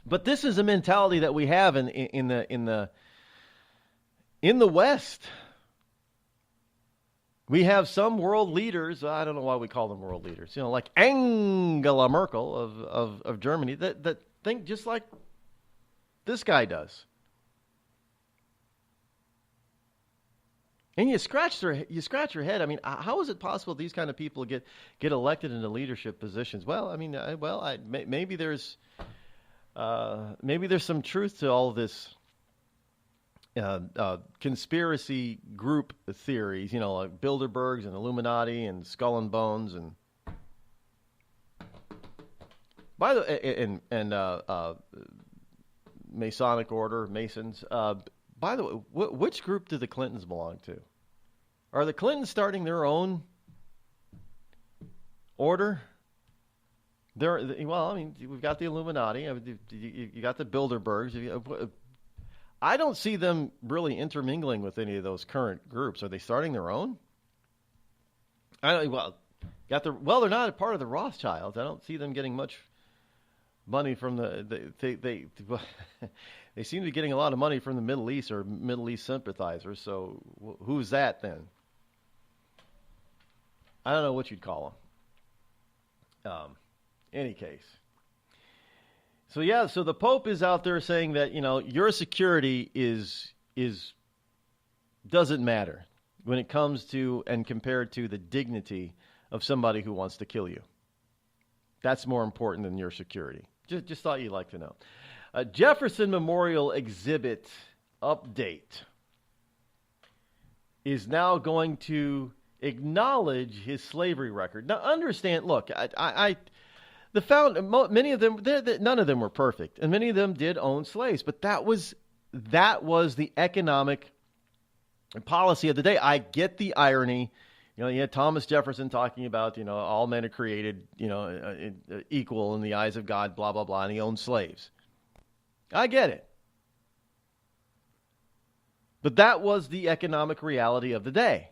But this is a mentality that we have in the West. We have some world leaders, I don't know why we call them world leaders, like Angela Merkel of Germany, that think just like this guy does. And you scratch your head. I mean, how is it possible these kind of people get elected into leadership positions? Well, I mean, maybe there's some truth to all this conspiracy group theories, like Bilderbergs and Illuminati and Skull and Bones and Masonic Order, Masons. By the way, which group do the Clintons belong to? Are the Clintons starting their own order? Well, I mean, we've got the Illuminati. You got the Bilderbergs. I don't see them really intermingling with any of those current groups. Are they starting their own? They're not a part of the Rothschilds. I don't see them getting much money from they seem to be getting a lot of money from the Middle East or Middle East sympathizers. So who's that then? I don't know what you'd call them. Any case. So the Pope is out there saying that, your security doesn't matter when it comes to and compared to the dignity of somebody who wants to kill you. That's more important than your security. Just thought you'd like to know. Jefferson Memorial Exhibit update is now going to acknowledge his slavery record. Now, understand, look, many of them, none of them were perfect, and many of them did own slaves, but that was the economic policy of the day. I get the irony. You had Thomas Jefferson talking about, all men are created, equal in the eyes of God, blah, blah, blah, and he owned slaves. I get it. But that was the economic reality of the day.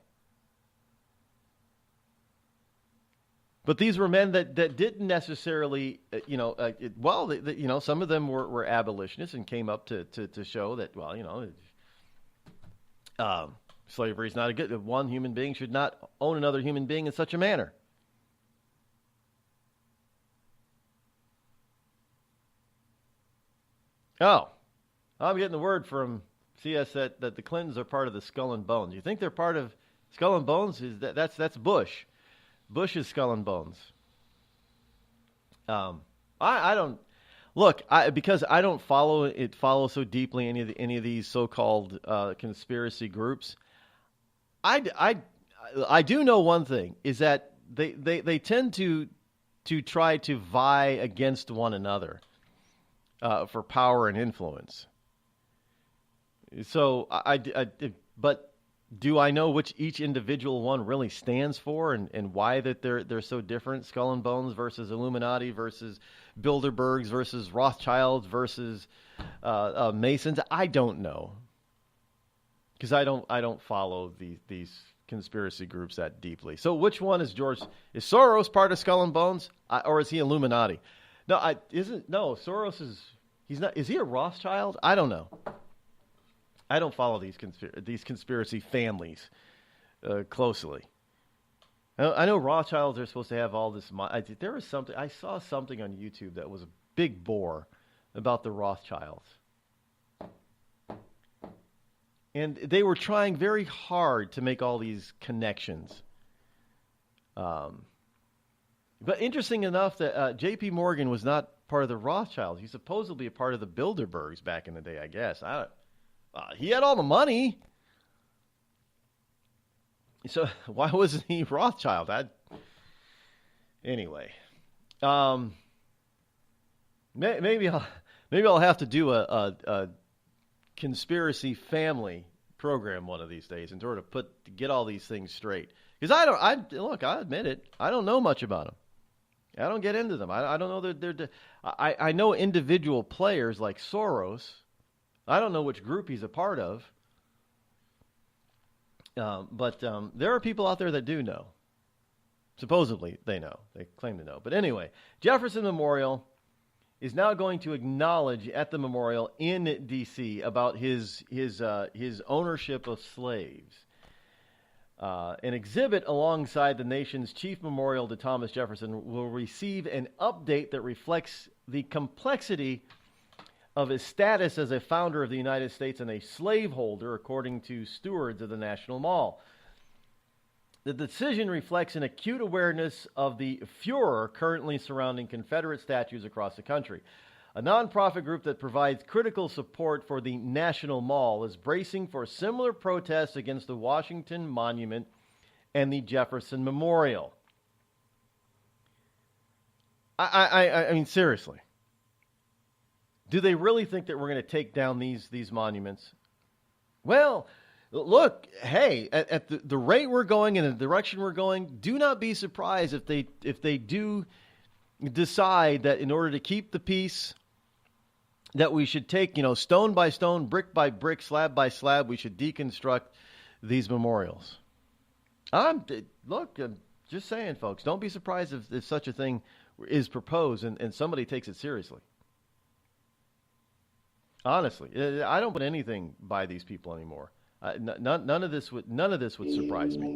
But these were men that didn't necessarily, some of them were abolitionists and came up to show that, slavery is not a good. One human being should not own another human being in such a manner. Oh, I'm getting the word from CS that the Clintons are part of the Skull and Bones. You think they're part of Skull and Bones? That's Bush. Bush is Skull and Bones. I don't look because I don't follow so deeply any of these so-called conspiracy groups. I do know one thing is that they tend to try to vie against one another for power and influence. So but Do I know which each individual one really stands for and why that they're so different? Skull and Bones versus Illuminati versus Bilderbergs versus Rothschilds versus Masons. I don't know, because I don't follow these conspiracy groups that deeply. So which one is George? Is Soros part of Skull and Bones, or is he Illuminati? No, Soros he's not. Is he a Rothschild? I don't know. I don't follow these conspiracy families closely. I know Rothschilds are supposed to have all this money. I saw something on YouTube that was a big bore about the Rothschilds. And they were trying very hard to make all these connections. But interesting enough that J.P. Morgan was not part of the Rothschilds. He's supposedly a part of the Bilderbergs back in the day, I guess. He had all the money. So why wasn't he Rothschild? Anyway. Maybe I'll have to do a conspiracy family program one of these days in order to get all these things straight. Because I admit it, I don't know much about them. I don't get into them. I don't know I know individual players like Soros. I don't know which group he's a part of. But there are people out there that do know. Supposedly they know. They claim to know. But anyway, Jefferson Memorial is now going to acknowledge at the memorial in D.C. about his ownership of slaves. An exhibit alongside the nation's chief memorial to Thomas Jefferson will receive an update that reflects the complexity of his status as a founder of the United States and a slaveholder, according to stewards of the National Mall. The decision reflects an acute awareness of the furor currently surrounding Confederate statues across the country. A nonprofit group that provides critical support for the National Mall is bracing for similar protests against the Washington Monument and the Jefferson Memorial. I mean, seriously. Do they really think that we're going to take down these monuments? Well, look, hey, at the rate we're going and the direction we're going, do not be surprised if they do decide that in order to keep the peace, that we should take, stone by stone, brick by brick, slab by slab, we should deconstruct these memorials. I'm just saying, folks, don't be surprised if such a thing is proposed and somebody takes it seriously. Honestly, I don't put anything by these people anymore. None of this would surprise me.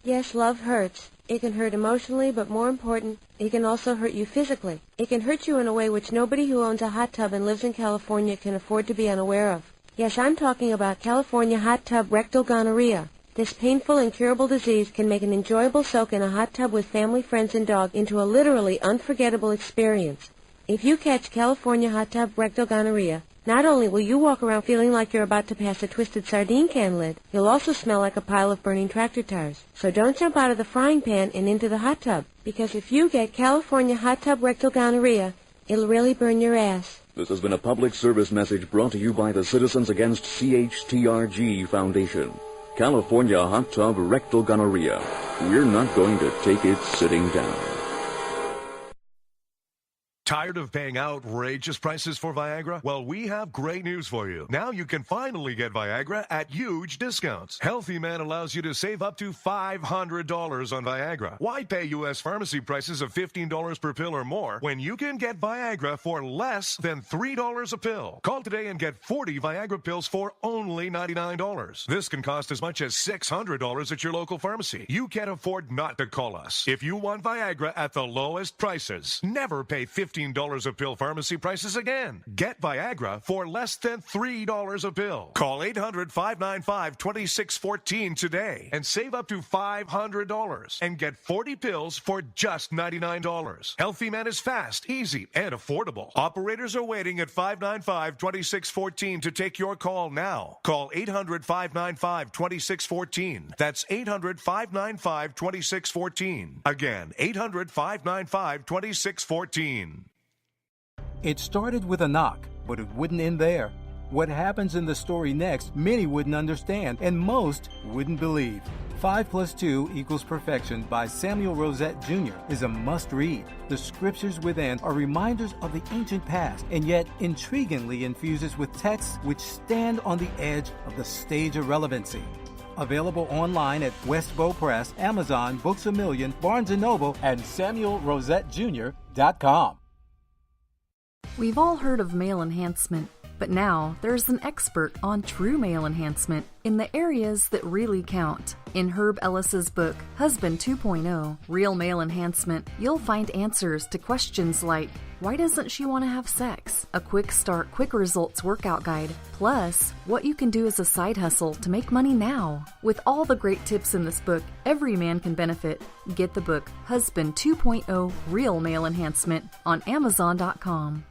Yes, love hurts. It can hurt emotionally, but more important, it can also hurt you physically. It can hurt you in a way which nobody who owns a hot tub and lives in California can afford to be unaware of. Yes, I'm talking about California hot tub rectal gonorrhea. This painful, incurable disease can make an enjoyable soak in a hot tub with family, friends, and dog into a literally unforgettable experience. If you catch California hot tub rectal gonorrhea, not only will you walk around feeling like you're about to pass a twisted sardine can lid, you'll also smell like a pile of burning tractor tires. So don't jump out of the frying pan and into the hot tub, because if you get California hot tub rectal gonorrhea, it'll really burn your ass. This has been a public service message brought to you by the Citizens Against CHTRG Foundation. California hot tub rectal gonorrhea. We're not going to take it sitting down. Tired of paying outrageous prices for Viagra? Well, we have great news for you. Now you can finally get Viagra at huge discounts. Healthy Man allows you to save up to $500 on Viagra. Why pay U.S. pharmacy prices of $15 per pill or more when you can get Viagra for less than $3 a pill? Call today and get 40 Viagra pills for only $99. This can cost as much as $600 at your local pharmacy. You can't afford not to call us. If you want Viagra at the lowest prices, never pay $15 $15 a pill pharmacy prices again. Get Viagra for less than $3 a pill. Call 800-595-2614 today and save up to $500 and get 40 pills for just $99. Healthy Man is fast, easy, and affordable. Operators are waiting at 595-2614 to take your call now. Call 800-595-2614. That's 800-595-2614. Again, 800-595-2614. It started with a knock, but it wouldn't end there. What happens in the story next, many wouldn't understand, and most wouldn't believe. 5 + 2 = Perfection by Samuel Rosette Jr. is a must-read. The scriptures within are reminders of the ancient past, and yet intriguingly infuses with texts which stand on the edge of the stage of relevancy. Available online at Westbow Press, Amazon, Books A Million, Barnes & Noble, and SamuelRosetteJr.com. We've all heard of male enhancement, but now there's an expert on true male enhancement in the areas that really count. In Herb Ellis's book, Husband 2.0, Real Male Enhancement, you'll find answers to questions like, why doesn't she want to have sex? A quick start, quick results workout guide. Plus, what you can do as a side hustle to make money now. With all the great tips in this book, every man can benefit. Get the book, Husband 2.0, Real Male Enhancement, on Amazon.com.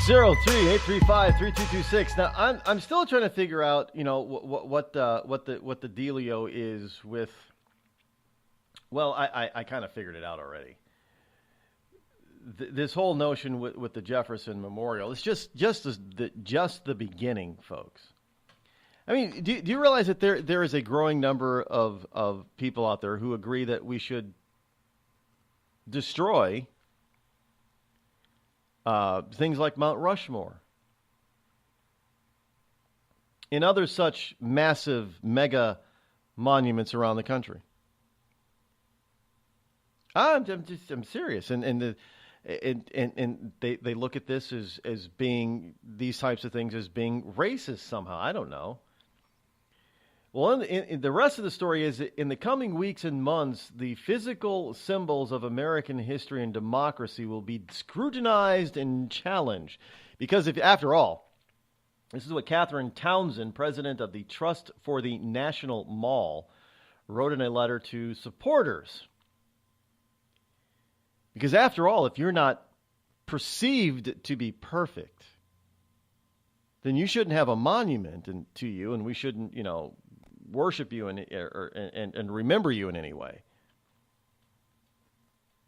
Zero 835-3226. Now I'm still trying to figure out, what the dealio is with. Well, I kind of figured it out already. This whole notion with the Jefferson Memorial, it's just the beginning, folks. I mean, do you realize that there is a growing number of people out there who agree that we should destroy things like Mount Rushmore and other such massive mega monuments around the country? I'm serious, and they look at this as being these types of things as being racist somehow. I don't know. Well, in the rest of the story is in the coming weeks and months, the physical symbols of American history and democracy will be scrutinized and challenged. Because after all, this is what Catherine Townsend, president of the Trust for the National Mall, wrote in a letter to supporters. Because after all, if you're not perceived to be perfect, then you shouldn't have a monument to you, and we shouldn't, worship you and remember you in any way.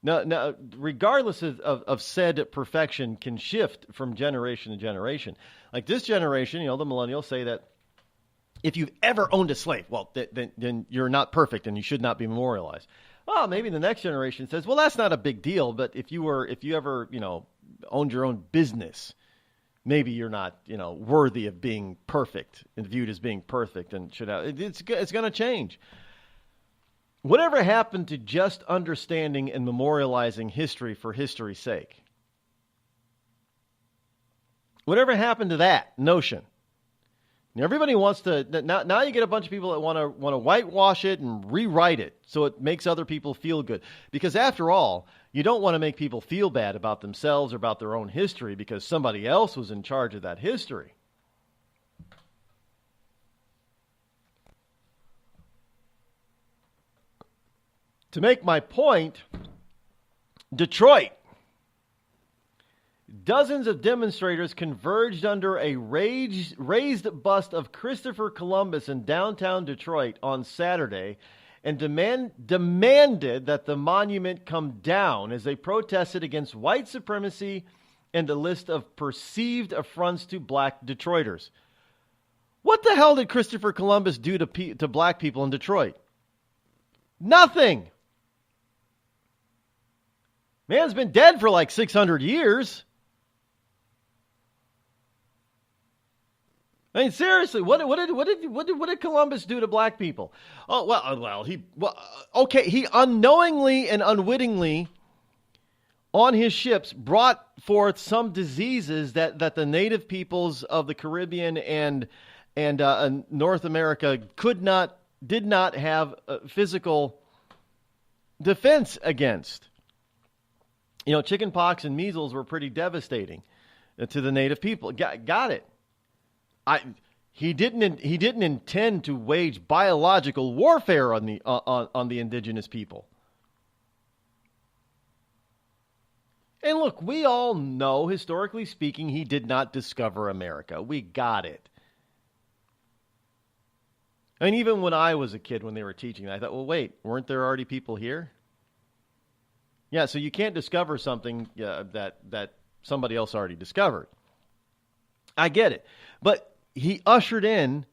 Now, regardless of said perfection can shift from generation to generation. Like this generation, the millennials say that if you've ever owned a slave, well, then you're not perfect and you should not be memorialized. Well, maybe the next generation says, well, that's not a big deal, but if you ever, owned your own business, maybe you're not, worthy of being perfect and viewed as being perfect and should have. It's going to change. Whatever happened to just understanding and memorializing history for history's sake? Whatever happened to that notion? Everybody wants to. Now you get a bunch of people that want to whitewash it and rewrite it so it makes other people feel good. Because after all, you don't want to make people feel bad about themselves or about their own history because somebody else was in charge of that history. To make my point, Detroit. Dozens of demonstrators converged under a raised bust of Christopher Columbus in downtown Detroit on Saturday and demanded that the monument come down as they protested against white supremacy and a list of perceived affronts to black Detroiters. What the hell did Christopher Columbus do to black people in Detroit? Nothing. Man's been dead for like 600 years. I mean, seriously, what did Columbus do to black people? Oh, he unknowingly and unwittingly on his ships brought forth some diseases that the native peoples of the Caribbean and North America did not have physical defense against. You know, chicken pox and measles were pretty devastating to the native people. Got it. He didn't intend to wage biological warfare on the indigenous people. And look, we all know, historically speaking, he did not discover America. We got it. I mean, even when I was a kid, when they were teaching, I thought, well, wait, weren't there already people here? Yeah, so you can't discover something that somebody else already discovered. I get it. But he ushered in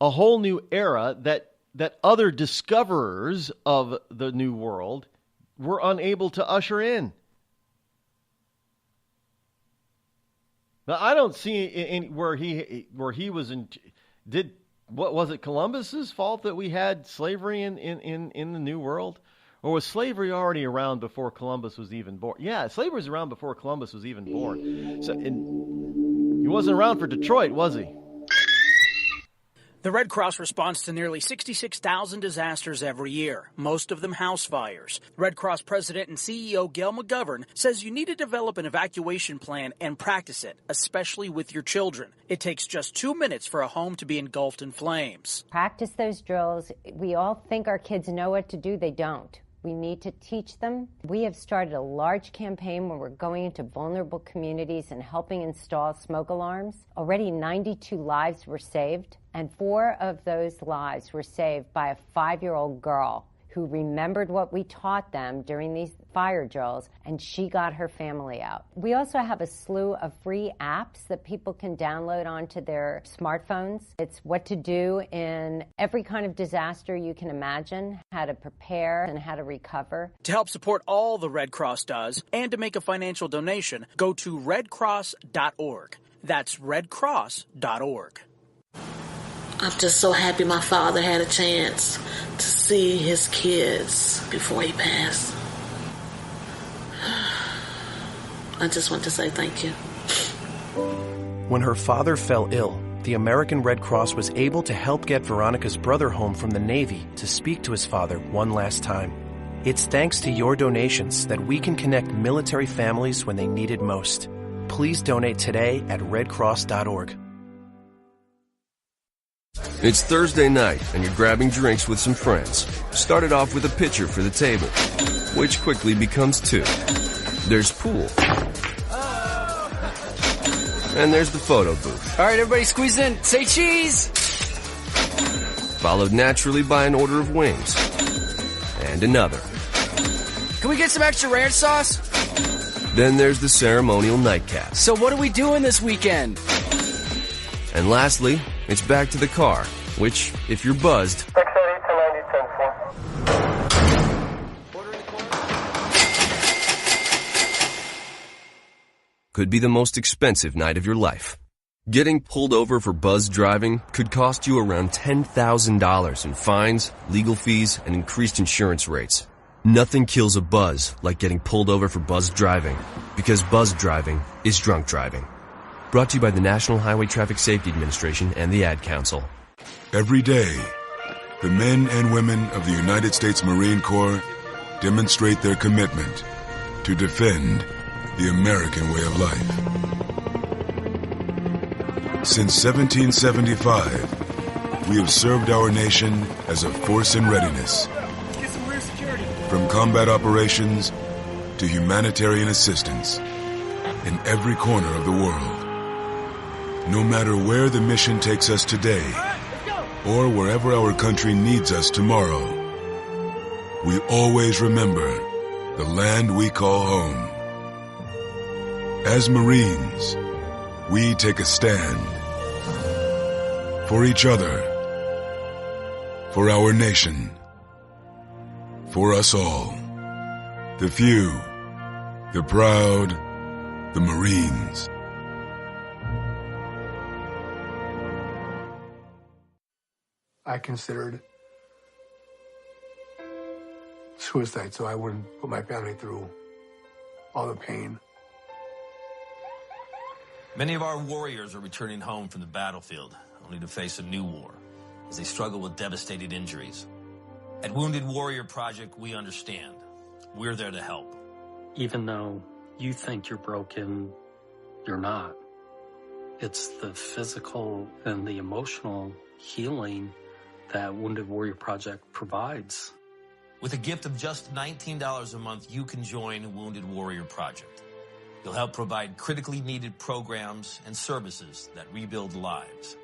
a whole new era that other discoverers of the New World were unable to usher in. Now, I don't see where he was in. What was it, Columbus's fault that we had slavery in the New World? Or was slavery already around before Columbus was even born? Yeah, slavery was around before Columbus was even born. So he wasn't around for Detroit, was he? The Red Cross responds to nearly 66,000 disasters every year, most of them house fires. Red Cross President and CEO Gail McGovern says you need to develop an evacuation plan and practice it, especially with your children. It takes just 2 minutes for a home to be engulfed in flames. Practice those drills. We all think our kids know what to do. They don't. We need to teach them. We have started a large campaign where we're going into vulnerable communities and helping install smoke alarms. Already 92 lives were saved, and 4 of those lives were saved by a 5-year-old girl who remembered what we taught them during these fire drills, and she got her family out. We also have a slew of free apps that people can download onto their smartphones. It's what to do in every kind of disaster you can imagine, how to prepare and how to recover. To help support all the Red Cross does and to make a financial donation, go to redcross.org. That's redcross.org. I'm just so happy my father had a chance to see his kids before he passed. I just want to say thank you. When her father fell ill, the American Red Cross was able to help get Veronica's brother home from the Navy to speak to his father one last time. It's thanks to your donations that we can connect military families when they need it most. Please donate today at redcross.org. It's Thursday night, and you're grabbing drinks with some friends. Started off with a pitcher for the table, which quickly becomes 2. There's pool. And there's the photo booth. All right, everybody squeeze in. Say cheese! Followed naturally by an order of wings. And another. Can we get some extra ranch sauce? Then there's the ceremonial nightcap. So what are we doing this weekend? And lastly, it's back to the car, which, if you're buzzed, could be the most expensive night of your life. Getting pulled over for buzz driving could cost you around $10,000 in fines, legal fees, and increased insurance rates. Nothing kills a buzz like getting pulled over for buzz driving, because buzz driving is drunk driving. Brought to you by the National Highway Traffic Safety Administration and the Ad Council. Every day, the men and women of the United States Marine Corps demonstrate their commitment to defend the American way of life. Since 1775, we have served our nation as a force in readiness. Get some rear security. From combat operations to humanitarian assistance in every corner of the world. No matter where the mission takes us today, or wherever our country needs us tomorrow, we always remember the land we call home. As Marines, we take a stand for each other, for our nation, for us all, the few, the proud, the Marines. I considered suicide so I wouldn't put my family through all the pain. Many of our warriors are returning home from the battlefield, only to face a new war as they struggle with devastating injuries. At Wounded Warrior Project, we understand. We're there to help. Even though you think you're broken, you're not. It's the physical and the emotional healing that Wounded Warrior Project provides. With a gift of just $19 a month, you can join Wounded Warrior Project. You'll help provide critically needed programs and services that rebuild lives.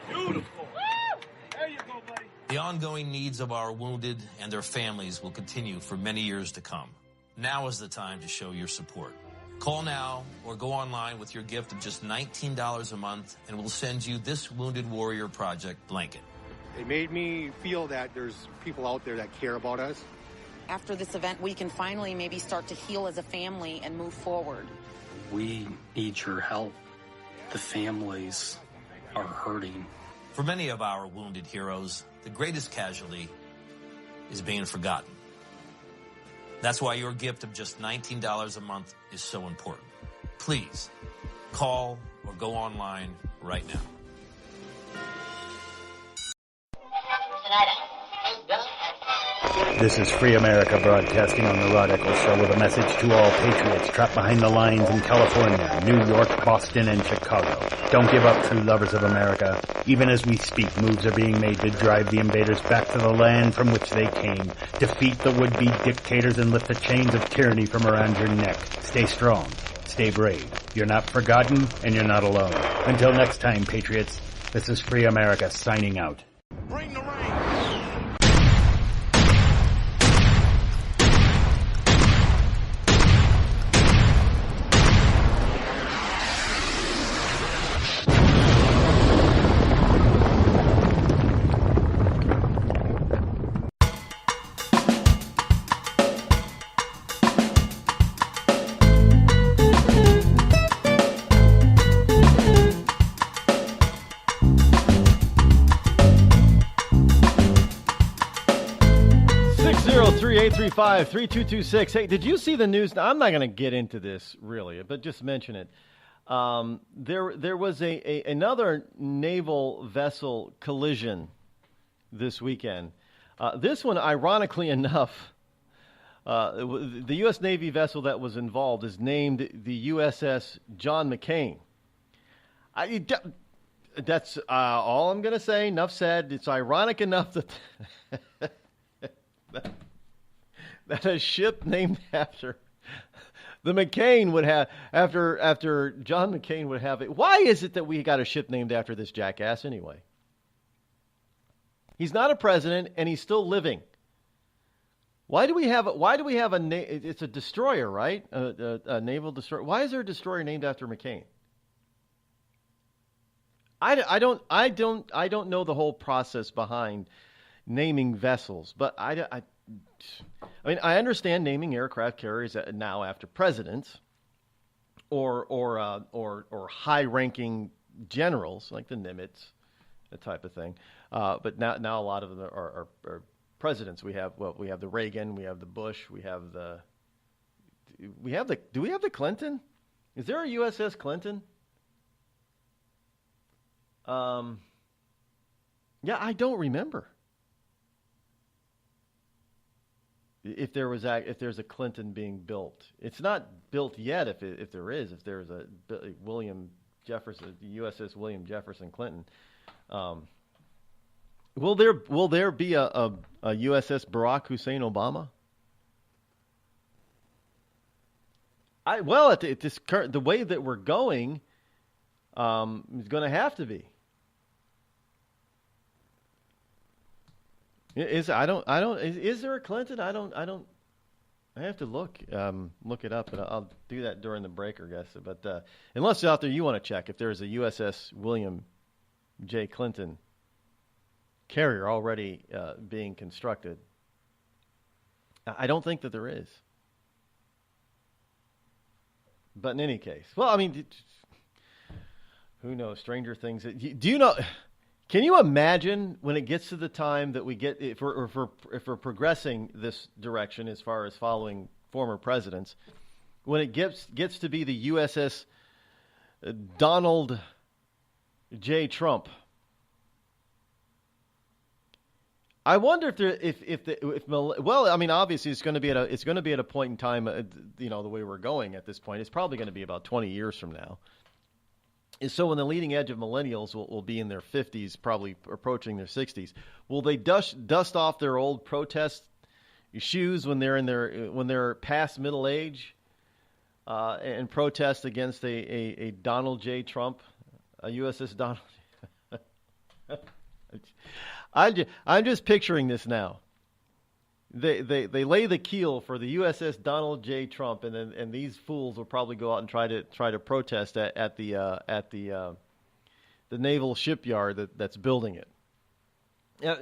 Beautiful. Woo! There you go, buddy. The ongoing needs of our wounded and their families will continue for many years to come. Now is the time to show your support. Call now or go online with your gift of just $19 a month, and we'll send you this Wounded Warrior Project blanket. It made me feel that there's people out there that care about us. After this event, we can finally maybe start to heal as a family and move forward. We need your help. The families are hurting. For many of our wounded heroes, the greatest casualty is being forgotten. That's why your gift of just $19 a month is so important. Please, call or go online right now. This is Free America broadcasting on the Rod Eccles Show with a message to all patriots trapped behind the lines in California, New York, Boston, and Chicago. Don't give up, true lovers of America. Even as we speak, moves are being made to drive the invaders back to the land from which they came. Defeat the would-be dictators and lift the chains of tyranny from around your neck. Stay strong. Stay brave. You're not forgotten, and you're not alone. Until next time, patriots, this is Free America signing out. Bring the rain. 835-3226. Hey, did you see the news? Now, I'm not going to get into this, really, but just mention it. There was another naval vessel collision this weekend. This one, ironically enough, the U.S. Navy vessel that was involved is named the USS John McCain. That's all I'm going to say. Enough said. It's ironic enough that... that a ship named after the McCain would have, after John McCain would have it. Why is it that we got a ship named after this jackass anyway? He's not a president and he's still living. Why do we have it's a destroyer, right? A naval destroyer. Why is there a destroyer named after McCain? I don't know the whole process behind naming vessels, but I mean, I understand naming aircraft carriers now after presidents or high-ranking generals like the Nimitz, that type of thing. But now a lot of them are presidents. We have the Reagan, we have the Bush, do we have the Clinton? Is there a USS Clinton? Yeah, I don't remember. If there's a Clinton being built, it's not built yet. If there's a William Jefferson, USS William Jefferson Clinton, will there be a USS Barack Hussein Obama? At the way that we're going, it's going to have to be. Is there a Clinton? I have to look it up, and I'll do that during the break, I guess. But unless out there you want to check if there's a USS William J. Clinton carrier already being constructed, I don't think that there is. But in any case, well, I mean, who knows? Stranger things. Do you know? Can you imagine when it gets to the time that we get, if we're progressing this direction as far as following former presidents, when it gets to be the USS Donald J. Trump? I wonder well, I mean, obviously it's going to be at a point in time, the way we're going at this point, it's probably going to be about 20 years from now. And so when the leading edge of millennials will be in their 50s, probably approaching their 60s, will they dust off their old protest shoes when they're past middle age, and protest against a Donald J. Trump, a USS Donald? I'm just picturing this now. They lay the keel for the USS Donald J. Trump, and these fools will probably go out and try to protest at the naval shipyard that's building it. Yeah,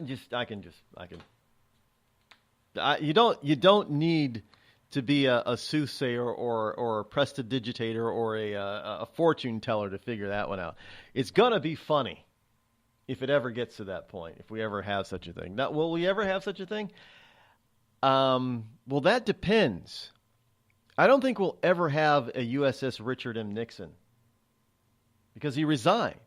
you don't need to be a soothsayer or a prestidigitator or a fortune teller to figure that one out. It's gonna be funny if it ever gets to that point. If we ever have such a thing. Now, will we ever have such a thing? Well, that depends. I don't think we'll ever have a USS Richard M. Nixon because he resigned.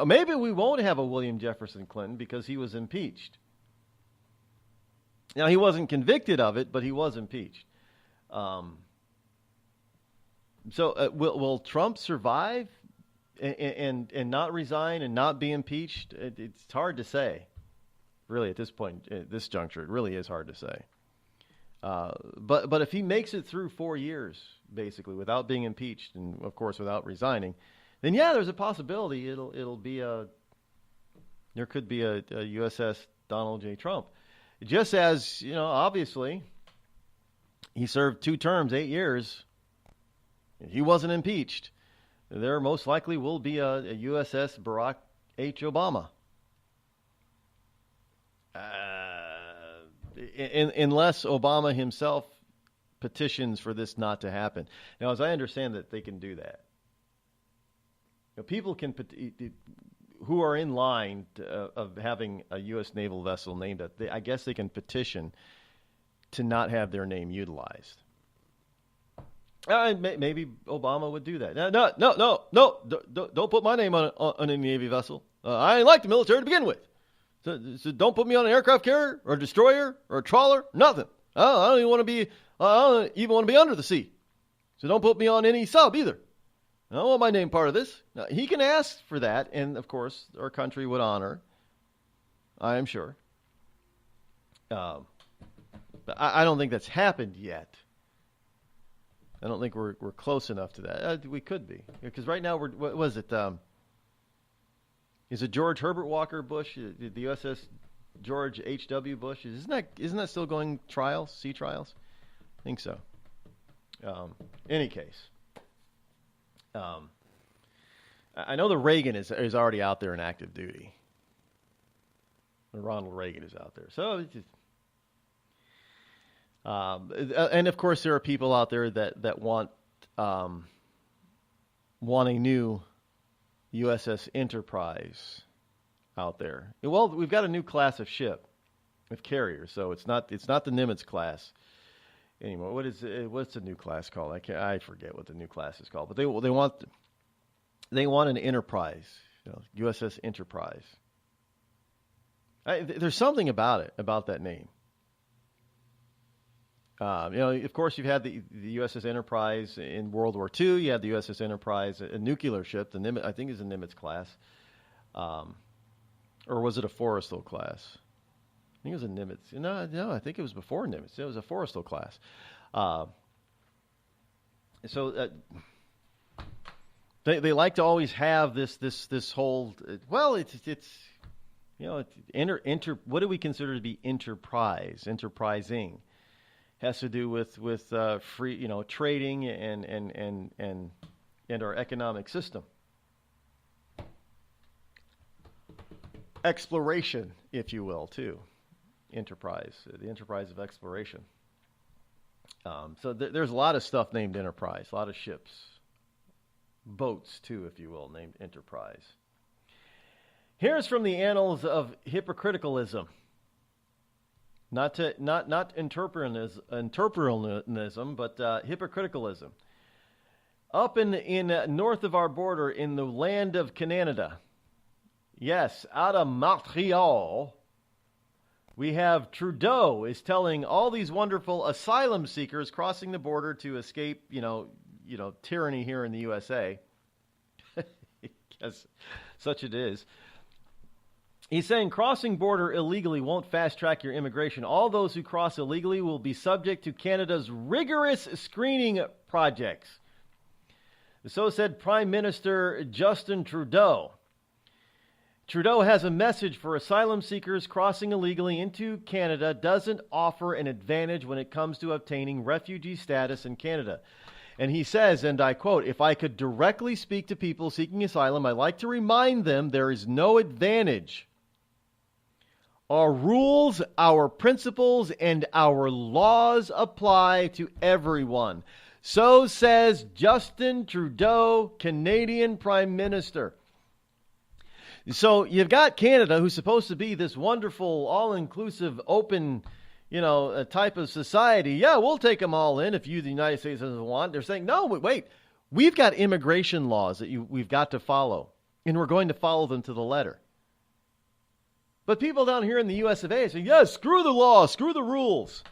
Maybe we won't have a William Jefferson Clinton because he was impeached. Now, he wasn't convicted of it, but he was impeached. So will Trump survive and not resign and not be impeached? It's hard to say. Really, at this point, at this juncture, it really is hard to say. But if he makes it through 4 years, basically, without being impeached and, of course, without resigning, then yeah, there's a possibility there could be a USS Donald J. Trump. Just as, obviously, he served 2 terms, 8 years. He wasn't impeached. There most likely will be a USS Barack H. Obama. Unless Obama himself petitions for this not to happen. Now, as I understand that, they can do that. People who are in line of having a U.S. naval vessel named that, I guess they can petition to not have their name utilized. Maybe Obama would do that. No, don't put my name on a Navy vessel. I ain't like the military to begin with. So don't put me on an aircraft carrier or a destroyer or a trawler, nothing. I don't even want to be under the sea. So don't put me on any sub either. I don't want my name part of this. Now, he can ask for that, and of course, our country would honor, I am sure. But I don't think that's happened yet. I don't think we're close enough to that. We could be, because right now what was it? Is it George Herbert Walker Bush, the USS George H.W. Bush? Isn't that still going sea trials? I think so. Any case, I know the Reagan is already out there in active duty. Ronald Reagan is out there, so it's just, and of course there are people out there that want a new USS Enterprise out there. Well, we've got a new class of ship with carriers, so it's not the Nimitz class anymore. What's the new class called? I forget what the new class is called. But they want an Enterprise, USS Enterprise. There's something about that name. Of course, you've had the USS Enterprise in World War II. You had the USS Enterprise, a nuclear ship. The Nimitz, I think, is the Nimitz class, or was it a Forrestal class? I think it was a Nimitz. No, I think it was before Nimitz. It was a Forrestal class. They like to always have this whole. Well, it's what do we consider to be enterprise? Enterprising has to do with free, trading and our economic system. Exploration, if you will, too. Enterprise, the enterprise of exploration. So there's a lot of stuff named Enterprise, a lot of ships, boats too, if you will, named Enterprise. Here's from the annals of hypocriticalism. Not interpersonalism, but hypocriticalism. Up in north of our border, in the land of Canada, yes, out of Montreal, we have Trudeau is telling all these wonderful asylum seekers crossing the border to escape, tyranny here in the USA, because such it is. He's saying crossing border illegally won't fast-track your immigration. All those who cross illegally will be subject to Canada's rigorous screening projects. So said Prime Minister Justin Trudeau. Trudeau has a message for asylum seekers crossing illegally into Canada doesn't offer an advantage when it comes to obtaining refugee status in Canada. And he says, and I quote, "If I could directly speak to people seeking asylum, I'd like to remind them there is no advantage. Our rules, our principles, and our laws apply to everyone." So says Justin Trudeau, Canadian Prime Minister. So you've got Canada, who's supposed to be this wonderful, all-inclusive, open, type of society. Yeah, we'll take them all in if you, the United States, doesn't want. They're saying, no, wait, we've got immigration laws that we've got to follow, and we're going to follow them to the letter. But people down here in the US of A say, yeah, screw the law, screw the rules.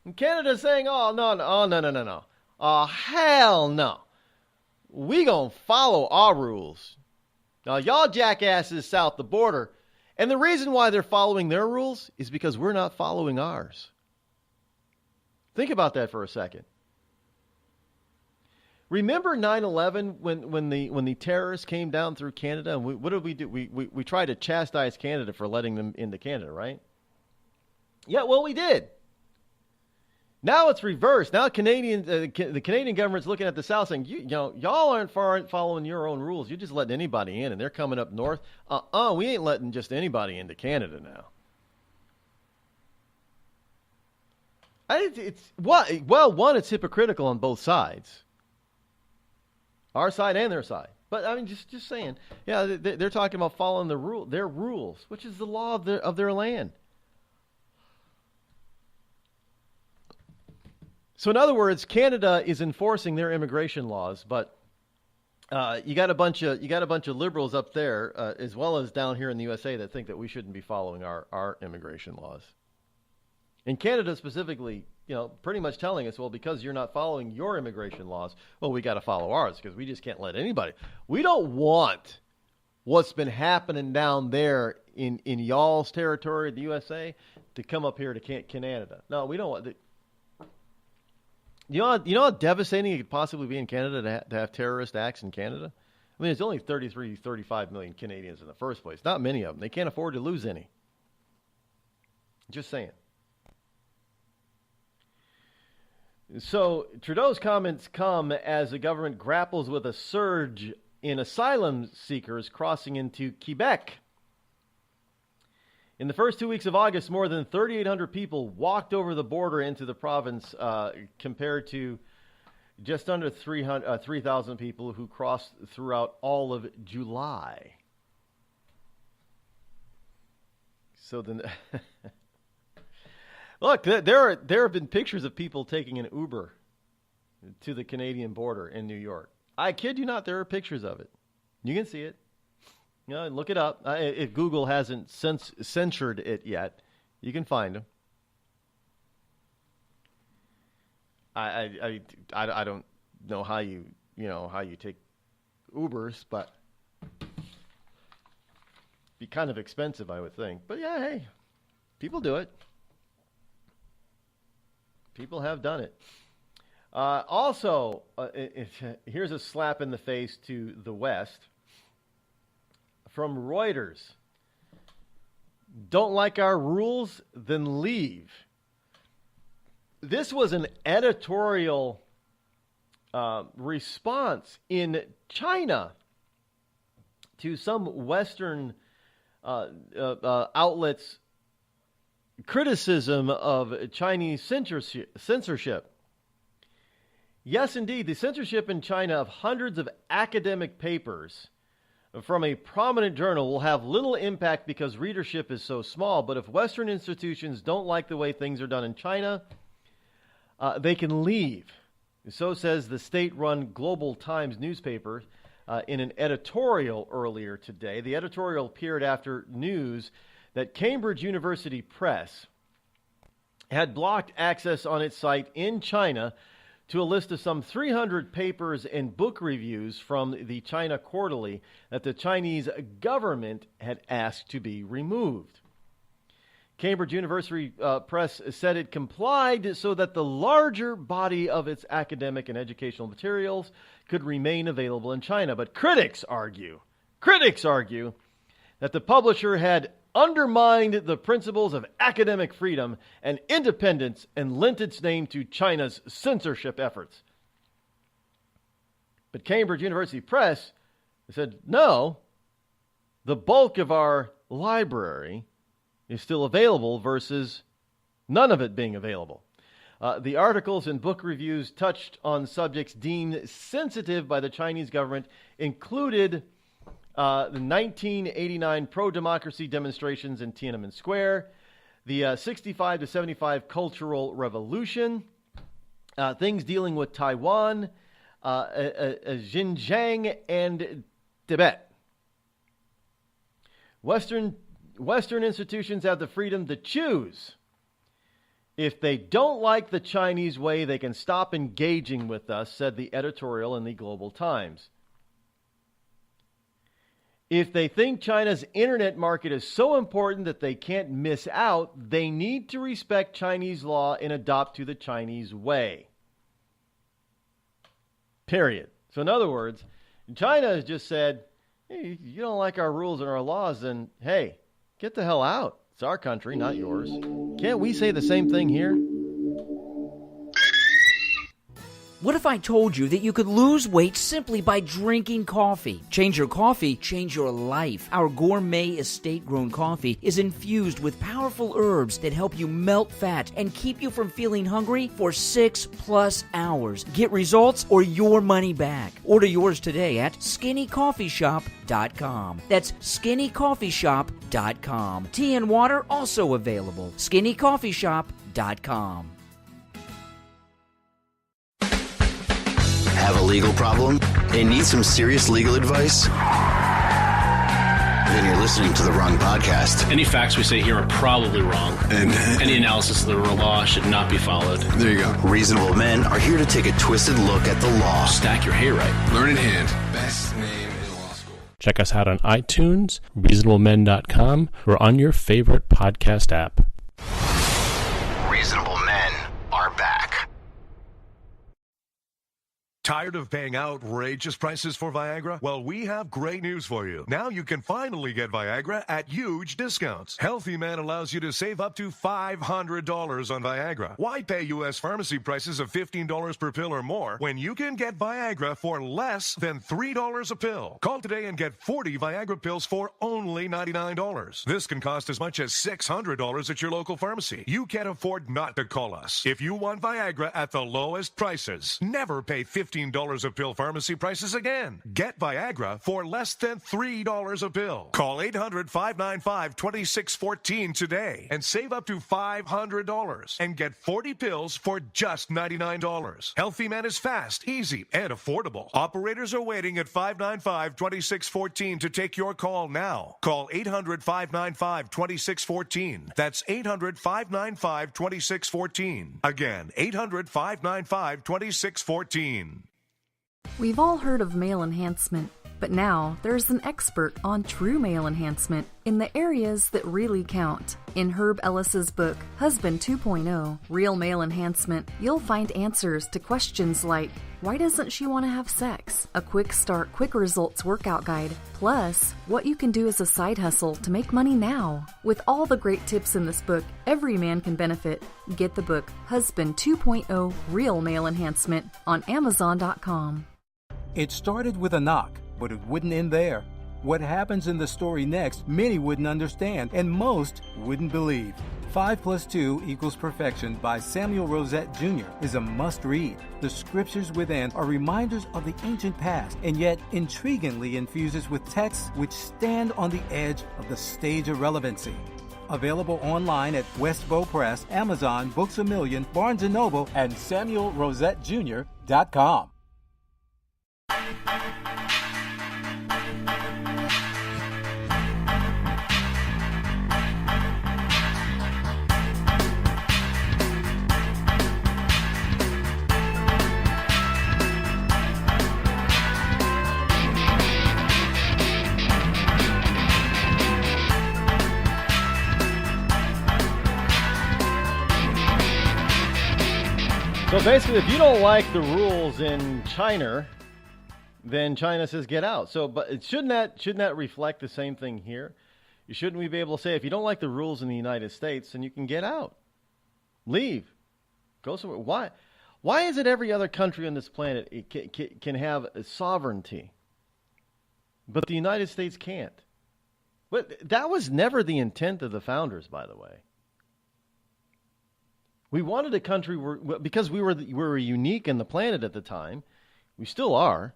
And Canada's saying, oh, no. Oh, hell no. We gonna follow our rules. Now, y'all jackasses south the border, and the reason why they're following their rules is because we're not following ours. Think about that for a second. Remember 9/11 when the terrorists came down through Canada, and what did we do? We tried to chastise Canada for letting them into Canada, right? Yeah, well, we did. Now it's reversed. Now the Canadian government's looking at the South saying, y'all aren't following your own rules. You're just letting anybody in, and they're coming up north. We ain't letting just anybody into Canada now. It's hypocritical on both sides. Our side and their side. But I mean, just saying. Yeah, they're talking about following their rules, which is the law of their land. So in other words, Canada is enforcing their immigration laws, but you got a bunch of liberals up there, as well as down here in the USA, that think that we shouldn't be following our immigration laws. And Canada specifically, pretty much telling us, well, because you're not following your immigration laws, well, we got to follow ours because we just can't let anybody. We don't want what's been happening down there in y'all's territory, the USA, to come up here to Canada. No, we don't want. You know how devastating it could possibly be in Canada to have terrorist acts in Canada? I mean, there's only 35 million Canadians in the first place. Not many of them. They can't afford to lose any. Just saying. So Trudeau's comments come as the government grapples with a surge in asylum seekers crossing into Quebec. In the first 2 weeks of August, more than 3,800 people walked over the border into the province, compared to just under 3,000 people who crossed throughout all of July. So then, look, there have been pictures of people taking an Uber to the Canadian border in New York. I kid you not, there are pictures of it. You can see it. Look it up. If Google hasn't censored it yet, you can find them. I don't know how you take Ubers, but it'd be kind of expensive, I would think. But yeah, hey, people do it. People have done it. Also, here's a slap in the face to the West. From Reuters. Don't like our rules? Then leave. This was an editorial response in China to some Western outlets' criticism of Chinese censorship. Yes, indeed, the censorship in China of hundreds of academic papers from a prominent journal will have little impact because readership is so small, but if Western institutions don't like the way things are done in China, they can leave. So says the state-run Global Times newspaper in an editorial earlier today. The editorial appeared after news that Cambridge University Press had blocked access on its site in China to a list of some 300 papers and book reviews from the China Quarterly that the Chinese government had asked to be removed. Cambridge University Press said it complied so that the larger body of its academic and educational materials could remain available in China. But critics argue that the publisher had undermined the principles of academic freedom and independence and lent its name to China's censorship efforts. But Cambridge University Press said, no, the bulk of our library is still available versus none of it being available. The articles and book reviews touched on subjects deemed sensitive by the Chinese government included the 1989 pro-democracy demonstrations in Tiananmen Square, the 65 to 75 Cultural Revolution, things dealing with Taiwan, Xinjiang, and Tibet. Western institutions have the freedom to choose. If they don't like the Chinese way, they can stop engaging with us, said the editorial in the Global Times. If they think China's internet market is so important that they can't miss out, they need to respect Chinese law and adopt to the Chinese way. Period. So in other words, China has just said, hey, you don't like our rules and our laws, then hey, get the hell out. It's our country, not yours. Can't we say the same thing here? What if I told you that you could lose weight simply by drinking coffee? Change your coffee, change your life. Our gourmet estate-grown coffee is infused with powerful herbs that help you melt fat and keep you from feeling hungry for 6+ hours. Get results or your money back. Order yours today at skinnycoffeeshop.com. That's skinnycoffeeshop.com. Tea and water also available. skinnycoffeeshop.com. Have a legal problem and need some serious legal advice? Then you're listening to the wrong podcast. Any facts we say here are probably wrong, and any analysis of the law should not be followed. There you go. Reasonable Men are here to take a twisted look at the law. Stack your hayride. Learn in hand. Best name in law school. Check us out on iTunes, reasonablemen.com, or on your favorite podcast app. Reasonable Men are back. Tired of paying outrageous prices for Viagra? Well, we have great news for you. Now you can finally get Viagra at huge discounts. Healthy Man allows you to save up to $500 on Viagra. Why pay U.S. pharmacy prices of $15 per pill or more when you can get Viagra for less than $3 a pill? Call today and get 40 Viagra pills for only $99. This can cost as much as $600 at your local pharmacy. You can't afford not to call us. If you want Viagra at the lowest prices, never pay $15 a pill pharmacy prices again. Get Viagra for less than $3 a pill. Call 800-595-2614 today and save up to $500 and get 40 pills for just $99. Healthy Man is fast, easy, and affordable. Operators are waiting at 595-2614 to take your call now. Call 800-595-2614. That's 800-595-2614. Again, 800-595-2614. We've all heard of male enhancement, but now there's an expert on true male enhancement in the areas that really count. In Herb Ellis's book, Husband 2.0, Real Male Enhancement, you'll find answers to questions like, why doesn't she want to have sex? A quick start, quick results workout guide, plus what you can do as a side hustle to make money now. With all the great tips in this book, every man can benefit. Get the book, Husband 2.0, Real Male Enhancement, on Amazon.com. It started with a knock, but it wouldn't end there. What happens in the story next, many wouldn't understand, and most wouldn't believe. 5 + 2 = Perfection by Samuel Rosette Jr. is a must-read. The scriptures within are reminders of the ancient past, and yet intriguingly infuses with texts which stand on the edge of the stage of relevancy. Available online at Westbow Press, Amazon, Books A Million, Barnes & Noble, and SamuelRosetteJr.com. So basically, if you don't like the rules in China, then China says get out. So, but shouldn't that reflect the same thing here? Shouldn't we be able to say if you don't like the rules in the United States, then you can get out, leave, go somewhere? Why is it every other country on this planet can have sovereignty, but the United States can't? But that was never the intent of the founders, by the way. We wanted a country because we were unique in the planet at the time. We still are.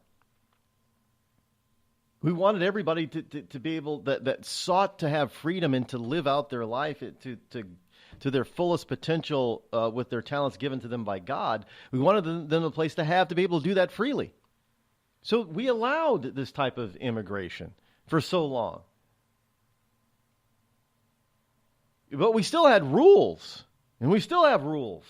We wanted everybody to be able that sought to have freedom and to live out their life to their fullest potential with their talents given to them by God. We wanted them a place to be able to do that freely. So we allowed this type of immigration for so long. But we still had rules. And we still have rules.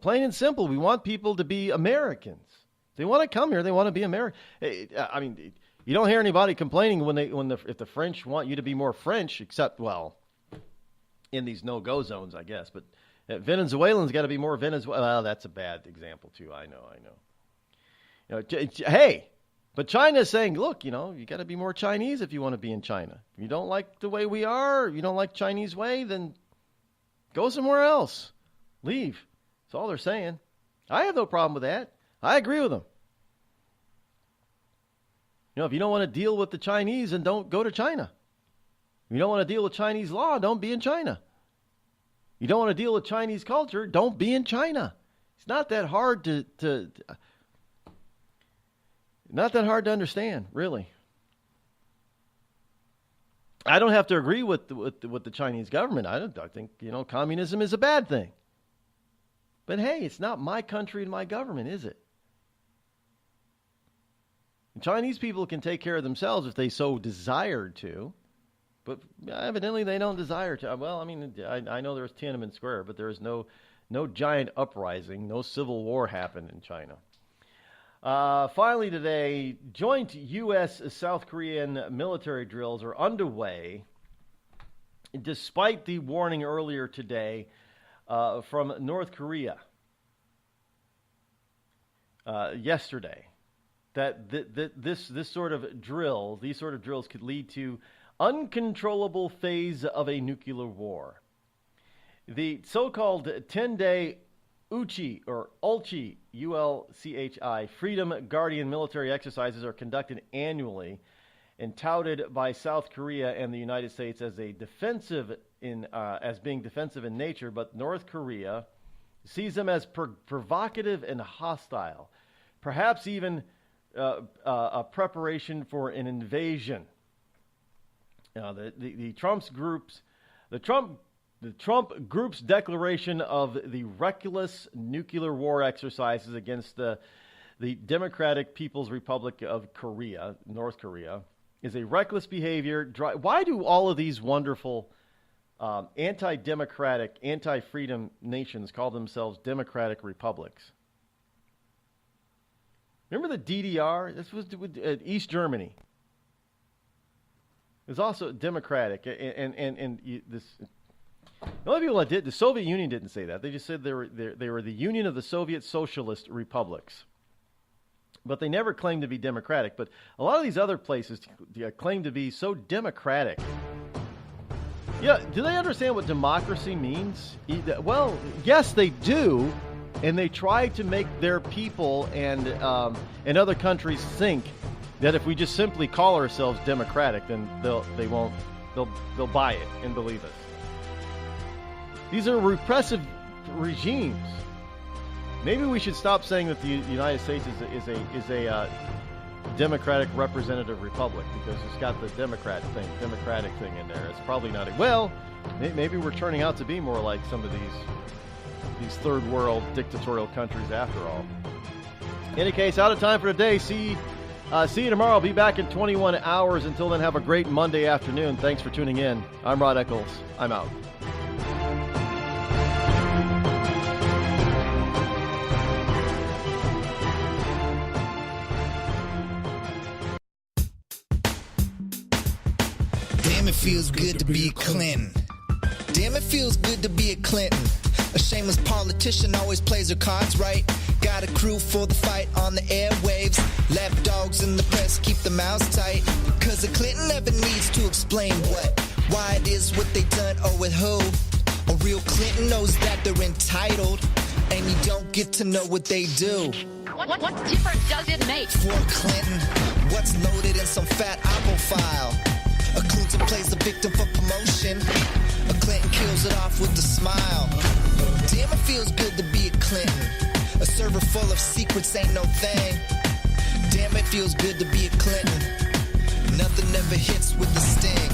Plain and simple, we want people to be Americans. If they want to come here, they want to be American. I mean, you don't hear anybody complaining if the French want you to be more French, except, well, in these no-go zones, I guess. But Venezuelans got to be more Venezuelan. Well, that's a bad example, too. I know. Hey, but China is saying, look, you got to be more Chinese if you want to be in China. If you don't like the way we are, you don't like Chinese way, then go somewhere else. Leave. That's all they're saying. I have no problem with that. I agree with them. If you don't want to deal with the Chinese, then don't go to China. If you don't want to deal with Chinese law, don't be in China. You don't want to deal with Chinese culture, don't be in China. It's not that hard to not that hard to understand, really. I don't have to agree with the Chinese government. I think communism is a bad thing. But hey, it's not my country and my government, is it? Chinese people can take care of themselves if they so desired to, but evidently they don't desire to. Well, I mean, I know there's Tiananmen Square, but there is no giant uprising, no civil war happened in China. Finally today, joint U.S.-South Korean military drills are underway, despite the warning earlier today from North Korea yesterday that these sort of drills could lead to uncontrollable phase of a nuclear war. The so-called 10-day Ulchi, ULCHI, Freedom Guardian military exercises are conducted annually and touted by South Korea and the United States as being defensive in nature, but North Korea sees them as provocative and hostile, perhaps even a preparation for an invasion. The Trump group's declaration of the reckless nuclear war exercises against the Democratic People's Republic of Korea, North Korea, is a reckless behavior. Why do all of these wonderful anti-democratic, anti-freedom nations call themselves democratic republics? Remember the DDR? This was East Germany. It was also democratic, and this. The only people that did, the Soviet Union didn't say that. They just said they were the Union of the Soviet Socialist Republics. But they never claimed to be democratic. But a lot of these other places claim to be so democratic. Yeah, do they understand what democracy means? Well, yes, they do. And they try to make their people and other countries think that if we just simply call ourselves democratic, then they'll buy it and believe us. These are repressive regimes. Maybe we should stop saying that the United States is a democratic representative republic, because it's got the democratic thing in there. It's probably not. Well, maybe we're turning out to be more like some of these third world dictatorial countries after all. In any case, out of time for today. See you tomorrow. I'll be back in 21 hours. Until then, have a great Monday afternoon. Thanks for tuning in. I'm Rod Eccles. I'm out. Damn, it feels good to be a Clinton. Damn, it feels good to be a Clinton. A shameless politician always plays her cards right. Got a crew for the fight on the airwaves. Lapdogs in the press keep their mouths tight. Cause a Clinton never needs to explain why it is what they done or with who. A real Clinton knows that they're entitled, and you don't get to know what they do. What difference does it make? For a Clinton, what's loaded in some fat Apple file? A Clinton plays the victim for promotion. A Clinton kills it off with a smile. Damn, it feels good to be a Clinton. A server full of secrets ain't no thing. Damn, it feels good to be a Clinton. Nothing ever hits with the sting.